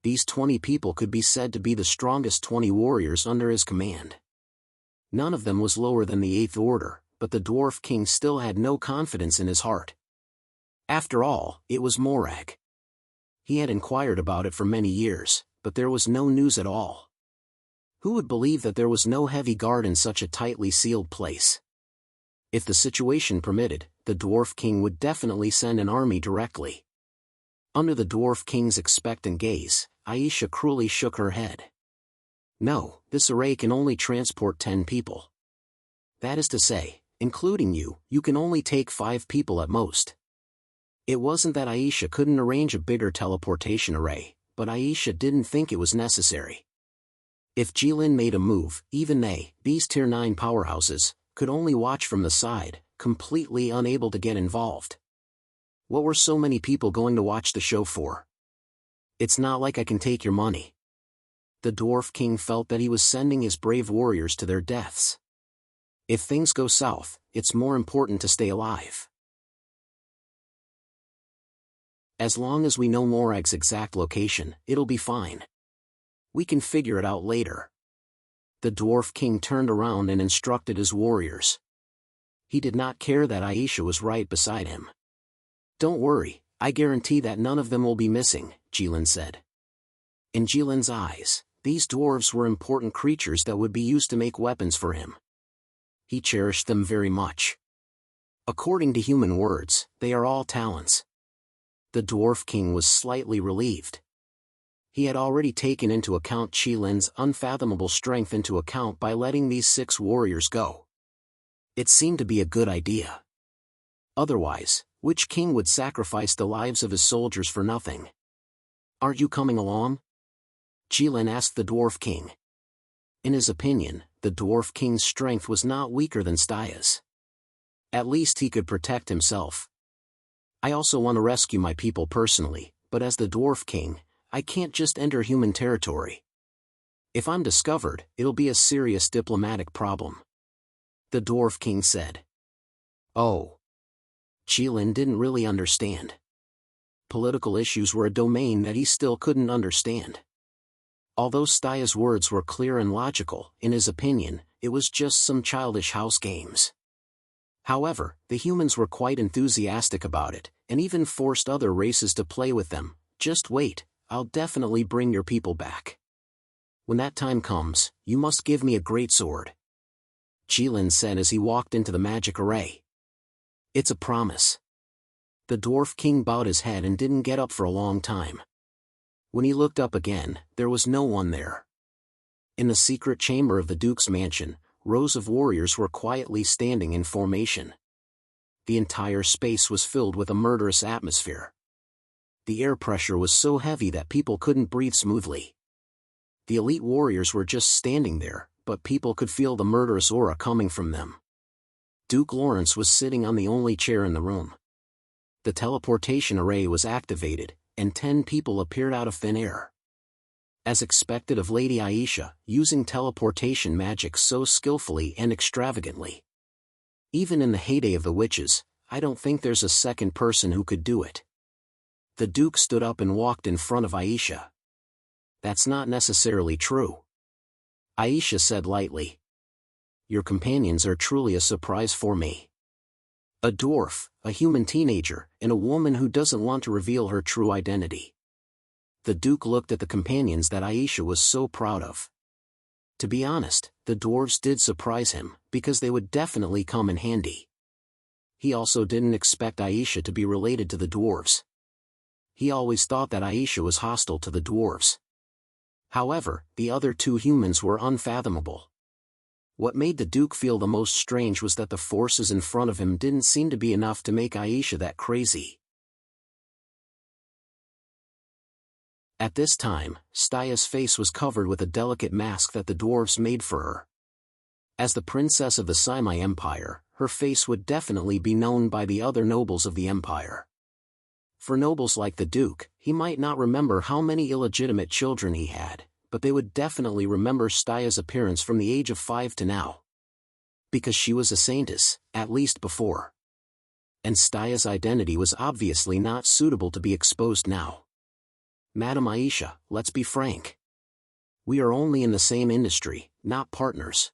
These 20 people could be said to be the strongest 20 warriors under his command. None of them was lower than the 8th order, but the dwarf king still had no confidence in his heart. After all, it was Morag. He had inquired about it for many years, but there was no news at all. Who would believe that there was no heavy guard in such a tightly sealed place? If the situation permitted, the Dwarf King would definitely send an army directly. Under the Dwarf King's expectant gaze, Aisha cruelly shook her head. No, this array can only transport 10 people. That is to say, including you, you can only take 5 people at most. It wasn't that Aisha couldn't arrange a bigger teleportation array, but Aisha didn't think it was necessary. If Jilin made a move, even they, these Tier 9 powerhouses, could only watch from the side, completely unable to get involved. What were so many people going to watch the show for? It's not like I can take your money. The Dwarf King felt that he was sending his brave warriors to their deaths. If things go south, it's more important to stay alive. As long as we know Morag's exact location, it'll be fine. We can figure it out later. The Dwarf King turned around and instructed his warriors. He did not care that Aisha was right beside him. Don't worry, I guarantee that none of them will be missing, Jilin said. In Jilin's eyes, these dwarves were important creatures that would be used to make weapons for him. He cherished them very much. According to human words, they are all talents. The Dwarf King was slightly relieved. He had already taken into account Jilin's unfathomable strength into account by letting these 6 warriors go. It seemed to be a good idea. Otherwise, which king would sacrifice the lives of his soldiers for nothing? Aren't you coming along? Jilin asked the Dwarf King. In his opinion, the Dwarf King's strength was not weaker than Staya's. At least he could protect himself. I also want to rescue my people personally, but as the Dwarf King, I can't just enter human territory. If I'm discovered, it'll be a serious diplomatic problem. The Dwarf King said. Oh. Jilin didn't really understand. Political issues were a domain that he still couldn't understand. Although Staya's words were clear and logical, in his opinion, it was just some childish house games. However, the humans were quite enthusiastic about it, and even forced other races to play with them. Just wait, I'll definitely bring your people back. When that time comes, you must give me a great sword. Jilin said as he walked into the magic array. It's a promise. The Dwarf King bowed his head and didn't get up for a long time. When he looked up again, there was no one there. In the secret chamber of the Duke's mansion, rows of warriors were quietly standing in formation. The entire space was filled with a murderous atmosphere. The air pressure was so heavy that people couldn't breathe smoothly. The elite warriors were just standing there, but people could feel the murderous aura coming from them. Duke Lawrence was sitting on the only chair in the room. The teleportation array was activated, and 10 people appeared out of thin air. As expected of Lady Aisha, using teleportation magic so skillfully and extravagantly. Even in the heyday of the witches, I don't think there's a second person who could do it. The Duke stood up and walked in front of Aisha. That's not necessarily true. Aisha said lightly. Your companions are truly a surprise for me. A dwarf, a human teenager, and a woman who doesn't want to reveal her true identity. The Duke looked at the companions that Aisha was so proud of. To be honest, the dwarves did surprise him, because they would definitely come in handy. He also didn't expect Aisha to be related to the dwarves. He always thought that Aisha was hostile to the dwarves. However, the other 2 humans were unfathomable. What made the Duke feel the most strange was that the forces in front of him didn't seem to be enough to make Aisha that crazy. At this time, Staya's face was covered with a delicate mask that the dwarves made for her. As the princess of the Saimai Empire, her face would definitely be known by the other nobles of the empire. For nobles like the Duke, he might not remember how many illegitimate children he had, but they would definitely remember Staya's appearance from the age of 5 to now. Because she was a saintess, at least before. And Staya's identity was obviously not suitable to be exposed now. Madam Aisha, let's be frank. We are only in the same industry, not partners.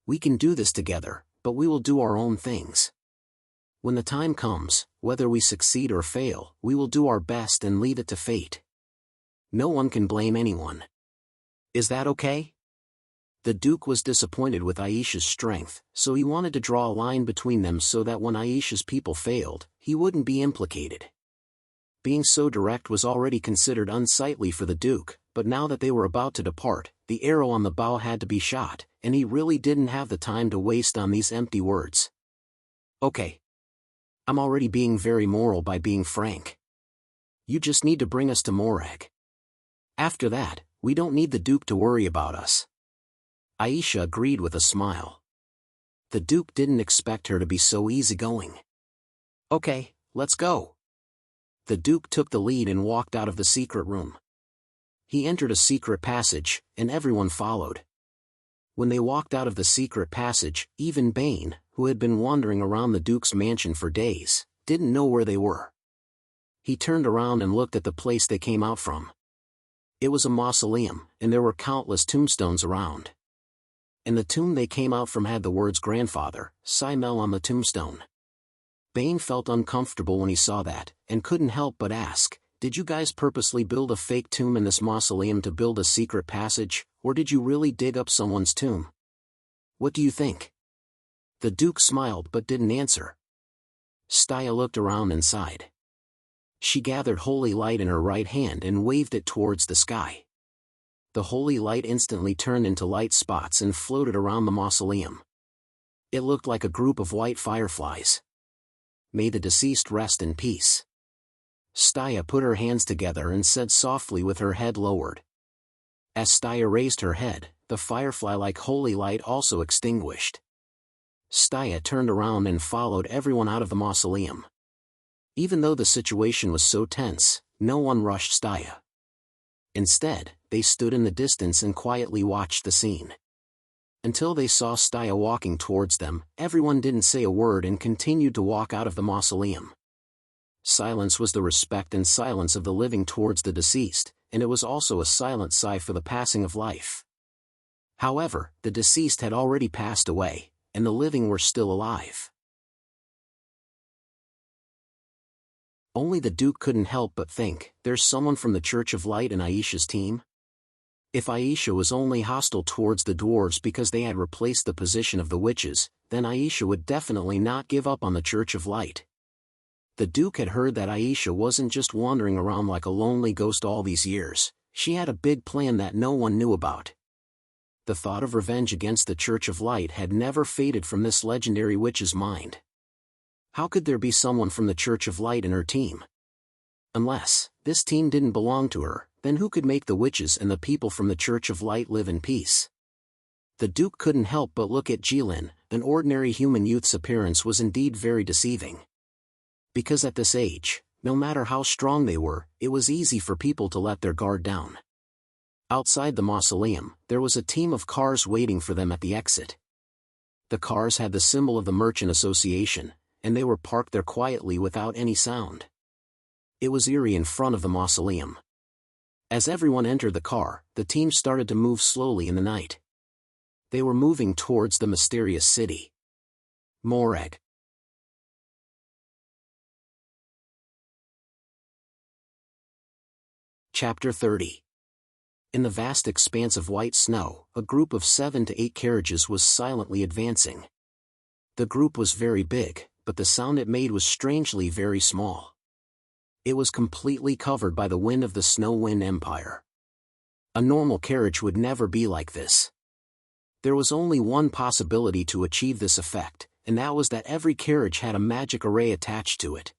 We can do this together, but we will do our own things. When the time comes, whether we succeed or fail, we will do our best and leave it to fate. No one can blame anyone. Is that okay? The Duke was disappointed with Aisha's strength, so he wanted to draw a line between them so that when Aisha's people failed, he wouldn't be implicated. Being so direct was already considered unsightly for the Duke, but now that they were about to depart, the arrow on the bow had to be shot, and he really didn't have the time to waste on these empty words. Okay. I'm already being very moral by being frank. You just need to bring us to Morag. After that, we don't need the Duke to worry about us. Aisha agreed with a smile. The Duke didn't expect her to be so easygoing. Okay, let's go. The Duke took the lead and walked out of the secret room. He entered a secret passage, and everyone followed. When they walked out of the secret passage, even Bane, who had been wandering around the Duke's mansion for days, didn't know where they were. He turned around and looked at the place they came out from. It was a mausoleum, and there were countless tombstones around. And the tomb they came out from had the words grandfather, Simel on the tombstone. Bane felt uncomfortable when he saw that, and couldn't help but ask, did you guys purposely build a fake tomb in this mausoleum to build a secret passage, or did you really dig up someone's tomb? What do you think? The Duke smiled but didn't answer. Staya looked around and sighed. She gathered holy light in her right hand and waved it towards the sky. The holy light instantly turned into light spots and floated around the mausoleum. It looked like a group of white fireflies. May the deceased rest in peace. Staya put her hands together and said softly with her head lowered. As Staya raised her head, the firefly-like holy light also extinguished. Staya turned around and followed everyone out of the mausoleum. Even though the situation was so tense, no one rushed Staya. Instead, they stood in the distance and quietly watched the scene. Until they saw Staya walking towards them, everyone didn't say a word and continued to walk out of the mausoleum. Silence was the respect and silence of the living towards the deceased, and it was also a silent sigh for the passing of life. However, the deceased had already passed away, and the living were still alive. Only the Duke couldn't help but think, there's someone from the Church of Light in Aisha's team? If Aisha was only hostile towards the dwarves because they had replaced the position of the witches, then Aisha would definitely not give up on the Church of Light. The Duke had heard that Aisha wasn't just wandering around like a lonely ghost all these years, she had a big plan that no one knew about. The thought of revenge against the Church of Light had never faded from this legendary witch's mind. How could there be someone from the Church of Light in her team? Unless this team didn't belong to her, then who could make the witches and the people from the Church of Light live in peace? The Duke couldn't help but look at Jilin. An ordinary human youth's appearance was indeed very deceiving. Because at this age, no matter how strong they were, it was easy for people to let their guard down. Outside the mausoleum, there was a team of cars waiting for them at the exit. The cars had the symbol of the Merchant Association, and they were parked there quietly without any sound. It was eerie in front of the mausoleum. As everyone entered the car, the team started to move slowly in the night. They were moving towards the mysterious city. Morag. Chapter 30. In the vast expanse of white snow, a group of 7 to 8 carriages was silently advancing. The group was very big, but the sound it made was strangely very small. It was completely covered by the wind of the Snow Wind Empire. A normal carriage would never be like this. There was only one possibility to achieve this effect, and that was that every carriage had a magic array attached to it.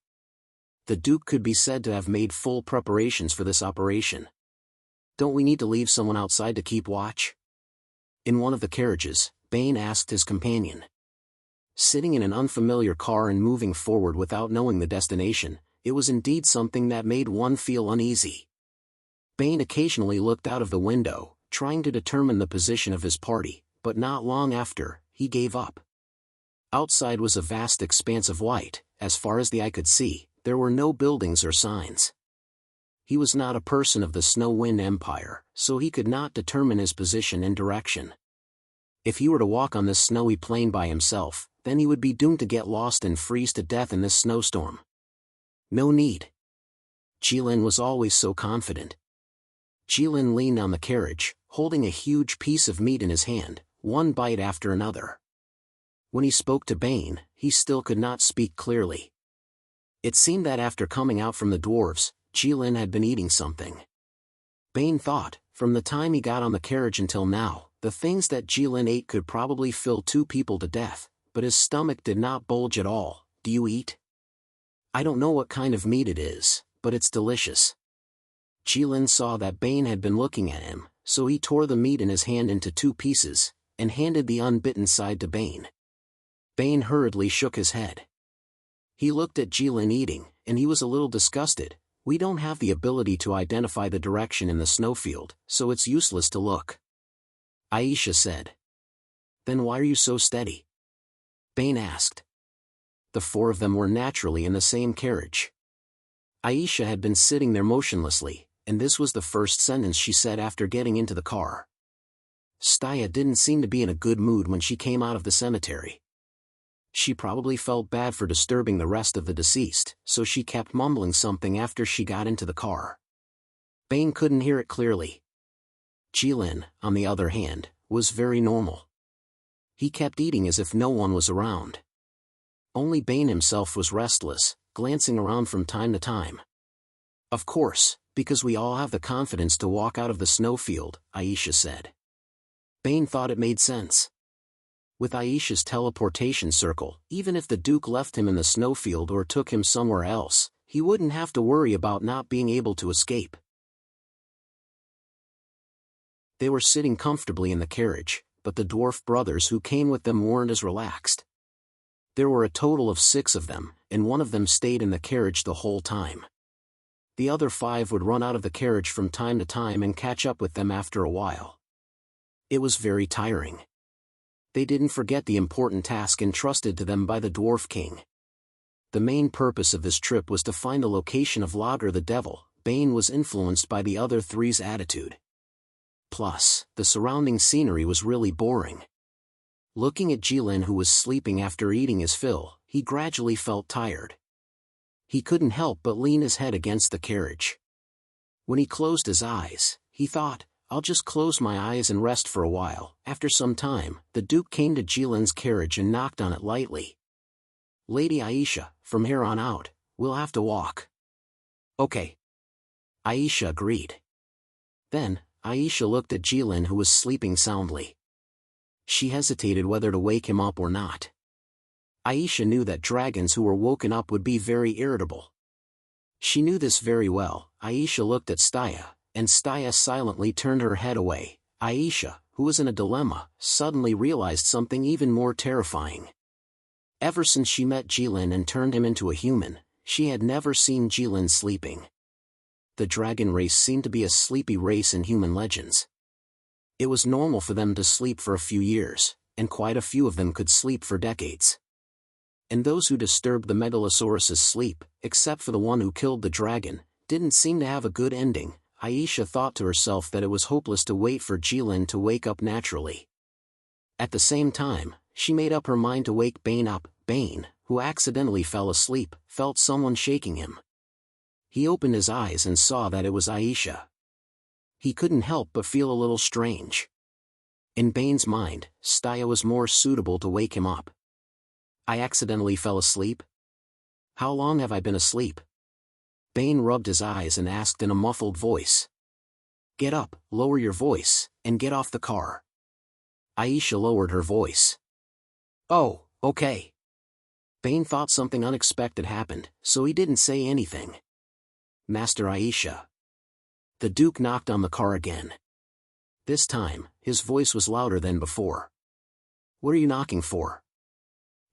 The Duke could be said to have made full preparations for this operation. Don't we need to leave someone outside to keep watch? In one of the carriages, Bane asked his companion. Sitting in an unfamiliar car and moving forward without knowing the destination, it was indeed something that made one feel uneasy. Bane occasionally looked out of the window, trying to determine the position of his party, but not long after, he gave up. Outside was a vast expanse of white. As far as the eye could see, there were no buildings or signs. He was not a person of the Snow Wind Empire, so he could not determine his position and direction. If he were to walk on this snowy plain by himself, then he would be doomed to get lost and freeze to death in this snowstorm. No need. Jilin was always so confident. Jilin leaned on the carriage, holding a huge piece of meat in his hand, one bite after another. When he spoke to Bane, he still could not speak clearly. It seemed that after coming out from the dwarves, Jilin had been eating something. Bane thought, from the time he got on the carriage until now, the things that Jilin ate could probably fill 2 people to death, but his stomach did not bulge at all. "Do you eat?" "I don't know what kind of meat it is, but it's delicious." Jilin saw that Bane had been looking at him, so he tore the meat in his hand into 2 pieces, and handed the unbitten side to Bane. Bane hurriedly shook his head. He looked at Jilin eating, and he was a little disgusted. "We don't have the ability to identify the direction in the snowfield, so it's useless to look," Aisha said. "Then why are you so steady?" Bane asked. The 4 of them were naturally in the same carriage. Aisha had been sitting there motionlessly, and this was the first sentence she said after getting into the car. Staya didn't seem to be in a good mood when she came out of the cemetery. She probably felt bad for disturbing the rest of the deceased, so she kept mumbling something after she got into the car. Bane couldn't hear it clearly. Jilin, on the other hand, was very normal. He kept eating as if no one was around. Only Bane himself was restless, glancing around from time to time. "Of course, because we all have the confidence to walk out of the snowfield," Aisha said. Bane thought it made sense. With Aisha's teleportation circle, even if the Duke left him in the snowfield or took him somewhere else, he wouldn't have to worry about not being able to escape. They were sitting comfortably in the carriage, but the dwarf brothers who came with them weren't as relaxed. There were a total of 6 of them, and one of them stayed in the carriage the whole time. The other 5 would run out of the carriage from time to time and catch up with them after a while. It was very tiring. They didn't forget the important task entrusted to them by the Dwarf King. The main purpose of this trip was to find the location of Lager the Devil. Bane was influenced by the other 3's attitude. Plus, the surrounding scenery was really boring. Looking at Jilin, who was sleeping after eating his fill, he gradually felt tired. He couldn't help but lean his head against the carriage. When he closed his eyes, he thought, "I'll just close my eyes and rest for a while." After some time, the Duke came to Jilin's carriage and knocked on it lightly. "Lady Aisha, from here on out, we'll have to walk." "Okay." Aisha agreed. Then, Aisha looked at Jilin, who was sleeping soundly. She hesitated whether to wake him up or not. Aisha knew that dragons who were woken up would be very irritable. She knew this very well. Aisha looked at Staya, and Staya silently turned her head away. Aisha, who was in a dilemma, suddenly realized something even more terrifying. Ever since she met Jilin and turned him into a human, she had never seen Jilin sleeping. The dragon race seemed to be a sleepy race in human legends. It was normal for them to sleep for a few years, and quite a few of them could sleep for decades. And those who disturbed the Megalosaurus's sleep, except for the one who killed the dragon, didn't seem to have a good ending. Aisha thought to herself that it was hopeless to wait for Jilin to wake up naturally. At the same time, she made up her mind to wake Bane up. Bane, who accidentally fell asleep, felt someone shaking him. He opened his eyes and saw that it was Aisha. He couldn't help but feel a little strange. In Bane's mind, Staya was more suitable to wake him up. "I accidentally fell asleep? How long have I been asleep?" Bane rubbed his eyes and asked in a muffled voice. "Get up, lower your voice, and get off the car." Aisha lowered her voice. "Oh, okay." Bane thought something unexpected happened, so he didn't say anything. "Master Aisha." The Duke knocked on the car again. This time, his voice was louder than before. "What are you knocking for?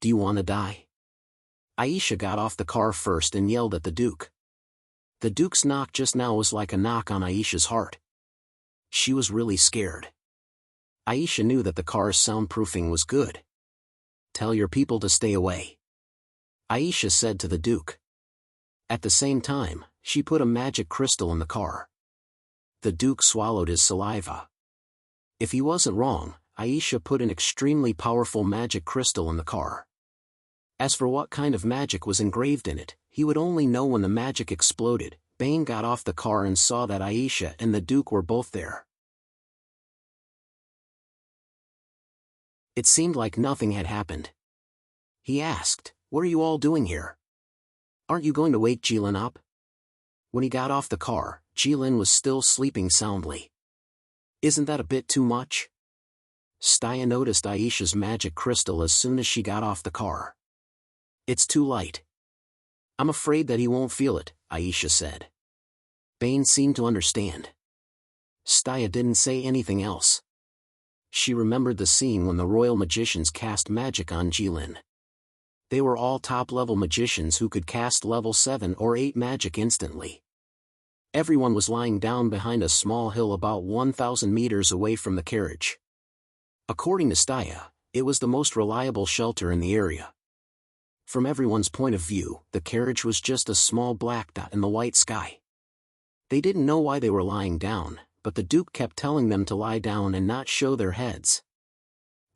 Do you want to die?" Aisha got off the car first and yelled at the Duke. The Duke's knock just now was like a knock on Aisha's heart. She was really scared. Aisha knew that the car's soundproofing was good. "Tell your people to stay away," Aisha said to the Duke. At the same time, she put a magic crystal in the car. The Duke swallowed his saliva. If he wasn't wrong, Aisha put an extremely powerful magic crystal in the car. As for what kind of magic was engraved in it, he would only know when the magic exploded. Bane got off the car and saw that Aisha and the Duke were both there. It seemed like nothing had happened. He asked, "What are you all doing here? Aren't you going to wake Jilin up?" When he got off the car, Jilin was still sleeping soundly. "Isn't that a bit too much?" Staya noticed Aisha's magic crystal as soon as she got off the car. "It's too light. I'm afraid that he won't feel it," Aisha said. Bane seemed to understand. Staya didn't say anything else. She remembered the scene when the royal magicians cast magic on Jilin. They were all top-level magicians who could cast level 7 or 8 magic instantly. Everyone was lying down behind a small hill about 1,000 meters away from the carriage. According to Staya, it was the most reliable shelter in the area. From everyone's point of view, the carriage was just a small black dot in the white sky. They didn't know why they were lying down, but the Duke kept telling them to lie down and not show their heads.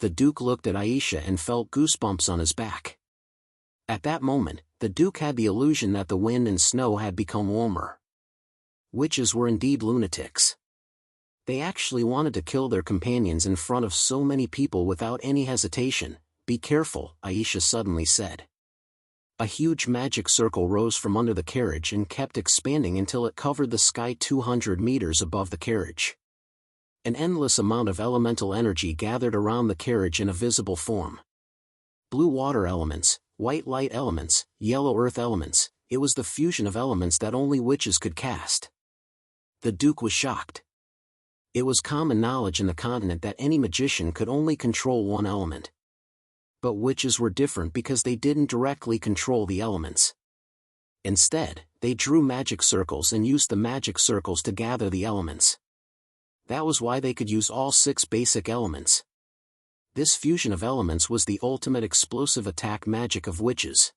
The Duke looked at Aisha and felt goosebumps on his back. At that moment, the Duke had the illusion that the wind and snow had become warmer. Witches were indeed lunatics. They actually wanted to kill their companions in front of so many people without any hesitation. "Be careful," Aisha suddenly said. A huge magic circle rose from under the carriage and kept expanding until it covered the sky 200 meters above the carriage. An endless amount of elemental energy gathered around the carriage in a visible form. Blue water elements, white light elements, yellow earth elements, it was the fusion of elements that only witches could cast. The Duke was shocked. It was common knowledge in the continent that any magician could only control one element. But witches were different because they didn't directly control the elements. Instead, they drew magic circles and used the magic circles to gather the elements. That was why they could use all 6 basic elements. This fusion of elements was the ultimate explosive attack magic of witches.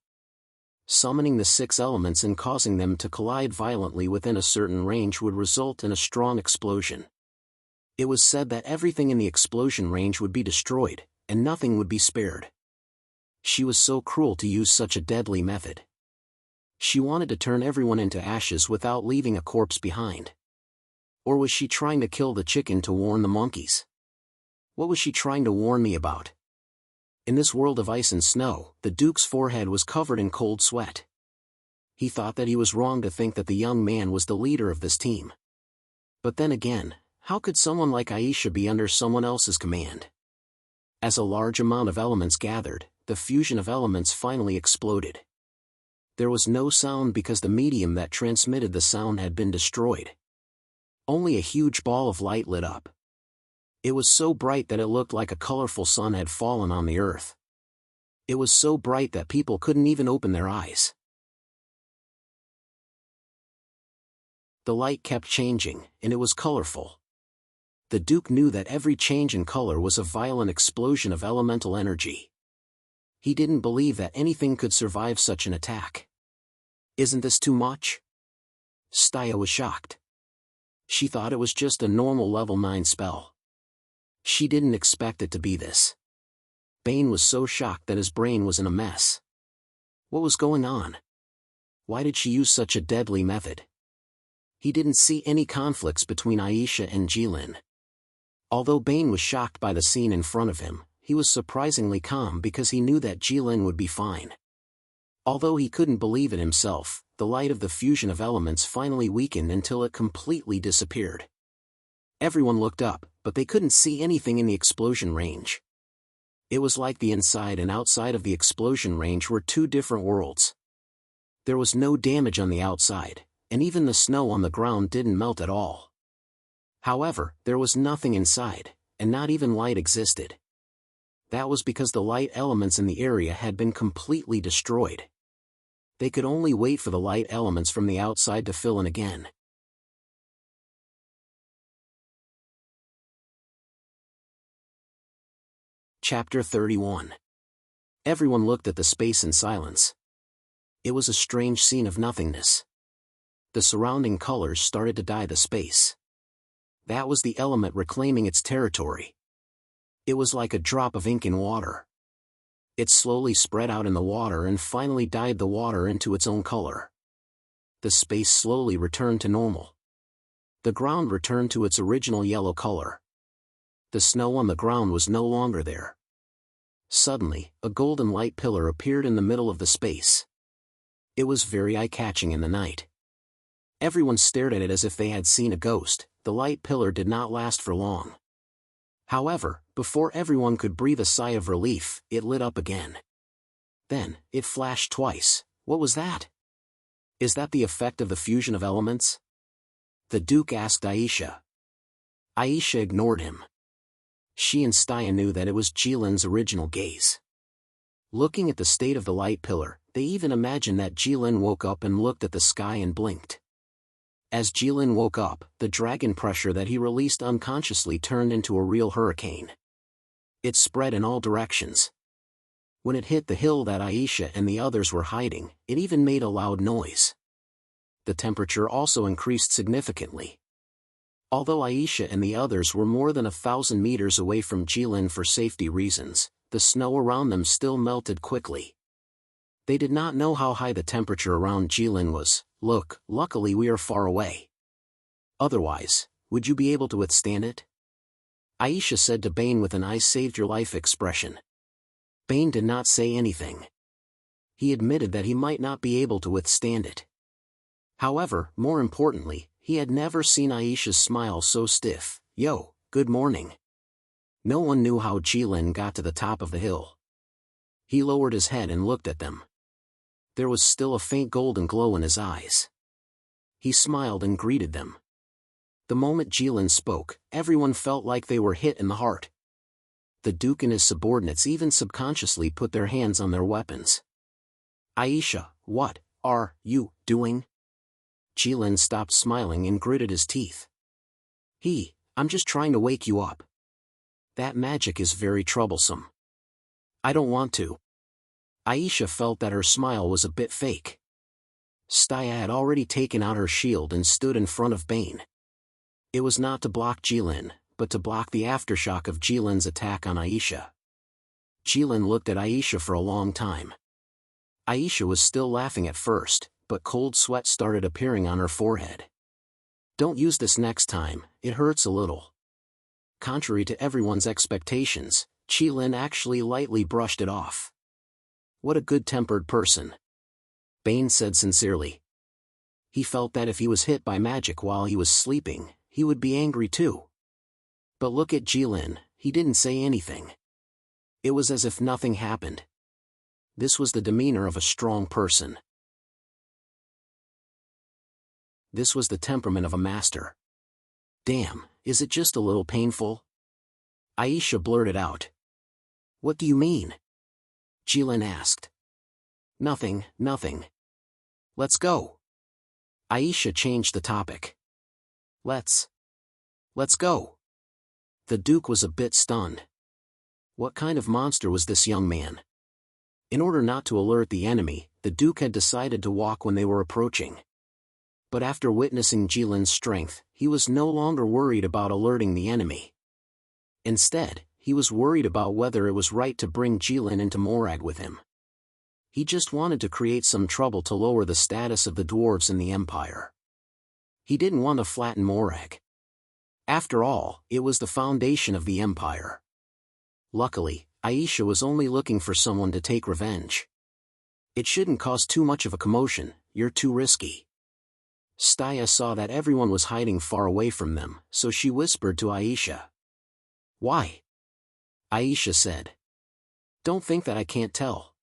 Summoning the 6 elements and causing them to collide violently within a certain range would result in a strong explosion. It was said that everything in the explosion range would be destroyed, and nothing would be spared. She was so cruel to use such a deadly method. She wanted to turn everyone into ashes without leaving a corpse behind. Or was she trying to kill the chicken to warn the monkeys? What was she trying to warn me about? In this world of ice and snow, the Duke's forehead was covered in cold sweat. He thought that he was wrong to think that the young man was the leader of this team. But then again, how could someone like Aisha be under someone else's command? As a large amount of elements gathered, the fusion of elements finally exploded. There was no sound because the medium that transmitted the sound had been destroyed. Only a huge ball of light lit up. It was so bright that it looked like a colorful sun had fallen on the earth. It was so bright that people couldn't even open their eyes. The light kept changing, and it was colorful. The Duke knew that every change in color was a violent explosion of elemental energy. He didn't believe that anything could survive such an attack. "Isn't this too much?" Staya was shocked. She thought it was just a normal level 9 spell. She didn't expect it to be this. Bane was so shocked that his brain was in a mess. What was going on? Why did she use such a deadly method? He didn't see any conflicts between Aisha and Jilin. Although Bane was shocked by the scene in front of him, he was surprisingly calm because he knew that Jilin would be fine. Although he couldn't believe it himself, the light of the fusion of elements finally weakened until it completely disappeared. Everyone looked up, but they couldn't see anything in the explosion range. It was like the inside and outside of the explosion range were 2 different worlds. There was no damage on the outside, and even the snow on the ground didn't melt at all. However, there was nothing inside, and not even light existed. That was because the light elements in the area had been completely destroyed. They could only wait for the light elements from the outside to fill in again. Chapter 31. Everyone looked at the space in silence. It was a strange scene of nothingness. The surrounding colors started to dye the space. That was the element reclaiming its territory. It was like a drop of ink in water. It slowly spread out in the water and finally dyed the water into its own color. The space slowly returned to normal. The ground returned to its original yellow color. The snow on the ground was no longer there. Suddenly, a golden light pillar appeared in the middle of the space. It was very eye-catching in the night. Everyone stared at it as if they had seen a ghost. The light pillar did not last for long. However, before everyone could breathe a sigh of relief, it lit up again. Then, it flashed twice. What was that? Is that the effect of the fusion of elements? The Duke asked Aisha. Aisha ignored him. She and Staya knew that it was Jilin's original gaze. Looking at the state of the light pillar, they even imagined that Jilin woke up and looked at the sky and blinked. As Jilin woke up, the dragon pressure that he released unconsciously turned into a real hurricane. It spread in all directions. When it hit the hill that Aisha and the others were hiding, it even made a loud noise. The temperature also increased significantly. Although Aisha and the others were more than 1,000 meters away from Jilin for safety reasons, the snow around them still melted quickly. They did not know how high the temperature around Jilin was. Look, luckily we are far away. Otherwise, would you be able to withstand it? Aisha said to Bane with an I saved your life expression. Bane did not say anything. He admitted that he might not be able to withstand it. However, more importantly, he had never seen Aisha's smile so stiff. Yo, good morning. No one knew how Jilin got to the top of the hill. He lowered his head and looked at them. There was still a faint golden glow in his eyes. He smiled and greeted them. The moment Jilin spoke, everyone felt like they were hit in the heart. The Duke and his subordinates even subconsciously put their hands on their weapons. Aisha, what are you doing? Jilin stopped smiling and gritted his teeth. I'm just trying to wake you up. That magic is very troublesome. I don't want to. Aisha felt that her smile was a bit fake. Staya had already taken out her shield and stood in front of Bane. It was not to block Jilin, but to block the aftershock of Jilin's attack on Aisha. Jilin looked at Aisha for a long time. Aisha was still laughing at first, but cold sweat started appearing on her forehead. Don't use this next time, it hurts a little. Contrary to everyone's expectations, Jilin actually lightly brushed it off. What a good-tempered person. Bane said sincerely. He felt that if he was hit by magic while he was sleeping, he would be angry too. But look at Jilin, he didn't say anything. It was as if nothing happened. This was the demeanor of a strong person. This was the temperament of a master. Damn, is it just a little painful? Aisha blurted out. What do you mean? Jilin asked. Nothing. Let's go. Aisha changed the topic. Let's go. The Duke was a bit stunned. What kind of monster was this young man? In order not to alert the enemy, the Duke had decided to walk when they were approaching. But after witnessing Jilin's strength, he was no longer worried about alerting the enemy. Instead, he was worried about whether it was right to bring Jilin into Morag with him. He just wanted to create some trouble to lower the status of the dwarves in the Empire. He didn't want to flatten Morag. After all, it was the foundation of the Empire. Luckily, Aisha was only looking for someone to take revenge. It shouldn't cause too much of a commotion, you're too risky. Staya saw that everyone was hiding far away from them, so she whispered to Aisha. Why? Aisha said. Don't think that I can't tell.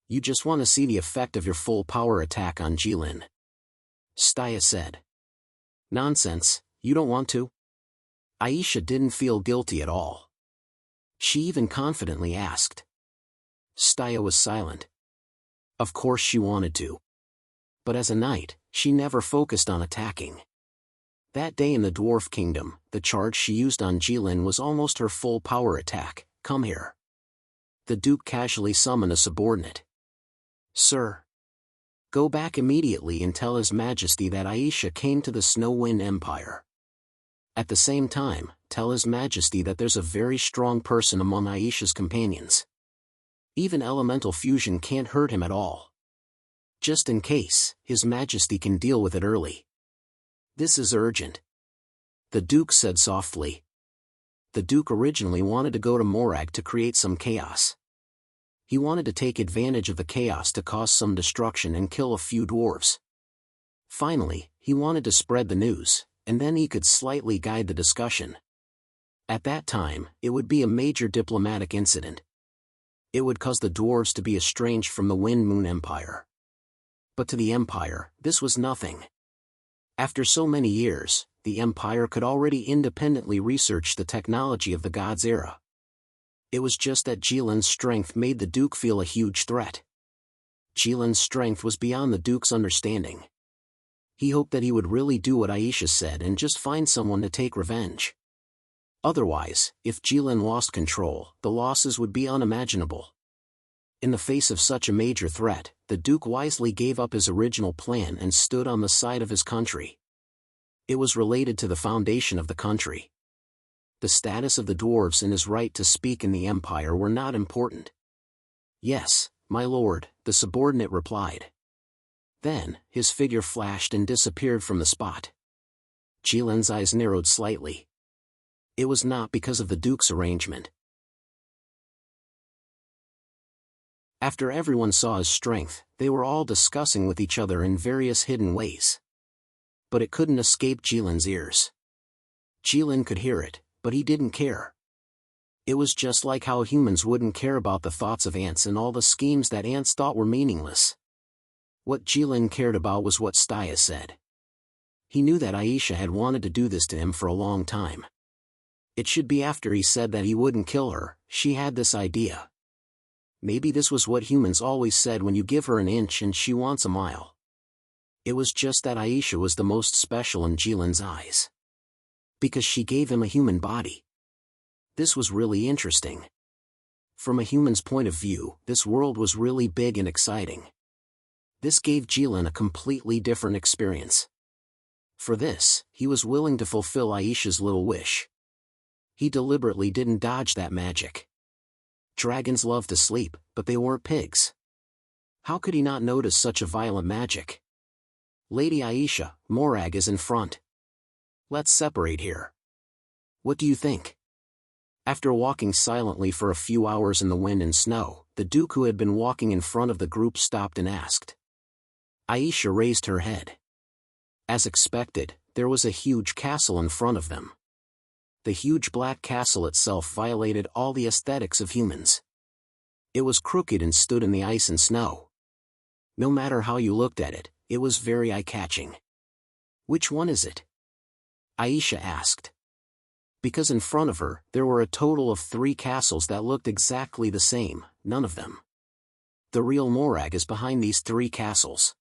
You just want to see the effect of your full power attack on Jilin. Staya said. Nonsense, you don't want to? Aisha didn't feel guilty at all. She even confidently asked. Staya was silent. Of course she wanted to. But as a knight, she never focused on attacking. That day in the Dwarf Kingdom, the charge she used on Jilin was almost her full power attack. Come here. The Duke casually summoned a subordinate. Sir. Go back immediately and tell His Majesty that Aisha came to the Snow Wind Empire. At the same time, tell His Majesty that there's a very strong person among Aisha's companions. Even elemental fusion can't hurt him at all. Just in case, His Majesty can deal with it early. This is urgent. The Duke said softly. The Duke originally wanted to go to Morag to create some chaos. He wanted to take advantage of the chaos to cause some destruction and kill a few dwarves. Finally, he wanted to spread the news, and then he could slightly guide the discussion. At that time, it would be a major diplomatic incident. It would cause the dwarves to be estranged from the Wind Moon Empire. But to the Empire, this was nothing. After so many years, the Empire could already independently research the technology of the Gods era. It was just that Jilin's strength made the Duke feel a huge threat. Jilin's strength was beyond the Duke's understanding. He hoped that he would really do what Aisha said and just find someone to take revenge. Otherwise, if Jilin lost control, the losses would be unimaginable. In the face of such a major threat, the Duke wisely gave up his original plan and stood on the side of his country. It was related to the foundation of the country. The status of the dwarves and his right to speak in the Empire were not important. Yes, my lord, the subordinate replied. Then, his figure flashed and disappeared from the spot. Jilin's eyes narrowed slightly. It was not because of the Duke's arrangement. After everyone saw his strength, they were all discussing with each other in various hidden ways. But it couldn't escape Jilin's ears. Jilin could hear it, but he didn't care. It was just like how humans wouldn't care about the thoughts of ants and all the schemes that ants thought were meaningless. What Jilin cared about was what Staya said. He knew that Aisha had wanted to do this to him for a long time. It should be after he said that he wouldn't kill her, she had this idea. Maybe this was what humans always said when you give her an inch and she wants a mile. It was just that Aisha was the most special in Jilin's eyes. Because she gave him a human body. This was really interesting. From a human's point of view, this world was really big and exciting. This gave Jilin a completely different experience. For this, he was willing to fulfill Aisha's little wish. He deliberately didn't dodge that magic. Dragons love to sleep, but they weren't pigs. How could he not notice such a violent magic? Lady Aisha, Morag is in front. Let's separate here. What do you think? After walking silently for a few hours in the wind and snow, the Duke who had been walking in front of the group stopped and asked. Aisha raised her head. As expected, there was a huge castle in front of them. The huge black castle itself violated all the aesthetics of humans. It was crooked and stood in the ice and snow. No matter how you looked at it, it was very eye-catching. Which one is it? Aisha asked. Because in front of her, there were a total of 3 castles that looked exactly the same, none of them. The real Morag is behind these 3 castles.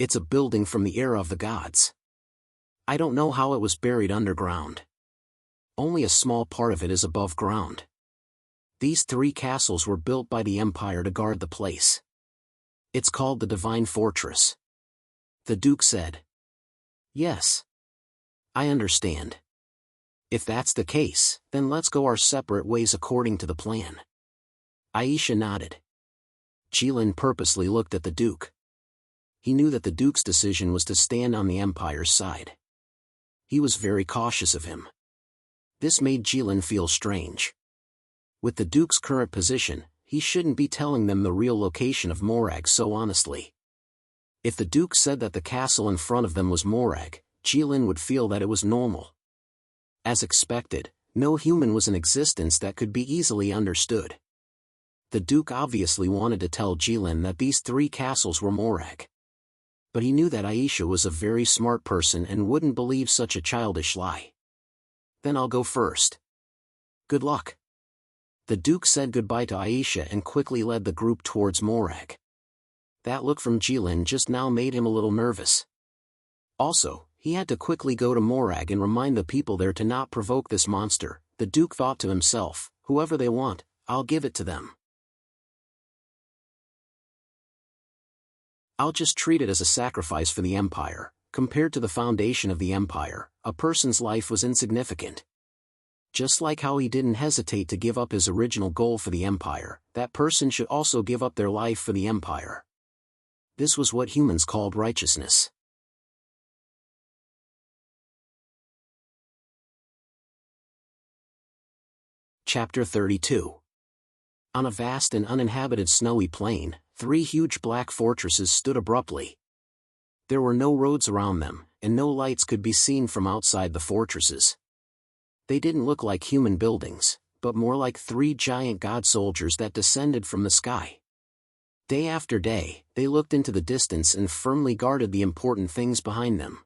It's a building from the era of the gods. I don't know how it was buried underground. Only a small part of it is above ground. These 3 castles were built by the Empire to guard the place. It's called the Divine Fortress. The Duke said. Yes. I understand. If that's the case, then let's go our separate ways according to the plan. Aisha nodded. Jilin purposely looked at the Duke. He knew that the Duke's decision was to stand on the Empire's side. He was very cautious of him. This made Jilin feel strange. With the Duke's current position, he shouldn't be telling them the real location of Morag so honestly. If the Duke said that the castle in front of them was Morag, Jilin would feel that it was normal. As expected, no human was in existence that could be easily understood. The Duke obviously wanted to tell Jilin that these 3 castles were Morag. But he knew that Aisha was a very smart person and wouldn't believe such a childish lie. Then I'll go first. Good luck. The Duke said goodbye to Aisha and quickly led the group towards Morag. That look from Jilin just now made him a little nervous. Also, he had to quickly go to Morag and remind the people there to not provoke this monster. The Duke thought to himself, whoever they want, I'll give it to them. I'll just treat it as a sacrifice for the Empire. Compared to the foundation of the Empire, a person's life was insignificant. Just like how he didn't hesitate to give up his original goal for the Empire, that person should also give up their life for the Empire. This was what humans called righteousness. Chapter 32. On a vast and uninhabited snowy plain, 3 huge black fortresses stood abruptly. There were no roads around them, and no lights could be seen from outside the fortresses. They didn't look like human buildings, but more like 3 giant god soldiers that descended from the sky. Day after day, they looked into the distance and firmly guarded the important things behind them.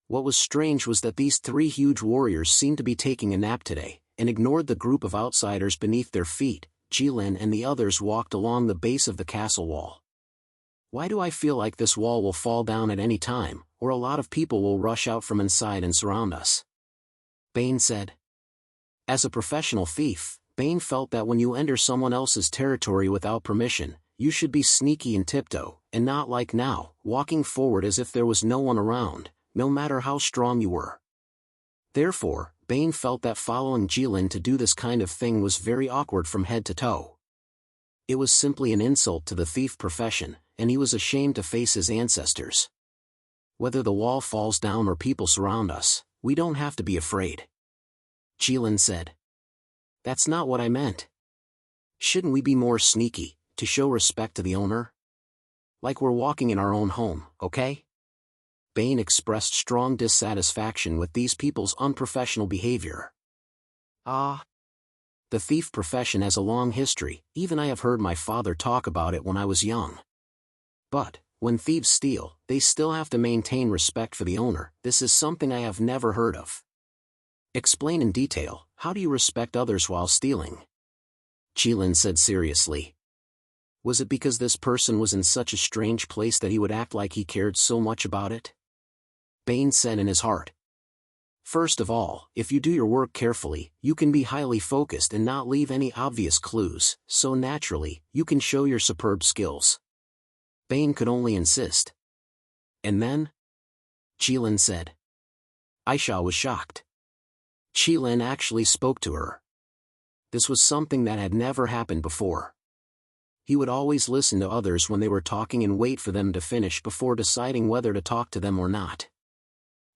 What was strange was that these 3 huge warriors seemed to be taking a nap today, and ignored the group of outsiders beneath their feet. Jilin and the others walked along the base of the castle wall. Why do I feel like this wall will fall down at any time, or a lot of people will rush out from inside and surround us? Bane said. As a professional thief, Bane felt that when you enter someone else's territory without permission, you should be sneaky and tiptoe, and not like now, walking forward as if there was no one around, no matter how strong you were. Therefore, Bane felt that following Jilin to do this kind of thing was very awkward from head to toe. It was simply an insult to the thief profession, and he was ashamed to face his ancestors. Whether the wall falls down or people surround us, we don't have to be afraid. Jilin said. That's not what I meant. Shouldn't we be more sneaky, to show respect to the owner? Like we're walking in our own home, okay? Bane expressed strong dissatisfaction with these people's unprofessional behavior. The thief profession has a long history, even I have heard my father talk about it when I was young. But, when thieves steal, they still have to maintain respect for the owner. This is something I have never heard of. Explain in detail, how do you respect others while stealing? Jilin said seriously. Was it because this person was in such a strange place that he would act like he cared so much about it? Bane said in his heart. First of all, if you do your work carefully, you can be highly focused and not leave any obvious clues, so naturally, you can show your superb skills. Bane could only insist. And then? Jilin said. Aisha was shocked. Jilin actually spoke to her. This was something that had never happened before. He would always listen to others when they were talking and wait for them to finish before deciding whether to talk to them or not.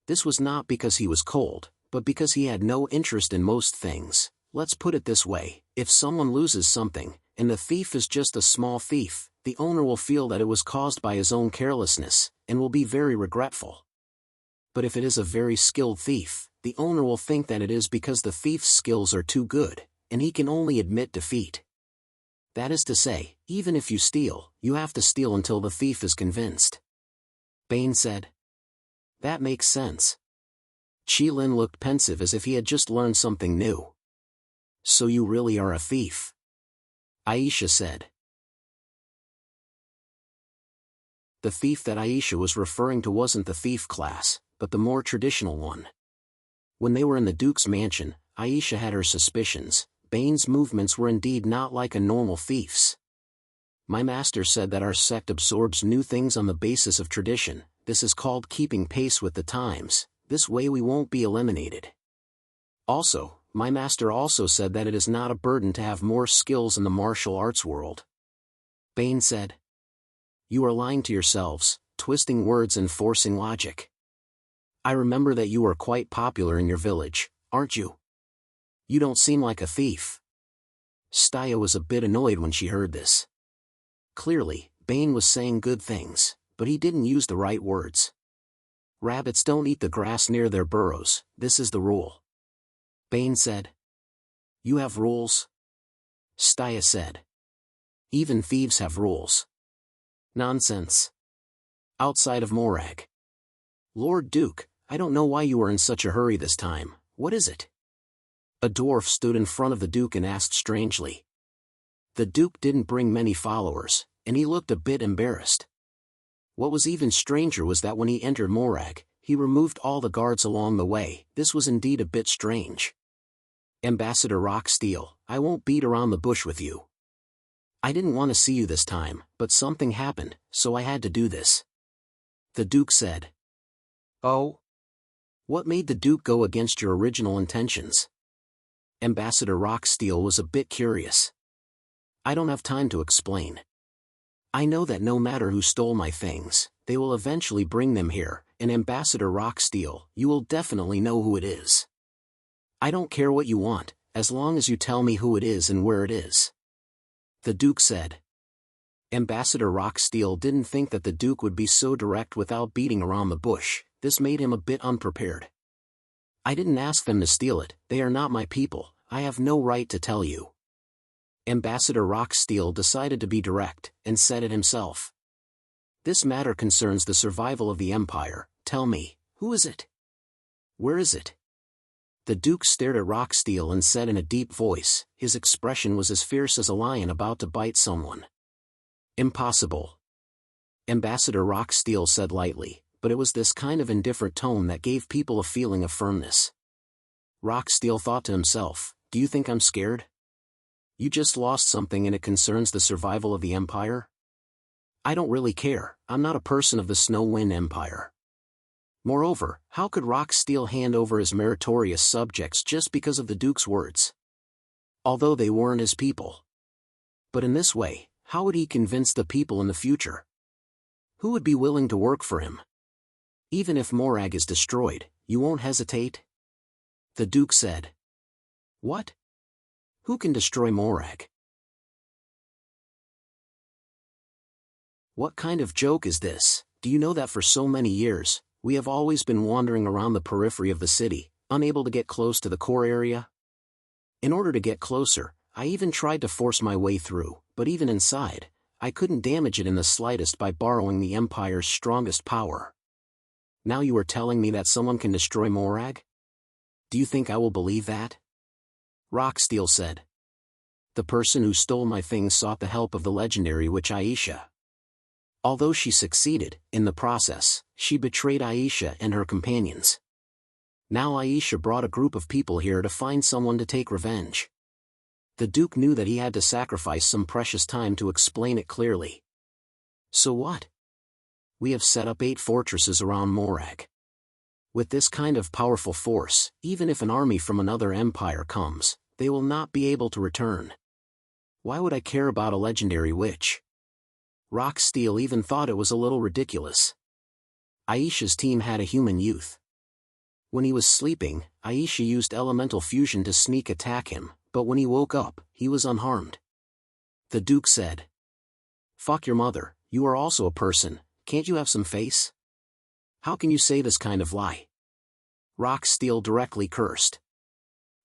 This was not because he was cold, but because he had no interest in most things. Let's put it this way, if someone loses something, and the thief is just a small thief, the owner will feel that it was caused by his own carelessness, and will be very regretful. But if it is a very skilled thief, the owner will think that it is because the thief's skills are too good, and he can only admit defeat. That is to say, even if you steal, you have to steal until the thief is convinced. Bane said. That makes sense. Jilin looked pensive as if he had just learned something new. So you really are a thief? Aisha said. The thief that Aisha was referring to wasn't the thief class, but the more traditional one. When they were in the Duke's mansion, Aisha had her suspicions. Bane's movements were indeed not like a normal thief's. My master said that our sect absorbs new things on the basis of tradition. This is called keeping pace with the times. This way we won't be eliminated. Also, my master also said that it is not a burden to have more skills in the martial arts world. Bane said. You are lying to yourselves, twisting words and forcing logic. I remember that you are quite popular in your village, aren't you? You don't seem like a thief. Staya was a bit annoyed when she heard this. Clearly, Bane was saying good things, but he didn't use the right words. Rabbits don't eat the grass near their burrows, this is the rule. Bane said. You have rules? Staya said. Even thieves have rules. Nonsense. Outside of Morag. Lord Duke, I don't know why you are in such a hurry this time, what is it? A dwarf stood in front of the Duke and asked strangely. The Duke didn't bring many followers, and he looked a bit embarrassed. What was even stranger was that when he entered Morag, he removed all the guards along the way. This was indeed a bit strange. Ambassador Rocksteel, I won't beat around the bush with you. I didn't want to see you this time, but something happened, so I had to do this. The Duke said. Oh? What made the Duke go against your original intentions? Ambassador Rocksteel was a bit curious. I don't have time to explain. I know that no matter who stole my things, they will eventually bring them here, and Ambassador Rocksteel, you will definitely know who it is. I don't care what you want, as long as you tell me who it is and where it is. The Duke said. Ambassador Rocksteel didn't think that the Duke would be so direct without beating around the bush. This made him a bit unprepared. I didn't ask them to steal it, they are not my people, I have no right to tell you. Ambassador Rocksteel decided to be direct, and said it himself. This matter concerns the survival of the Empire, tell me, who is it? Where is it? The Duke stared at Rocksteel and said in a deep voice, his expression was as fierce as a lion about to bite someone. Impossible. Ambassador Rocksteel said lightly, but it was this kind of indifferent tone that gave people a feeling of firmness. Rocksteel thought to himself, do you think I'm scared? You just lost something and it concerns the survival of the Empire? I don't really care, I'm not a person of the Snowwind Empire. Moreover, how could Rocksteel hand over his meritorious subjects just because of the Duke's words? Although they weren't his people. But in this way, how would he convince the people in the future? Who would be willing to work for him? Even if Morag is destroyed, you won't hesitate? The Duke said. What? Who can destroy Morag? What kind of joke is this? Do you know that for so many years, we have always been wandering around the periphery of the city, unable to get close to the core area? In order to get closer, I even tried to force my way through, but even inside, I couldn't damage it in the slightest by borrowing the Empire's strongest power. Now you are telling me that someone can destroy Morag? Do you think I will believe that? Rocksteel said. The person who stole my things sought the help of the legendary witch Aisha. Although she succeeded, in the process, she betrayed Aisha and her companions. Now Aisha brought a group of people here to find someone to take revenge. The Duke knew that he had to sacrifice some precious time to explain it clearly. So what? We have set up 8 fortresses around Morag. With this kind of powerful force, even if an army from another empire comes, they will not be able to return. Why would I care about a legendary witch? Rocksteel even thought it was a little ridiculous. Aisha's team had a human youth. When he was sleeping, Aisha used elemental fusion to sneak attack him, but when he woke up, he was unharmed. The Duke said. Fuck your mother, you are also a person, can't you have some face? How can you say this kind of lie? Rocksteel directly cursed.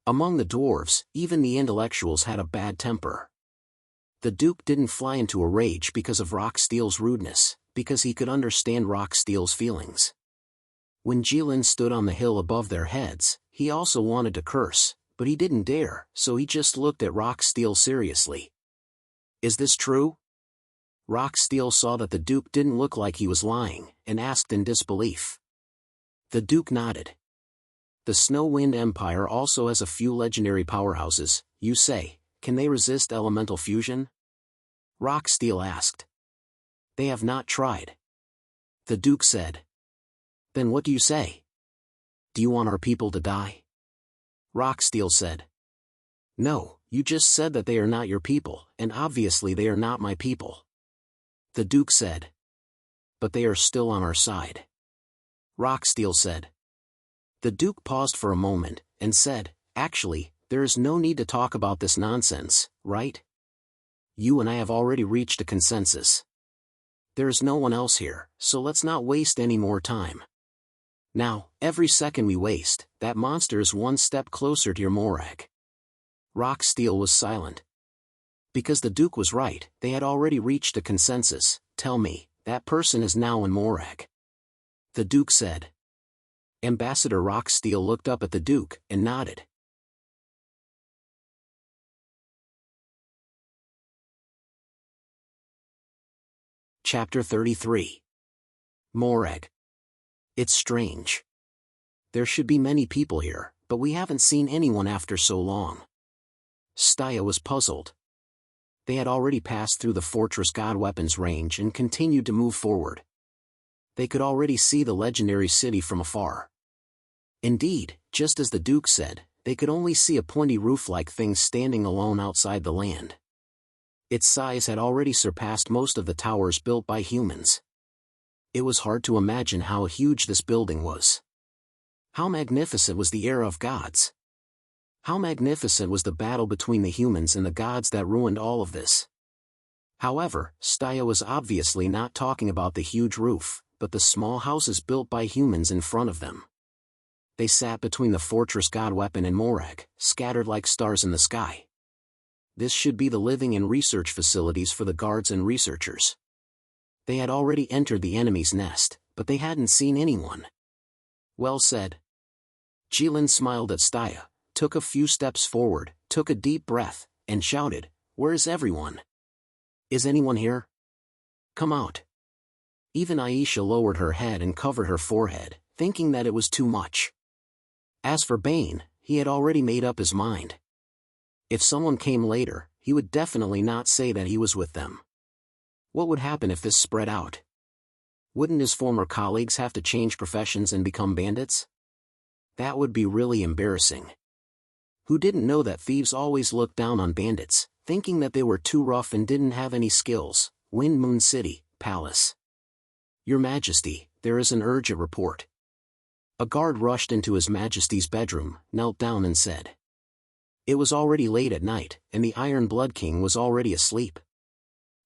Among the dwarves, even the intellectuals had a bad temper. The Duke didn't fly into a rage because of Rocksteel's rudeness, because he could understand Rocksteel's feelings. When Jilin stood on the hill above their heads, he also wanted to curse, but he didn't dare, so he just looked at Rocksteel seriously. Is this true? Rocksteel saw that the Duke didn't look like he was lying, and asked in disbelief. The Duke nodded. The Snowwind Empire also has a few legendary powerhouses, you say, can they resist elemental fusion? Rocksteel asked. They have not tried. The Duke said. Then what do you say? Do you want our people to die? Rocksteel said. No, you just said that they are not your people, and obviously they are not my people. The Duke said. But they are still on our side. Rocksteel said. The Duke paused for a moment, and said, actually, there is no need to talk about this nonsense, right? You and I have already reached a consensus. There is no one else here, so let's not waste any more time. Now, every second we waste, that monster is one step closer to your Morag. Rocksteel was silent. Because the Duke was right, they had already reached a consensus. Tell me, that person is now in Morag. The Duke said. Ambassador Rocksteel looked up at the Duke, and nodded. Chapter 33. Morag. It's strange. There should be many people here, but we haven't seen anyone after so long. Staya was puzzled. They had already passed through the Fortress God Weapons range and continued to move forward. They could already see the legendary city from afar. Indeed, just as the Duke said, they could only see a pointy roof-like thing standing alone outside the land. Its size had already surpassed most of the towers built by humans. It was hard to imagine how huge this building was. How magnificent was the era of gods! How magnificent was the battle between the humans and the gods that ruined all of this! However, Staya was obviously not talking about the huge roof, but the small houses built by humans in front of them. They sat between the fortress god weapon and Morag, scattered like stars in the sky. This should be the living and research facilities for the guards and researchers. They had already entered the enemy's nest, but they hadn't seen anyone. Well said. Jilin smiled at Staya, took a few steps forward, took a deep breath, and shouted, "Where is everyone? Is anyone here? Come out." Even Aisha lowered her head and covered her forehead, thinking that it was too much. As for Bane, he had already made up his mind. If someone came later, he would definitely not say that he was with them. What would happen if this spread out? Wouldn't his former colleagues have to change professions and become bandits? That would be really embarrassing. Who didn't know that thieves always looked down on bandits, thinking that they were too rough and didn't have any skills? Wind Moon City, Palace. Your Majesty, there is an urgent report. A guard rushed into His Majesty's bedroom, knelt down and said. It was already late at night, and the Iron Blood King was already asleep.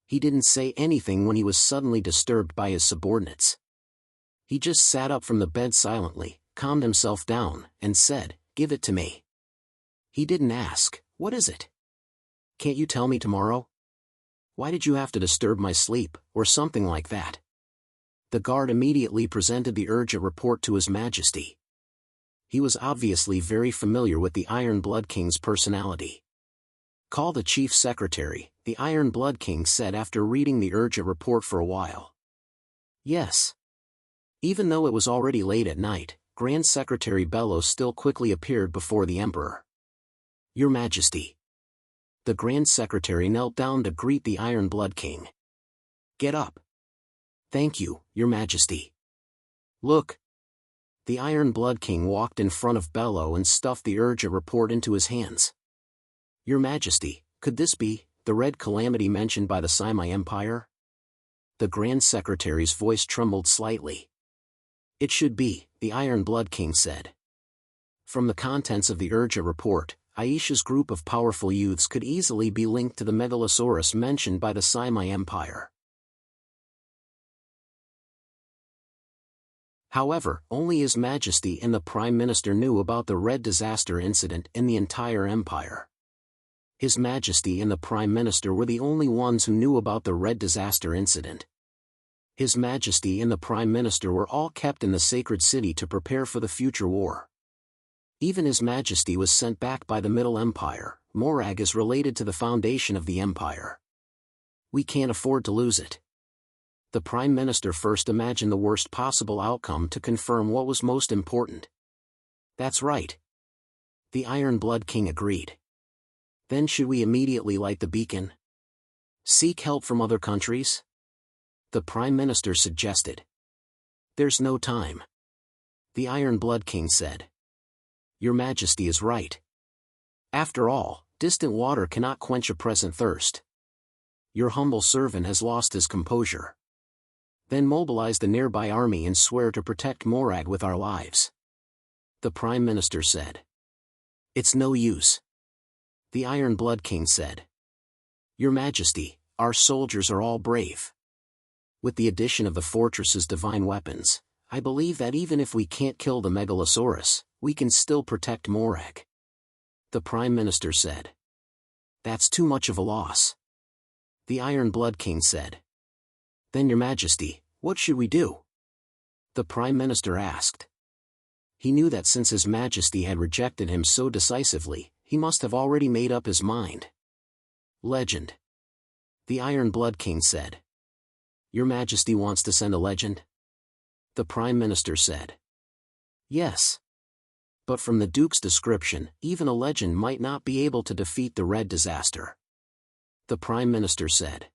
He didn't say anything when he was suddenly disturbed by his subordinates. He just sat up from the bed silently, calmed himself down, and said, "Give it to me." He didn't ask, "What is it? Can't you tell me tomorrow? Why did you have to disturb my sleep," or something like that. The guard immediately presented the urgent report to His Majesty. He was obviously very familiar with the Iron Blood King's personality. "Call the Chief Secretary," the Iron Blood King said after reading the urgent report for a while. Yes. Even though it was already late at night, Grand Secretary Bellows still quickly appeared before the Emperor. "Your Majesty." The Grand Secretary knelt down to greet the Iron Blood King. "Get up." "Thank you, Your Majesty." "Look." The Iron Blood King walked in front of Bellow and stuffed the urgent report into his hands. "Your Majesty, could this be the Red Calamity mentioned by the Saimai Empire?" The Grand Secretary's voice trembled slightly. "It should be," the Iron Blood King said. From the contents of the urgent report, Aisha's group of powerful youths could easily be linked to the Megalosaurus mentioned by the Saimai Empire. However, only His Majesty and the Prime Minister knew about the Red Disaster incident in the entire empire. His Majesty and the Prime Minister were the only ones who knew about the Red Disaster incident. His Majesty and the Prime Minister were all kept in the sacred city to prepare for the future war. Even His Majesty was sent back by the Middle Empire. Morag is related to the foundation of the empire. We can't afford to lose it. The Prime Minister first imagined the worst possible outcome to confirm what was most important. That's right. The Iron Blood King agreed. Then should we immediately light the beacon? Seek help from other countries? The Prime Minister suggested. There's no time. The Iron Blood King said. Your Majesty is right. After all, distant water cannot quench a present thirst. Your humble servant has lost his composure. Then mobilize the nearby army and swear to protect Morag with our lives. The Prime Minister said. It's no use. The Iron Blood King said. Your Majesty, our soldiers are all brave. With the addition of the fortress's divine weapons, I believe that even if we can't kill the Megalosaurus, we can still protect Morag. The Prime Minister said. That's too much of a loss. The Iron Blood King said. Then Your Majesty, what should we do? The Prime Minister asked. He knew that since His Majesty had rejected him so decisively, he must have already made up his mind. Legend. The Iron Blood King said. Your Majesty wants to send a legend? The Prime Minister said. Yes. But from the Duke's description, even a legend might not be able to defeat the Red Disaster. The Prime Minister said.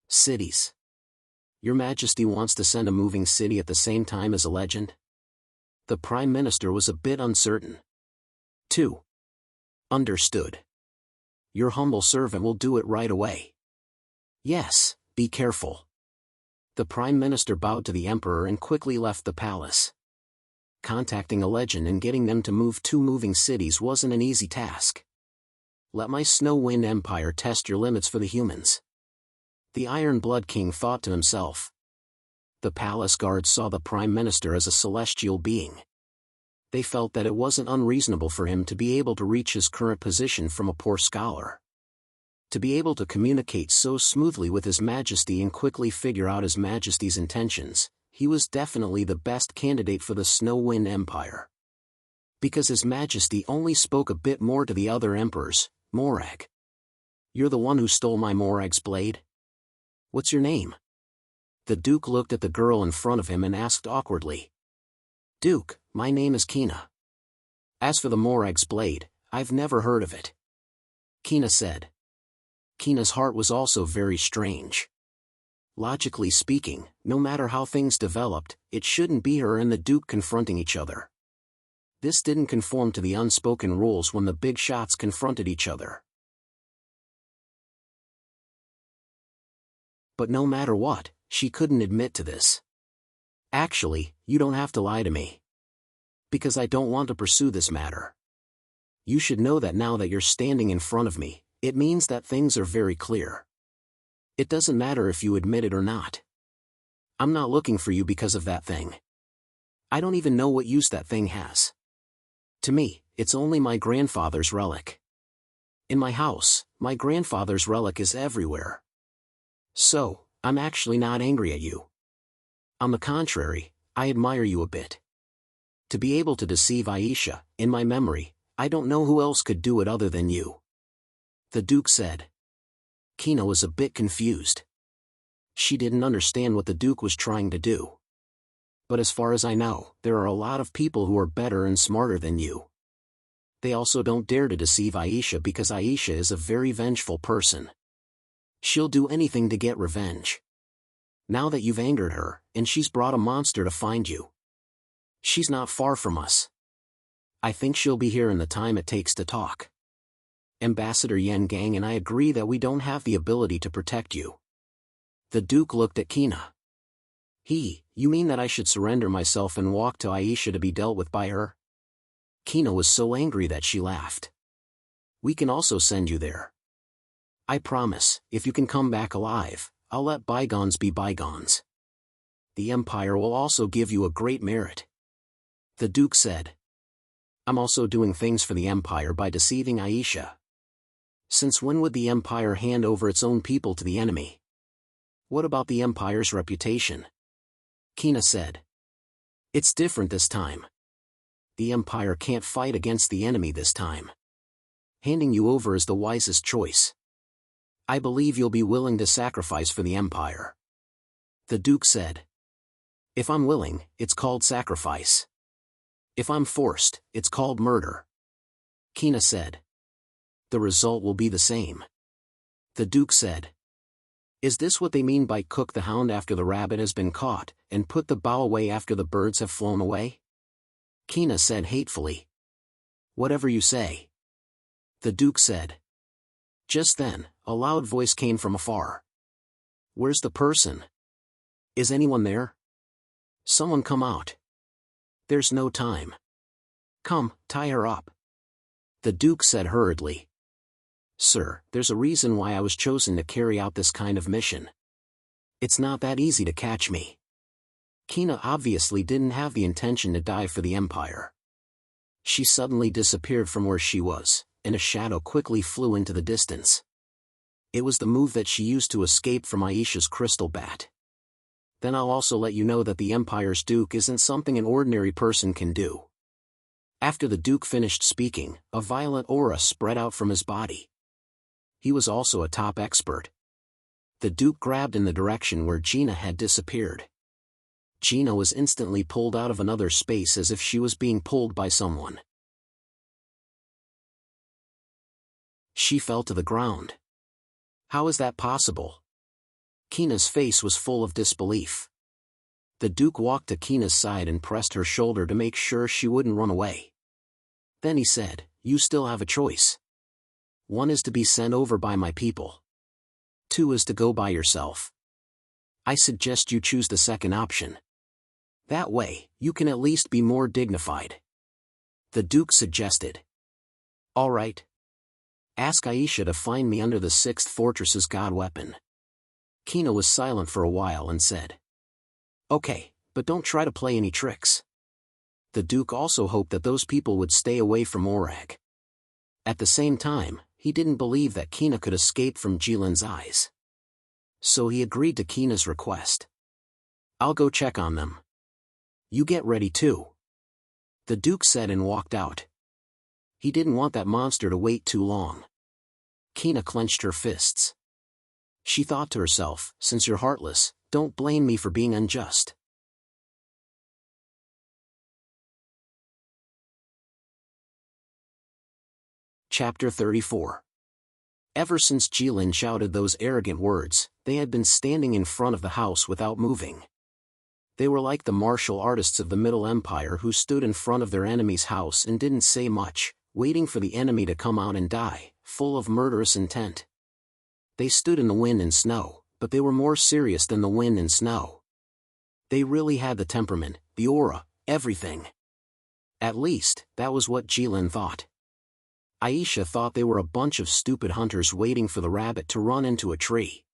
Cities. Your Majesty wants to send a moving city at the same time as a legend? The Prime Minister was a bit uncertain. 2. Understood. Your humble servant will do it right away. Yes, be careful. The Prime Minister bowed to the Emperor and quickly left the palace. Contacting a legend and getting them to move 2 moving cities wasn't an easy task. Let my Snow Wind Empire test your limits for the humans. The Iron Blood King thought to himself. The palace guards saw the Prime Minister as a celestial being. They felt that it wasn't unreasonable for him to be able to reach his current position from a poor scholar. To be able to communicate so smoothly with His Majesty and quickly figure out His Majesty's intentions, he was definitely the best candidate for the Snow Wind Empire. Because His Majesty only spoke a bit more to the other emperors. Morag. You're the one who stole my Morag's blade? What's your name? The Duke looked at the girl in front of him and asked awkwardly. Duke, my name is Kina. As for the Morag's blade, I've never heard of it. Kina said. Kina's heart was also very strange. Logically speaking, no matter how things developed, it shouldn't be her and the Duke confronting each other. This didn't conform to the unspoken rules when the big shots confronted each other. But no matter what, she couldn't admit to this. Actually, you don't have to lie to me. Because I don't want to pursue this matter. You should know that now that you're standing in front of me, it means that things are very clear. It doesn't matter if you admit it or not. I'm not looking for you because of that thing. I don't even know what use that thing has. To me, it's only my grandfather's relic. In my house, my grandfather's relic is everywhere. So, I'm actually not angry at you. On the contrary, I admire you a bit. To be able to deceive Aisha, in my memory, I don't know who else could do it other than you. The Duke said. Kina was a bit confused. She didn't understand what the Duke was trying to do. But as far as I know, there are a lot of people who are better and smarter than you. They also don't dare to deceive Aisha because Aisha is a very vengeful person. She'll do anything to get revenge. Now that you've angered her, and she's brought a monster to find you. She's not far from us. I think she'll be here in the time it takes to talk. Ambassador Yen Gang and I agree that we don't have the ability to protect you. The Duke looked at Kina. You mean that I should surrender myself and walk to Aisha to be dealt with by her? Kina was so angry that she laughed. We can also send you there. I promise, if you can come back alive, I'll let bygones be bygones. The Empire will also give you a great merit. The Duke said. I'm also doing things for the Empire by deceiving Aisha. Since when would the Empire hand over its own people to the enemy? What about the Empire's reputation? Kina said. It's different this time. The Empire can't fight against the enemy this time. Handing you over is the wisest choice. I believe you'll be willing to sacrifice for the Empire. The Duke said. If I'm willing, it's called sacrifice. If I'm forced, it's called murder. Kina said. The result will be the same. The Duke said. Is this what they mean by cook the hound after the rabbit has been caught, and put the bow away after the birds have flown away? Kina said hatefully. Whatever you say. The Duke said. Just then, a loud voice came from afar. Where's the person? Is anyone there? Someone come out. There's no time. Come, tie her up. The Duke said hurriedly. Sir, there's a reason why I was chosen to carry out this kind of mission. It's not that easy to catch me. Kina obviously didn't have the intention to die for the Empire. She suddenly disappeared from where she was, and a shadow quickly flew into the distance. It was the move that she used to escape from Aisha's crystal bat. Then I'll also let you know that the Empire's Duke isn't something an ordinary person can do. After the Duke finished speaking, a violent aura spread out from his body. He was also a top expert. The Duke grabbed in the direction where Gina had disappeared. Gina was instantly pulled out of another space as if she was being pulled by someone. She fell to the ground. How is that possible? Kina's face was full of disbelief. The Duke walked to Kina's side and pressed her shoulder to make sure she wouldn't run away. Then he said, You still have a choice. One is to be sent over by my people. 2 is to go by yourself. I suggest you choose the second option. That way, you can at least be more dignified. The Duke suggested. All right. Ask Aisha to find me under the 6th fortress's god weapon. Kina was silent for a while and said. Okay, but don't try to play any tricks. The Duke also hoped that those people would stay away from Orag. At the same time, he didn't believe that Kina could escape from Jilin's eyes. So he agreed to Kina's request. I'll go check on them. You get ready too. The Duke said and walked out. He didn't want that monster to wait too long. Kina clenched her fists. She thought to herself, since you're heartless, don't blame me for being unjust. Chapter 34. Ever since Jilin shouted those arrogant words, they had been standing in front of the house without moving. They were like the martial artists of the Middle Empire who stood in front of their enemy's house and didn't say much, waiting for the enemy to come out and die, full of murderous intent. They stood in the wind and snow, but they were more serious than the wind and snow. They really had the temperament, the aura, everything. At least, that was what Jilin thought. Aisha thought they were a bunch of stupid hunters waiting for the rabbit to run into a tree.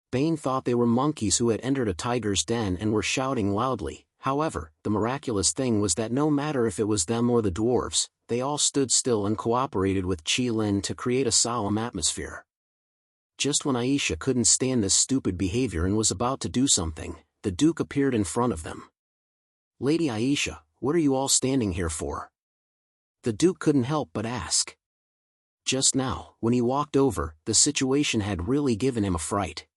Bane thought they were monkeys who had entered a tiger's den and were shouting loudly. However, the miraculous thing was that no matter if it was them or the dwarves, they all stood still and cooperated with Jilin to create a solemn atmosphere. Just when Aisha couldn't stand this stupid behavior and was about to do something, the Duke appeared in front of them. Lady Aisha, what are you all standing here for? The Duke couldn't help but ask. Just now, when he walked over, the situation had really given him a fright.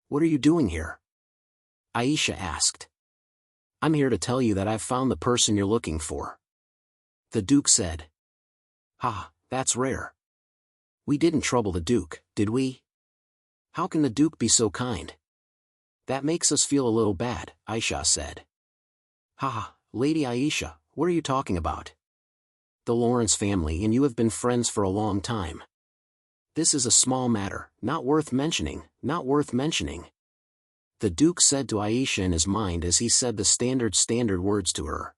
What are you doing here? Aisha asked. I'm here to tell you that I've found the person you're looking for. The Duke said. Ha, that's rare. We didn't trouble the Duke, did we? How can the Duke be so kind? That makes us feel a little bad, Aisha said. Ha, Lady Aisha, what are you talking about? The Lawrence family and you have been friends for a long time. This is a small matter, not worth mentioning, not worth mentioning. The Duke said to Aisha in his mind as he said the standard words to her.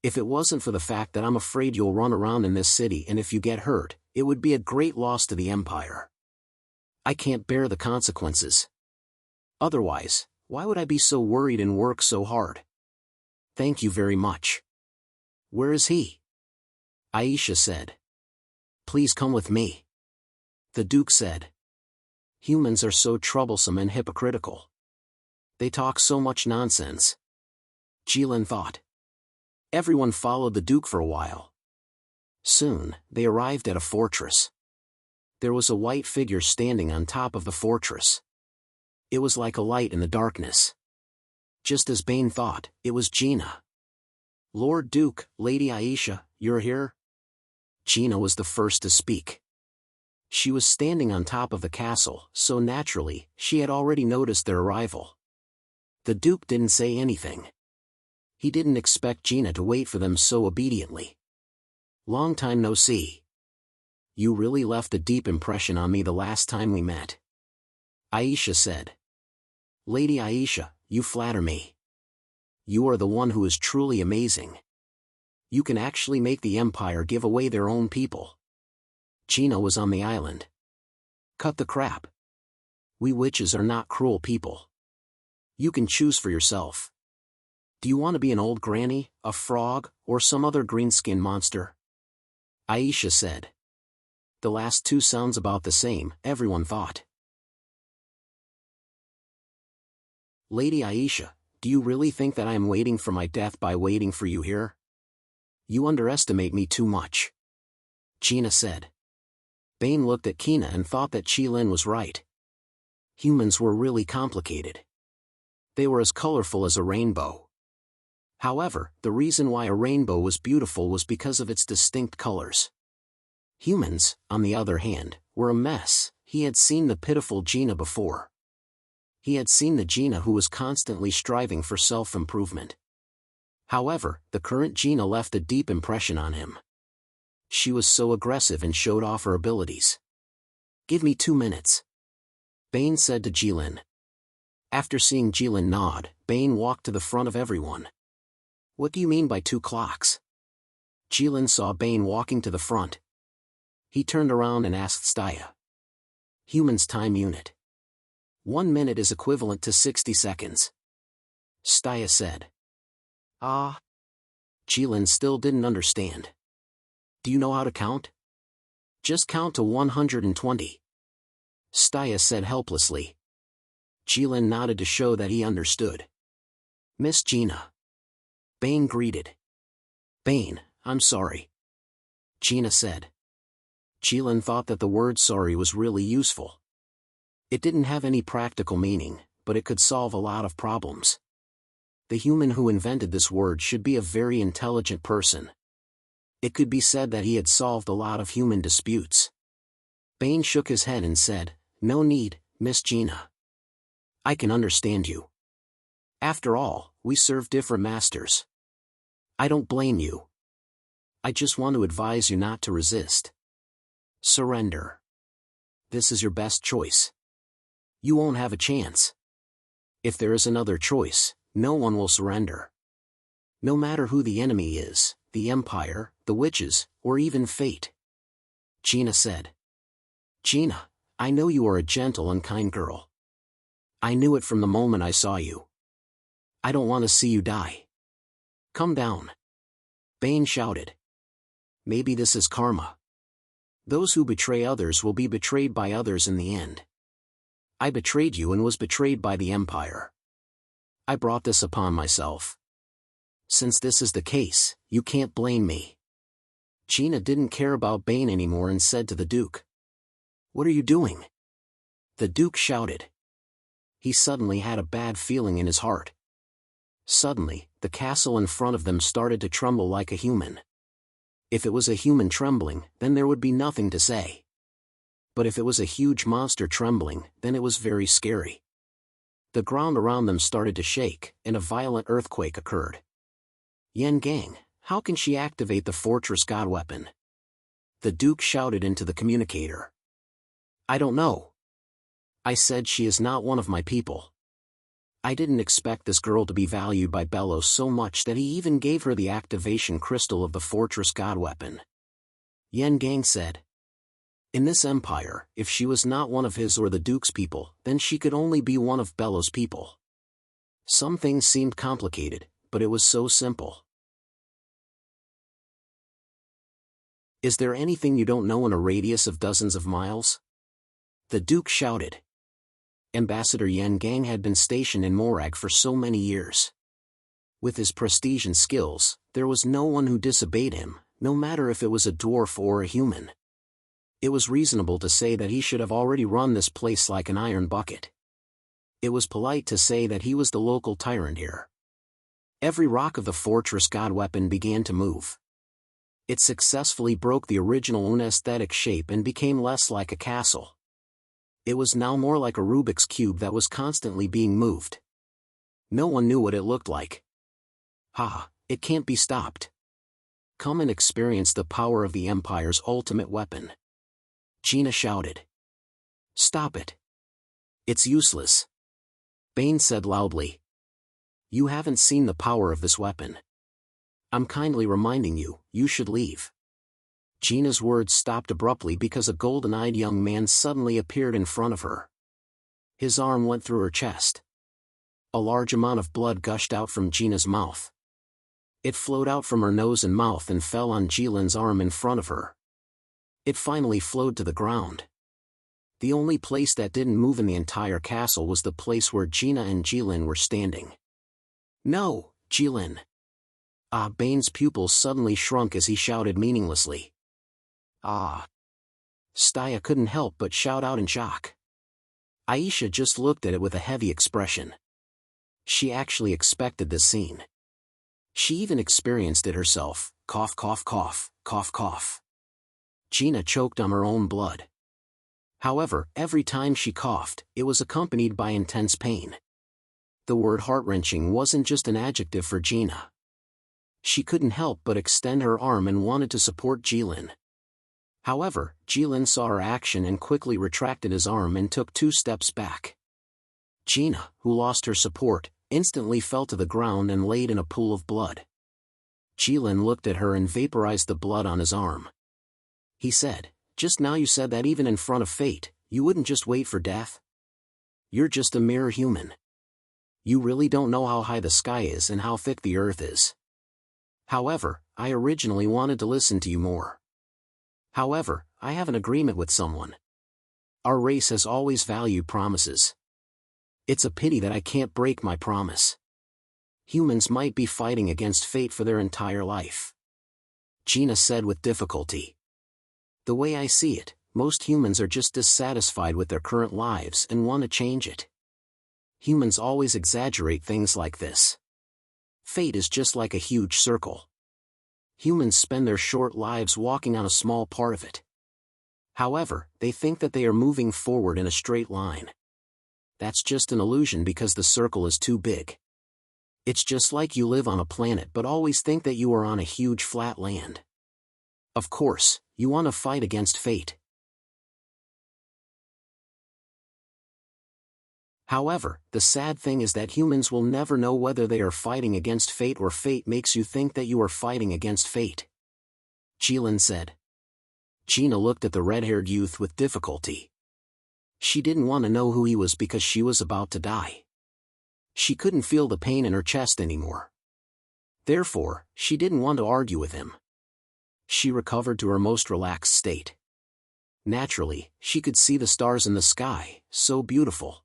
If it wasn't for the fact that I'm afraid you'll run around in this city and if you get hurt, it would be a great loss to the Empire. I can't bear the consequences. Otherwise, why would I be so worried and work so hard? Thank you very much. Where is he? Aisha said. Please come with me. The Duke said. Humans are so troublesome and hypocritical. They talk so much nonsense. Jilin thought. Everyone followed the Duke for a while. Soon, they arrived at a fortress. There was a white figure standing on top of the fortress. It was like a light in the darkness. Just as Bane thought, it was Gina. Lord Duke, Lady Aisha, you're here? Gina was the first to speak. She was standing on top of the castle, so naturally, she had already noticed their arrival. The Duke didn't say anything. He didn't expect Gina to wait for them so obediently. Long time no see. You really left a deep impression on me the last time we met. Aisha said. Lady Aisha, you flatter me. You are the one who is truly amazing. You can actually make the Empire give away their own people. Gina was on the island. Cut the crap. We witches are not cruel people. You can choose for yourself. Do you want to be an old granny, a frog, or some other green-skinned monster? Aisha said. The last two sounds about the same, everyone thought. Lady Aisha, do you really think that I am waiting for my death by waiting for you here? You underestimate me too much. Gina said. Bane looked at Kina and thought that Jilin was right. Humans were really complicated. They were as colorful as a rainbow. However, the reason why a rainbow was beautiful was because of its distinct colors. Humans, on the other hand, were a mess. He had seen the pitiful Gina before. He had seen the Gina who was constantly striving for self-improvement. However, the current Gina left a deep impression on him. She was so aggressive and showed off her abilities. Give me 2 minutes. Bane said to Jilin. After seeing Jilin nod, Bane walked to the front of everyone. What do you mean by 2 clocks? Jilin saw Bane walking to the front. He turned around and asked Staya. Human's time unit. 1 minute is equivalent to 60 seconds. Staya said. Ah. Jilin still didn't understand. Do you know how to count? Just count to 120. Staya said helplessly. Jilin nodded to show that he understood. Miss Gina. Bane greeted. Bane, I'm sorry. Gina said. Jilin thought that the word sorry was really useful. It didn't have any practical meaning, but it could solve a lot of problems. The human who invented this word should be a very intelligent person. It could be said that he had solved a lot of human disputes. Bane shook his head and said, No need, Miss Gina. I can understand you. After all, we serve different masters. I don't blame you. I just want to advise you not to resist. Surrender. This is your best choice. You won't have a chance. If there is another choice, no one will surrender. No matter who the enemy is, the Empire, the witches, or even fate. Gina said. Gina, I know you are a gentle and kind girl. I knew it from the moment I saw you. I don't want to see you die. Come down. Bane shouted. Maybe this is karma. Those who betray others will be betrayed by others in the end. I betrayed you and was betrayed by the Empire. I brought this upon myself. Since this is the case, you can't blame me. Gina didn't care about Bane anymore and said to the Duke. What are you doing? The Duke shouted. He suddenly had a bad feeling in his heart. Suddenly, the castle in front of them started to tremble like a human. If it was a human trembling, then there would be nothing to say. But if it was a huge monster trembling, then it was very scary. The ground around them started to shake, and a violent earthquake occurred. Yen Gang, how can she activate the fortress god weapon? The Duke shouted into the communicator. I don't know. I said she is not one of my people. I didn't expect this girl to be valued by Belos so much that he even gave her the activation crystal of the fortress god weapon. Yen Gang said. In this empire, if she was not one of his or the Duke's people, then she could only be one of Belos' people. Some things seemed complicated, but it was so simple. Is there anything you don't know in a radius of dozens of miles? The Duke shouted. Ambassador Yen Gang had been stationed in Morag for so many years. With his prestige and skills, there was no one who disobeyed him, no matter if it was a dwarf or a human. It was reasonable to say that he should have already run this place like an iron bucket. It was polite to say that he was the local tyrant here. Every rock of the fortress god weapon began to move. It successfully broke the original unesthetic shape and became less like a castle. It was now more like a Rubik's Cube that was constantly being moved. No one knew what it looked like. Ha, it can't be stopped. Come and experience the power of the Empire's ultimate weapon. Gina shouted. Stop it. It's useless. Bane said loudly. You haven't seen the power of this weapon. I'm kindly reminding you, you should leave. Gina's words stopped abruptly because a golden-eyed young man suddenly appeared in front of her. His arm went through her chest. A large amount of blood gushed out from Gina's mouth. It flowed out from her nose and mouth and fell on Jilin's arm in front of her. It finally flowed to the ground. The only place that didn't move in the entire castle was the place where Gina and Jilin were standing. No, Jilin. Bane's pupils suddenly shrunk as he shouted meaninglessly. Staya couldn't help but shout out in shock. Aisha just looked at it with a heavy expression. She actually expected this scene. She even experienced it herself, cough cough cough, cough cough. Gina choked on her own blood. However, every time she coughed, it was accompanied by intense pain. The word heart-wrenching wasn't just an adjective for Gina. She couldn't help but extend her arm and wanted to support Jilin. However, Jilin saw her action and quickly retracted his arm and took 2 steps back. Gina, who lost her support, instantly fell to the ground and laid in a pool of blood. Jilin looked at her and vaporized the blood on his arm. He said, "Just now you said that even in front of fate, you wouldn't just wait for death? You're just a mere human. You really don't know how high the sky is and how thick the earth is. However, I originally wanted to listen to you more. However, I have an agreement with someone. Our race has always valued promises. It's a pity that I can't break my promise. Humans might be fighting against fate for their entire life," Gina said with difficulty. "The way I see it, most humans are just dissatisfied with their current lives and want to change it. Humans always exaggerate things like this. Fate is just like a huge circle. Humans spend their short lives walking on a small part of it. However, they think that they are moving forward in a straight line. That's just an illusion because the circle is too big. It's just like you live on a planet but always think that you are on a huge flat land. Of course, you want to fight against fate. However, the sad thing is that humans will never know whether they are fighting against fate or fate makes you think that you are fighting against fate," Jilin said. Gina looked at the red-haired youth with difficulty. She didn't want to know who he was because she was about to die. She couldn't feel the pain in her chest anymore. Therefore, she didn't want to argue with him. She recovered to her most relaxed state. Naturally, she could see the stars in the sky, so beautiful.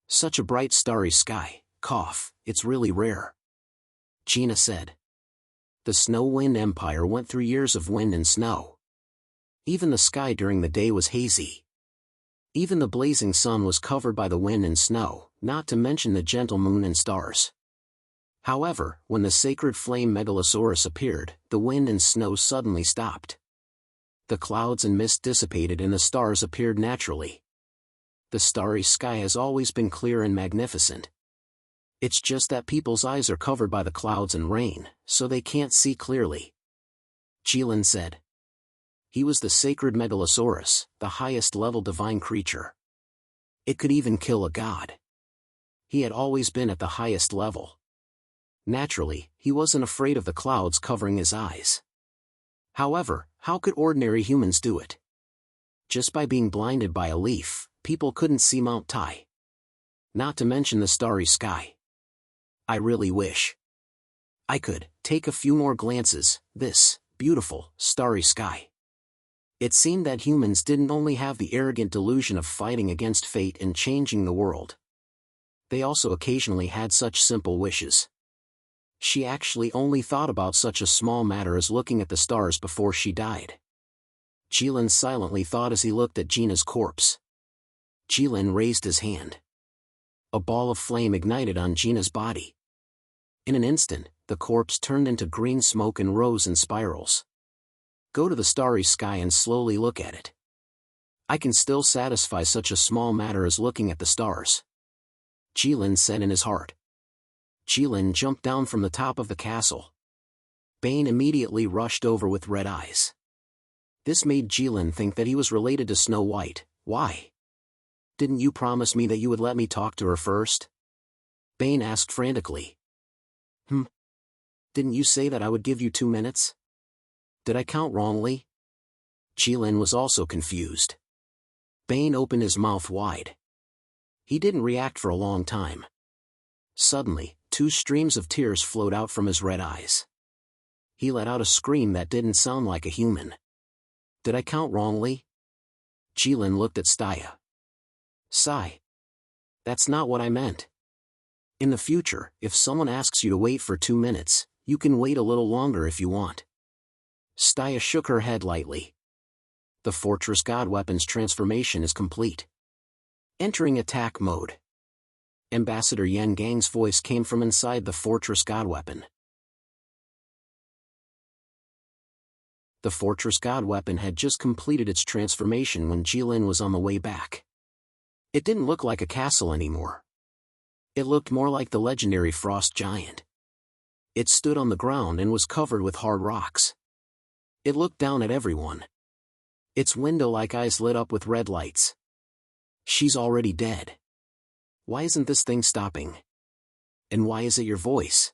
Such a bright starry sky, it's really rare, Gina said. The Snow Wind Empire went through years of wind and snow. Even the sky during the day was hazy. Even the blazing sun was covered by the wind and snow, not to mention the gentle moon and stars. However, when the sacred flame Megalosaurus appeared, the wind and snow suddenly stopped. The clouds and mist dissipated and the stars appeared naturally. The starry sky has always been clear and magnificent. It's just that people's eyes are covered by the clouds and rain, so they can't see clearly, Jilin said. He was the sacred Megalosaurus, the highest-level divine creature. It could even kill a god. He had always been at the highest level. Naturally, he wasn't afraid of the clouds covering his eyes. However, how could ordinary humans do it? Just by being blinded by a leaf, people couldn't see Mount Tai. Not to mention the starry sky. I really wish I could take a few more glances, this beautiful, starry sky. It seemed that humans didn't only have the arrogant delusion of fighting against fate and changing the world. They also occasionally had such simple wishes. She actually only thought about such a small matter as looking at the stars before she died. Jilin silently thought as he looked at Gina's corpse. Jilin raised his hand. A ball of flame ignited on Gina's body. In an instant, the corpse turned into green smoke and rose in spirals. Go to the starry sky and slowly look at it. I can still satisfy such a small matter as looking at the stars, Jilin said in his heart. Jilin jumped down from the top of the castle. Bane immediately rushed over with red eyes. This made Jilin think that he was related to Snow White. Why? Didn't you promise me that you would let me talk to her first? Bane asked frantically. Didn't you say that I would give you 2 minutes? Did I count wrongly? Jilin was also confused. Bane opened his mouth wide. He didn't react for a long time. Suddenly, 2 streams of tears flowed out from his red eyes. He let out a scream that didn't sound like a human. Did I count wrongly? Jilin looked at Staya. Sigh. That's not what I meant. In the future, if someone asks you to wait for 2 minutes, you can wait a little longer if you want. Staya shook her head lightly. The Fortress God Weapon's transformation is complete. Entering attack mode. Ambassador Yen Gang's voice came from inside the Fortress God Weapon. The Fortress God Weapon had just completed its transformation when Jilin was on the way back. It didn't look like a castle anymore. It looked more like the legendary Frost Giant. It stood on the ground and was covered with hard rocks. It looked down at everyone. Its window-like eyes lit up with red lights. She's already dead. Why isn't this thing stopping? And why is it your voice?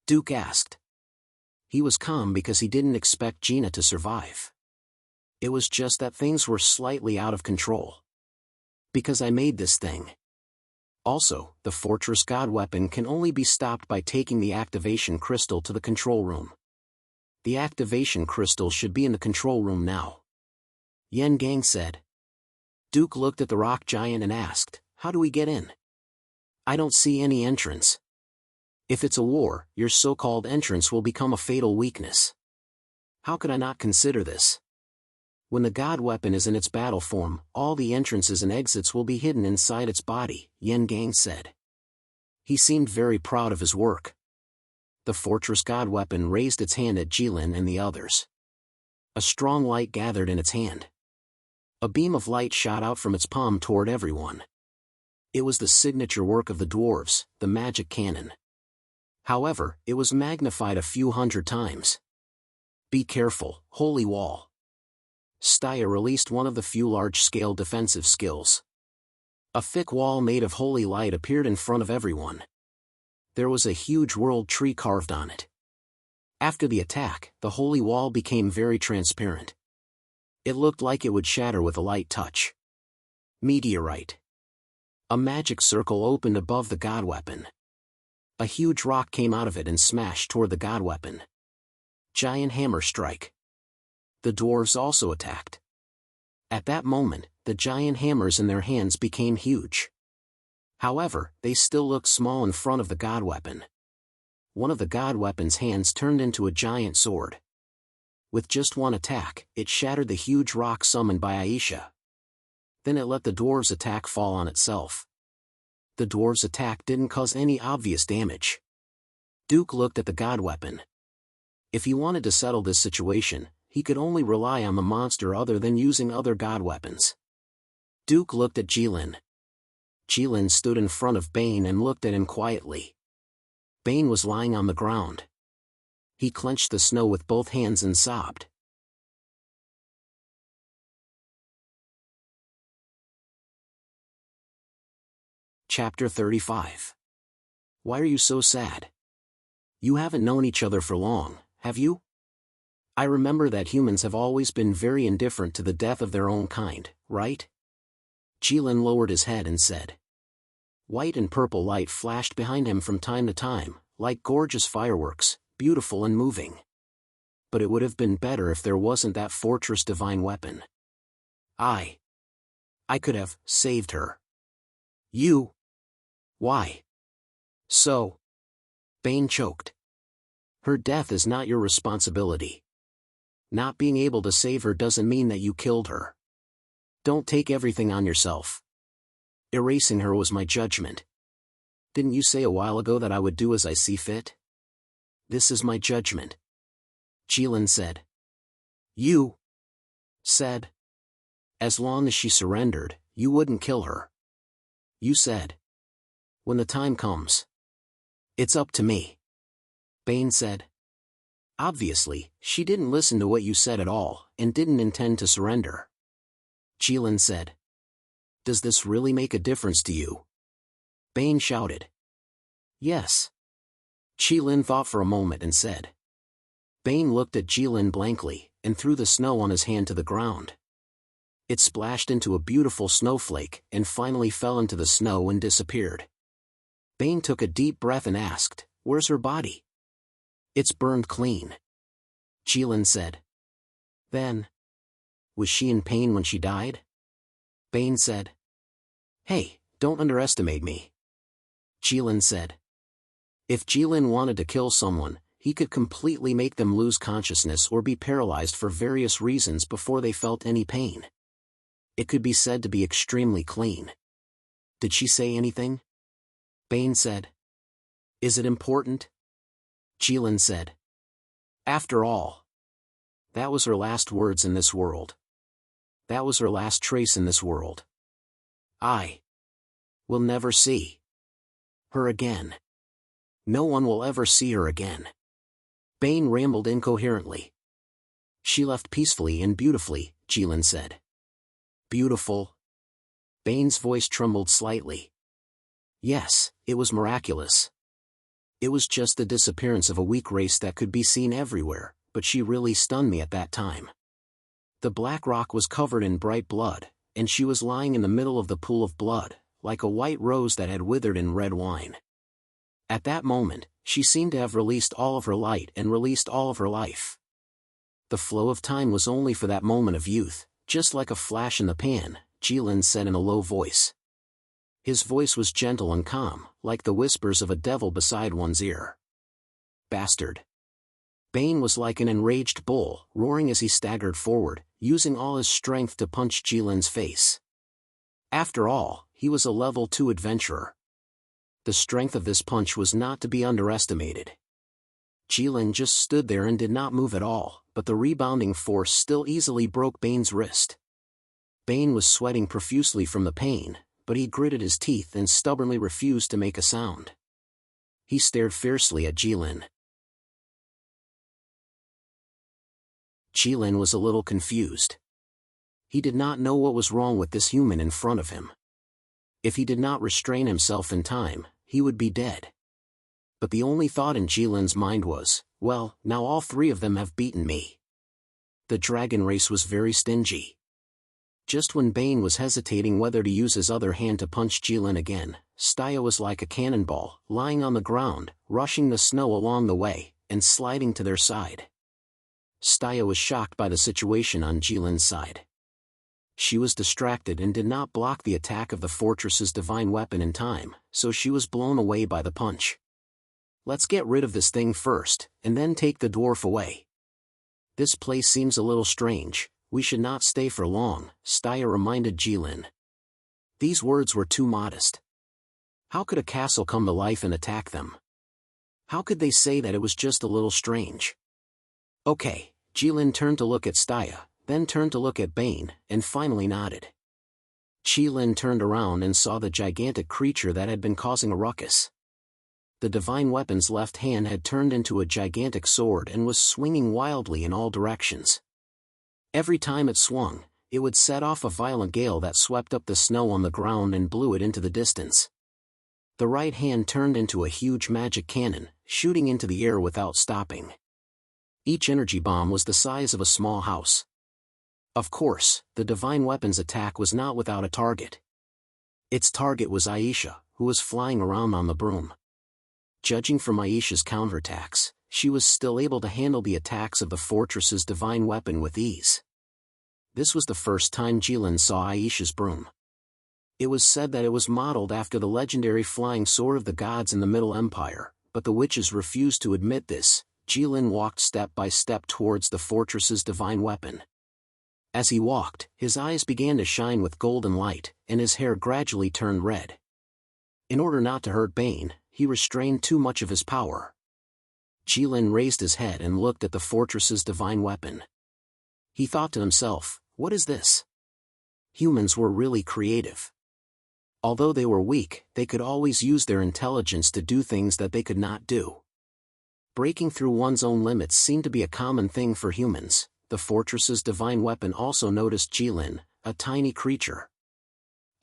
Duke asked. He was calm because he didn't expect Gina to survive. It was just that things were slightly out of control. Because I made this thing. Also, the Fortress God weapon can only be stopped by taking the activation crystal to the control room. The activation crystal should be in the control room now. Yen Gang said. Duke looked at the rock giant and asked, how do we get in? I don't see any entrance. If it's a war, your so-called entrance will become a fatal weakness. How could I not consider this? When the God weapon is in its battle form, all the entrances and exits will be hidden inside its body, Yen Gang said. He seemed very proud of his work. The Fortress God weapon raised its hand at Jilin and the others. A strong light gathered in its hand. A beam of light shot out from its palm toward everyone. It was the signature work of the dwarves, the magic cannon. However, it was magnified a few hundred times. Be careful, Holy Wall. Staya released one of the few large-scale defensive skills. A thick wall made of holy light appeared in front of everyone. There was a huge world tree carved on it. After the attack, the holy wall became very transparent. It looked like it would shatter with a light touch. Meteorite. A magic circle opened above the God weapon. A huge rock came out of it and smashed toward the God weapon. Giant hammer strike. The dwarves also attacked. At that moment, the giant hammers in their hands became huge. However, they still looked small in front of the God weapon. One of the God weapon's hands turned into a giant sword. With just one attack, it shattered the huge rock summoned by Aisha. Then it let the dwarves' attack fall on itself. The dwarves' attack didn't cause any obvious damage. Duke looked at the God weapon. If he wanted to settle this situation, he could only rely on the monster other than using other God weapons. Duke looked at Jilin. Jilin stood in front of Bane and looked at him quietly. Bane was lying on the ground. He clenched the snow with both hands and sobbed. Chapter 35. Why are you so sad? You haven't known each other for long, have you? I remember that humans have always been very indifferent to the death of their own kind, right? Jilin lowered his head and said. White and purple light flashed behind him from time to time, like gorgeous fireworks, beautiful and moving. But it would have been better if there wasn't that fortress divine weapon. I could have saved her. You? Why? So? Bane choked. Her death is not your responsibility. Not being able to save her doesn't mean that you killed her. Don't take everything on yourself. Erasing her was my judgment. Didn't you say a while ago that I would do as I see fit? This is my judgment. Jilin said. You said. As long as she surrendered, you wouldn't kill her. You said. When the time comes. It's up to me. Bane said. Obviously, she didn't listen to what you said at all, and didn't intend to surrender. Jilin said. Does this really make a difference to you? Bane shouted. Yes. Jilin thought for a moment and said. Bane looked at Jilin blankly, and threw the snow on his hand to the ground. It splashed into a beautiful snowflake, and finally fell into the snow and disappeared. Bane took a deep breath and asked, Where's her body? It's burned clean. Jilin said. Then. Was she in pain when she died? Bane said. Hey, don't underestimate me. Jilin said. If Jilin wanted to kill someone, he could completely make them lose consciousness or be paralyzed for various reasons before they felt any pain. It could be said to be extremely clean. Did she say anything? Bane said. Is it important? Jilin said. After all. That was her last words in this world. That was her last trace in this world. I will never see her again. No one will ever see her again. Bane rambled incoherently. She left peacefully and beautifully, Jilin said. Beautiful? Bane's voice trembled slightly. Yes, it was miraculous. It was just the disappearance of a weak race that could be seen everywhere, but she really stunned me at that time. The black rock was covered in bright blood, and she was lying in the middle of the pool of blood, like a white rose that had withered in red wine. At that moment, she seemed to have released all of her light and released all of her life. The flow of time was only for that moment of youth, just like a flash in the pan, Jilin said in a low voice. His voice was gentle and calm, like the whispers of a devil beside one's ear. Bastard. Bane was like an enraged bull, roaring as he staggered forward, using all his strength to punch Jilin's face. After all, he was a level 2 adventurer. The strength of this punch was not to be underestimated. Jilin just stood there and did not move at all, but the rebounding force still easily broke Bane's wrist. Bane was sweating profusely from the pain, but he gritted his teeth and stubbornly refused to make a sound. He stared fiercely at Jilin. Jilin was a little confused. He did not know what was wrong with this human in front of him. If he did not restrain himself in time, he would be dead. But the only thought in Jilin's mind was, well, now all three of them have beaten me. The dragon race was very stingy. Just when Bane was hesitating whether to use his other hand to punch Jilin again, Staya was like a cannonball, lying on the ground, rushing the snow along the way, and sliding to their side. Staya was shocked by the situation on Jilin's side. She was distracted and did not block the attack of the fortress's divine weapon in time, so she was blown away by the punch. Let's get rid of this thing first, and then take the dwarf away. This place seems a little strange. We should not stay for long, Staya reminded Jilin. These words were too modest. How could a castle come to life and attack them? How could they say that it was just a little strange? Okay, Jilin turned to look at Staya, then turned to look at Bane, and finally nodded. Jilin turned around and saw the gigantic creature that had been causing a ruckus. The divine weapon's left hand had turned into a gigantic sword and was swinging wildly in all directions. Every time it swung, it would set off a violent gale that swept up the snow on the ground and blew it into the distance. The right hand turned into a huge magic cannon, shooting into the air without stopping. Each energy bomb was the size of a small house. Of course, the divine weapon's attack was not without a target. Its target was Aisha, who was flying around on the broom. Judging from Aisha's counterattacks, she was still able to handle the attacks of the fortress's divine weapon with ease. This was the first time Jilin saw Aisha's broom. It was said that it was modeled after the legendary flying sword of the gods in the Middle Empire, but the witches refused to admit this. Jilin walked step by step towards the fortress's divine weapon. As he walked, his eyes began to shine with golden light, and his hair gradually turned red. In order not to hurt Bane, he restrained too much of his power. Jilin raised his head and looked at the fortress's divine weapon. He thought to himself, what is this? Humans were really creative. Although they were weak, they could always use their intelligence to do things that they could not do. Breaking through one's own limits seemed to be a common thing for humans. The fortress's divine weapon also noticed Jilin, a tiny creature.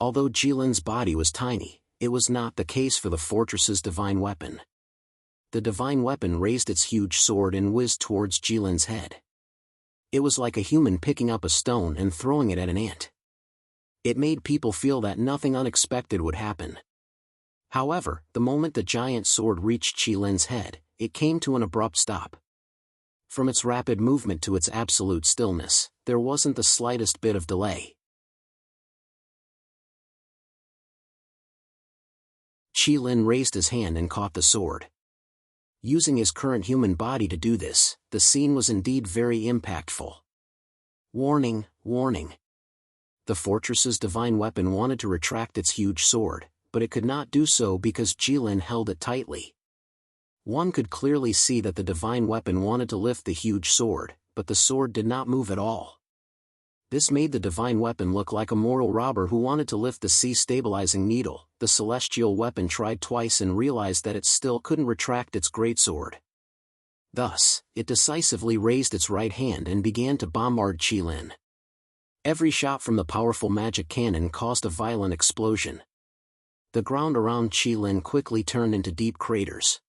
Although Jilin's body was tiny, it was not the case for the fortress's divine weapon. The divine weapon raised its huge sword and whizzed towards Jilin's head. It was like a human picking up a stone and throwing it at an ant. It made people feel that nothing unexpected would happen. However, the moment the giant sword reached Jilin's head, it came to an abrupt stop. From its rapid movement to its absolute stillness, there wasn't the slightest bit of delay. Jilin raised his hand and caught the sword. Using his current human body to do this, the scene was indeed very impactful. Warning, warning. The fortress's divine weapon wanted to retract its huge sword, but it could not do so because Jilin held it tightly. One could clearly see that the divine weapon wanted to lift the huge sword, but the sword did not move at all. This made the divine weapon look like a mortal robber who wanted to lift the sea-stabilizing needle. The celestial weapon tried twice and realized that it still couldn't retract its greatsword. Thus, it decisively raised its right hand and began to bombard Jilin. Every shot from the powerful magic cannon caused a violent explosion. The ground around Qilin quickly turned into deep craters.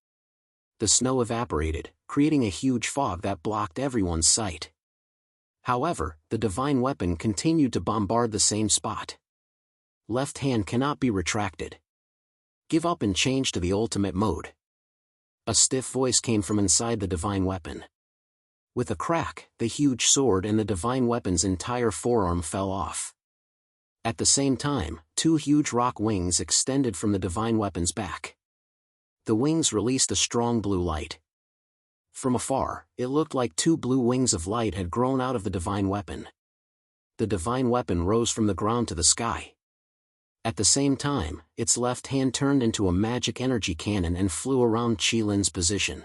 The snow evaporated, creating a huge fog that blocked everyone's sight. However, the divine weapon continued to bombard the same spot. Left hand cannot be retracted. Give up and change to the ultimate mode. A stiff voice came from inside the divine weapon. With a crack, the huge sword and the divine weapon's entire forearm fell off. At the same time, two huge rock wings extended from the divine weapon's back. The wings released a strong blue light. From afar, it looked like two blue wings of light had grown out of the divine weapon. The divine weapon rose from the ground to the sky. At the same time, its left hand turned into a magic energy cannon and flew around Qilin's position.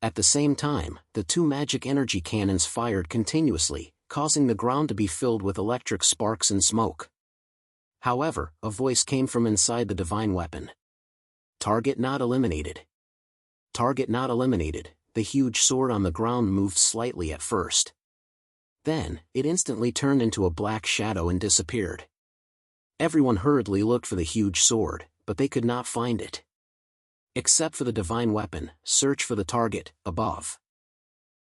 At the same time, the two magic energy cannons fired continuously, causing the ground to be filled with electric sparks and smoke. However, a voice came from inside the divine weapon. Target not eliminated. Target not eliminated. The huge sword on the ground moved slightly at first. Then, it instantly turned into a black shadow and disappeared. Everyone hurriedly looked for the huge sword, but they could not find it. Except for the divine weapon, search for the target, above.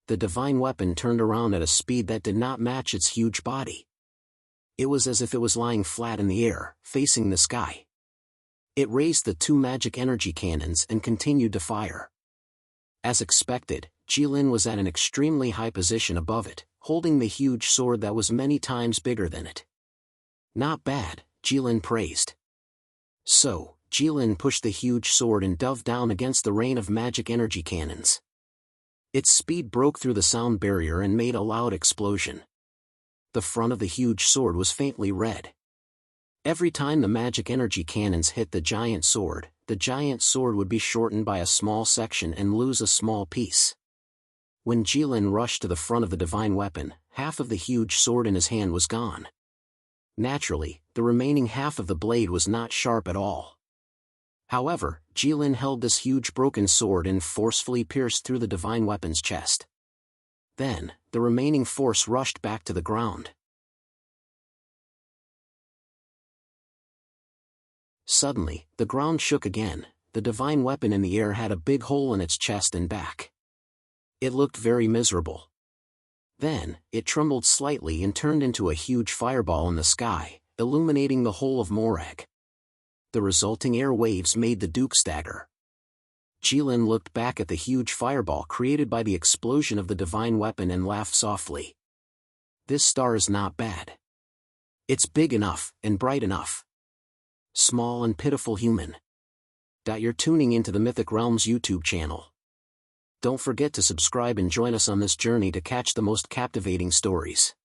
The divine weapon turned around at a speed that did not match its huge body. It was as if it was lying flat in the air, facing the sky. It raised the two magic energy cannons and continued to fire. As expected, Qilin was at an extremely high position above it, holding the huge sword that was many times bigger than it. Not bad, Qilin praised. So, Qilin pushed the huge sword and dove down against the rain of magic energy cannons. Its speed broke through the sound barrier and made a loud explosion. The front of the huge sword was faintly red. Every time the magic energy cannons hit the giant sword would be shortened by a small section and lose a small piece. When Qilin rushed to the front of the divine weapon, half of the huge sword in his hand was gone. Naturally, the remaining half of the blade was not sharp at all. However, Qilin held this huge broken sword and forcefully pierced through the divine weapon's chest. Then, the remaining force rushed back to the ground. Suddenly, the ground shook again. The divine weapon in the air had a big hole in its chest and back. It looked very miserable. Then, it trembled slightly and turned into a huge fireball in the sky, illuminating the whole of Morag. The resulting air waves made the Duke stagger. Qilin looked back at the huge fireball created by the explosion of the divine weapon and laughed softly. This star is not bad. It's big enough, and bright enough. Small and pitiful human. You're tuning into the Mythic Realms YouTube channel. Don't forget to subscribe and join us on this journey to catch the most captivating stories.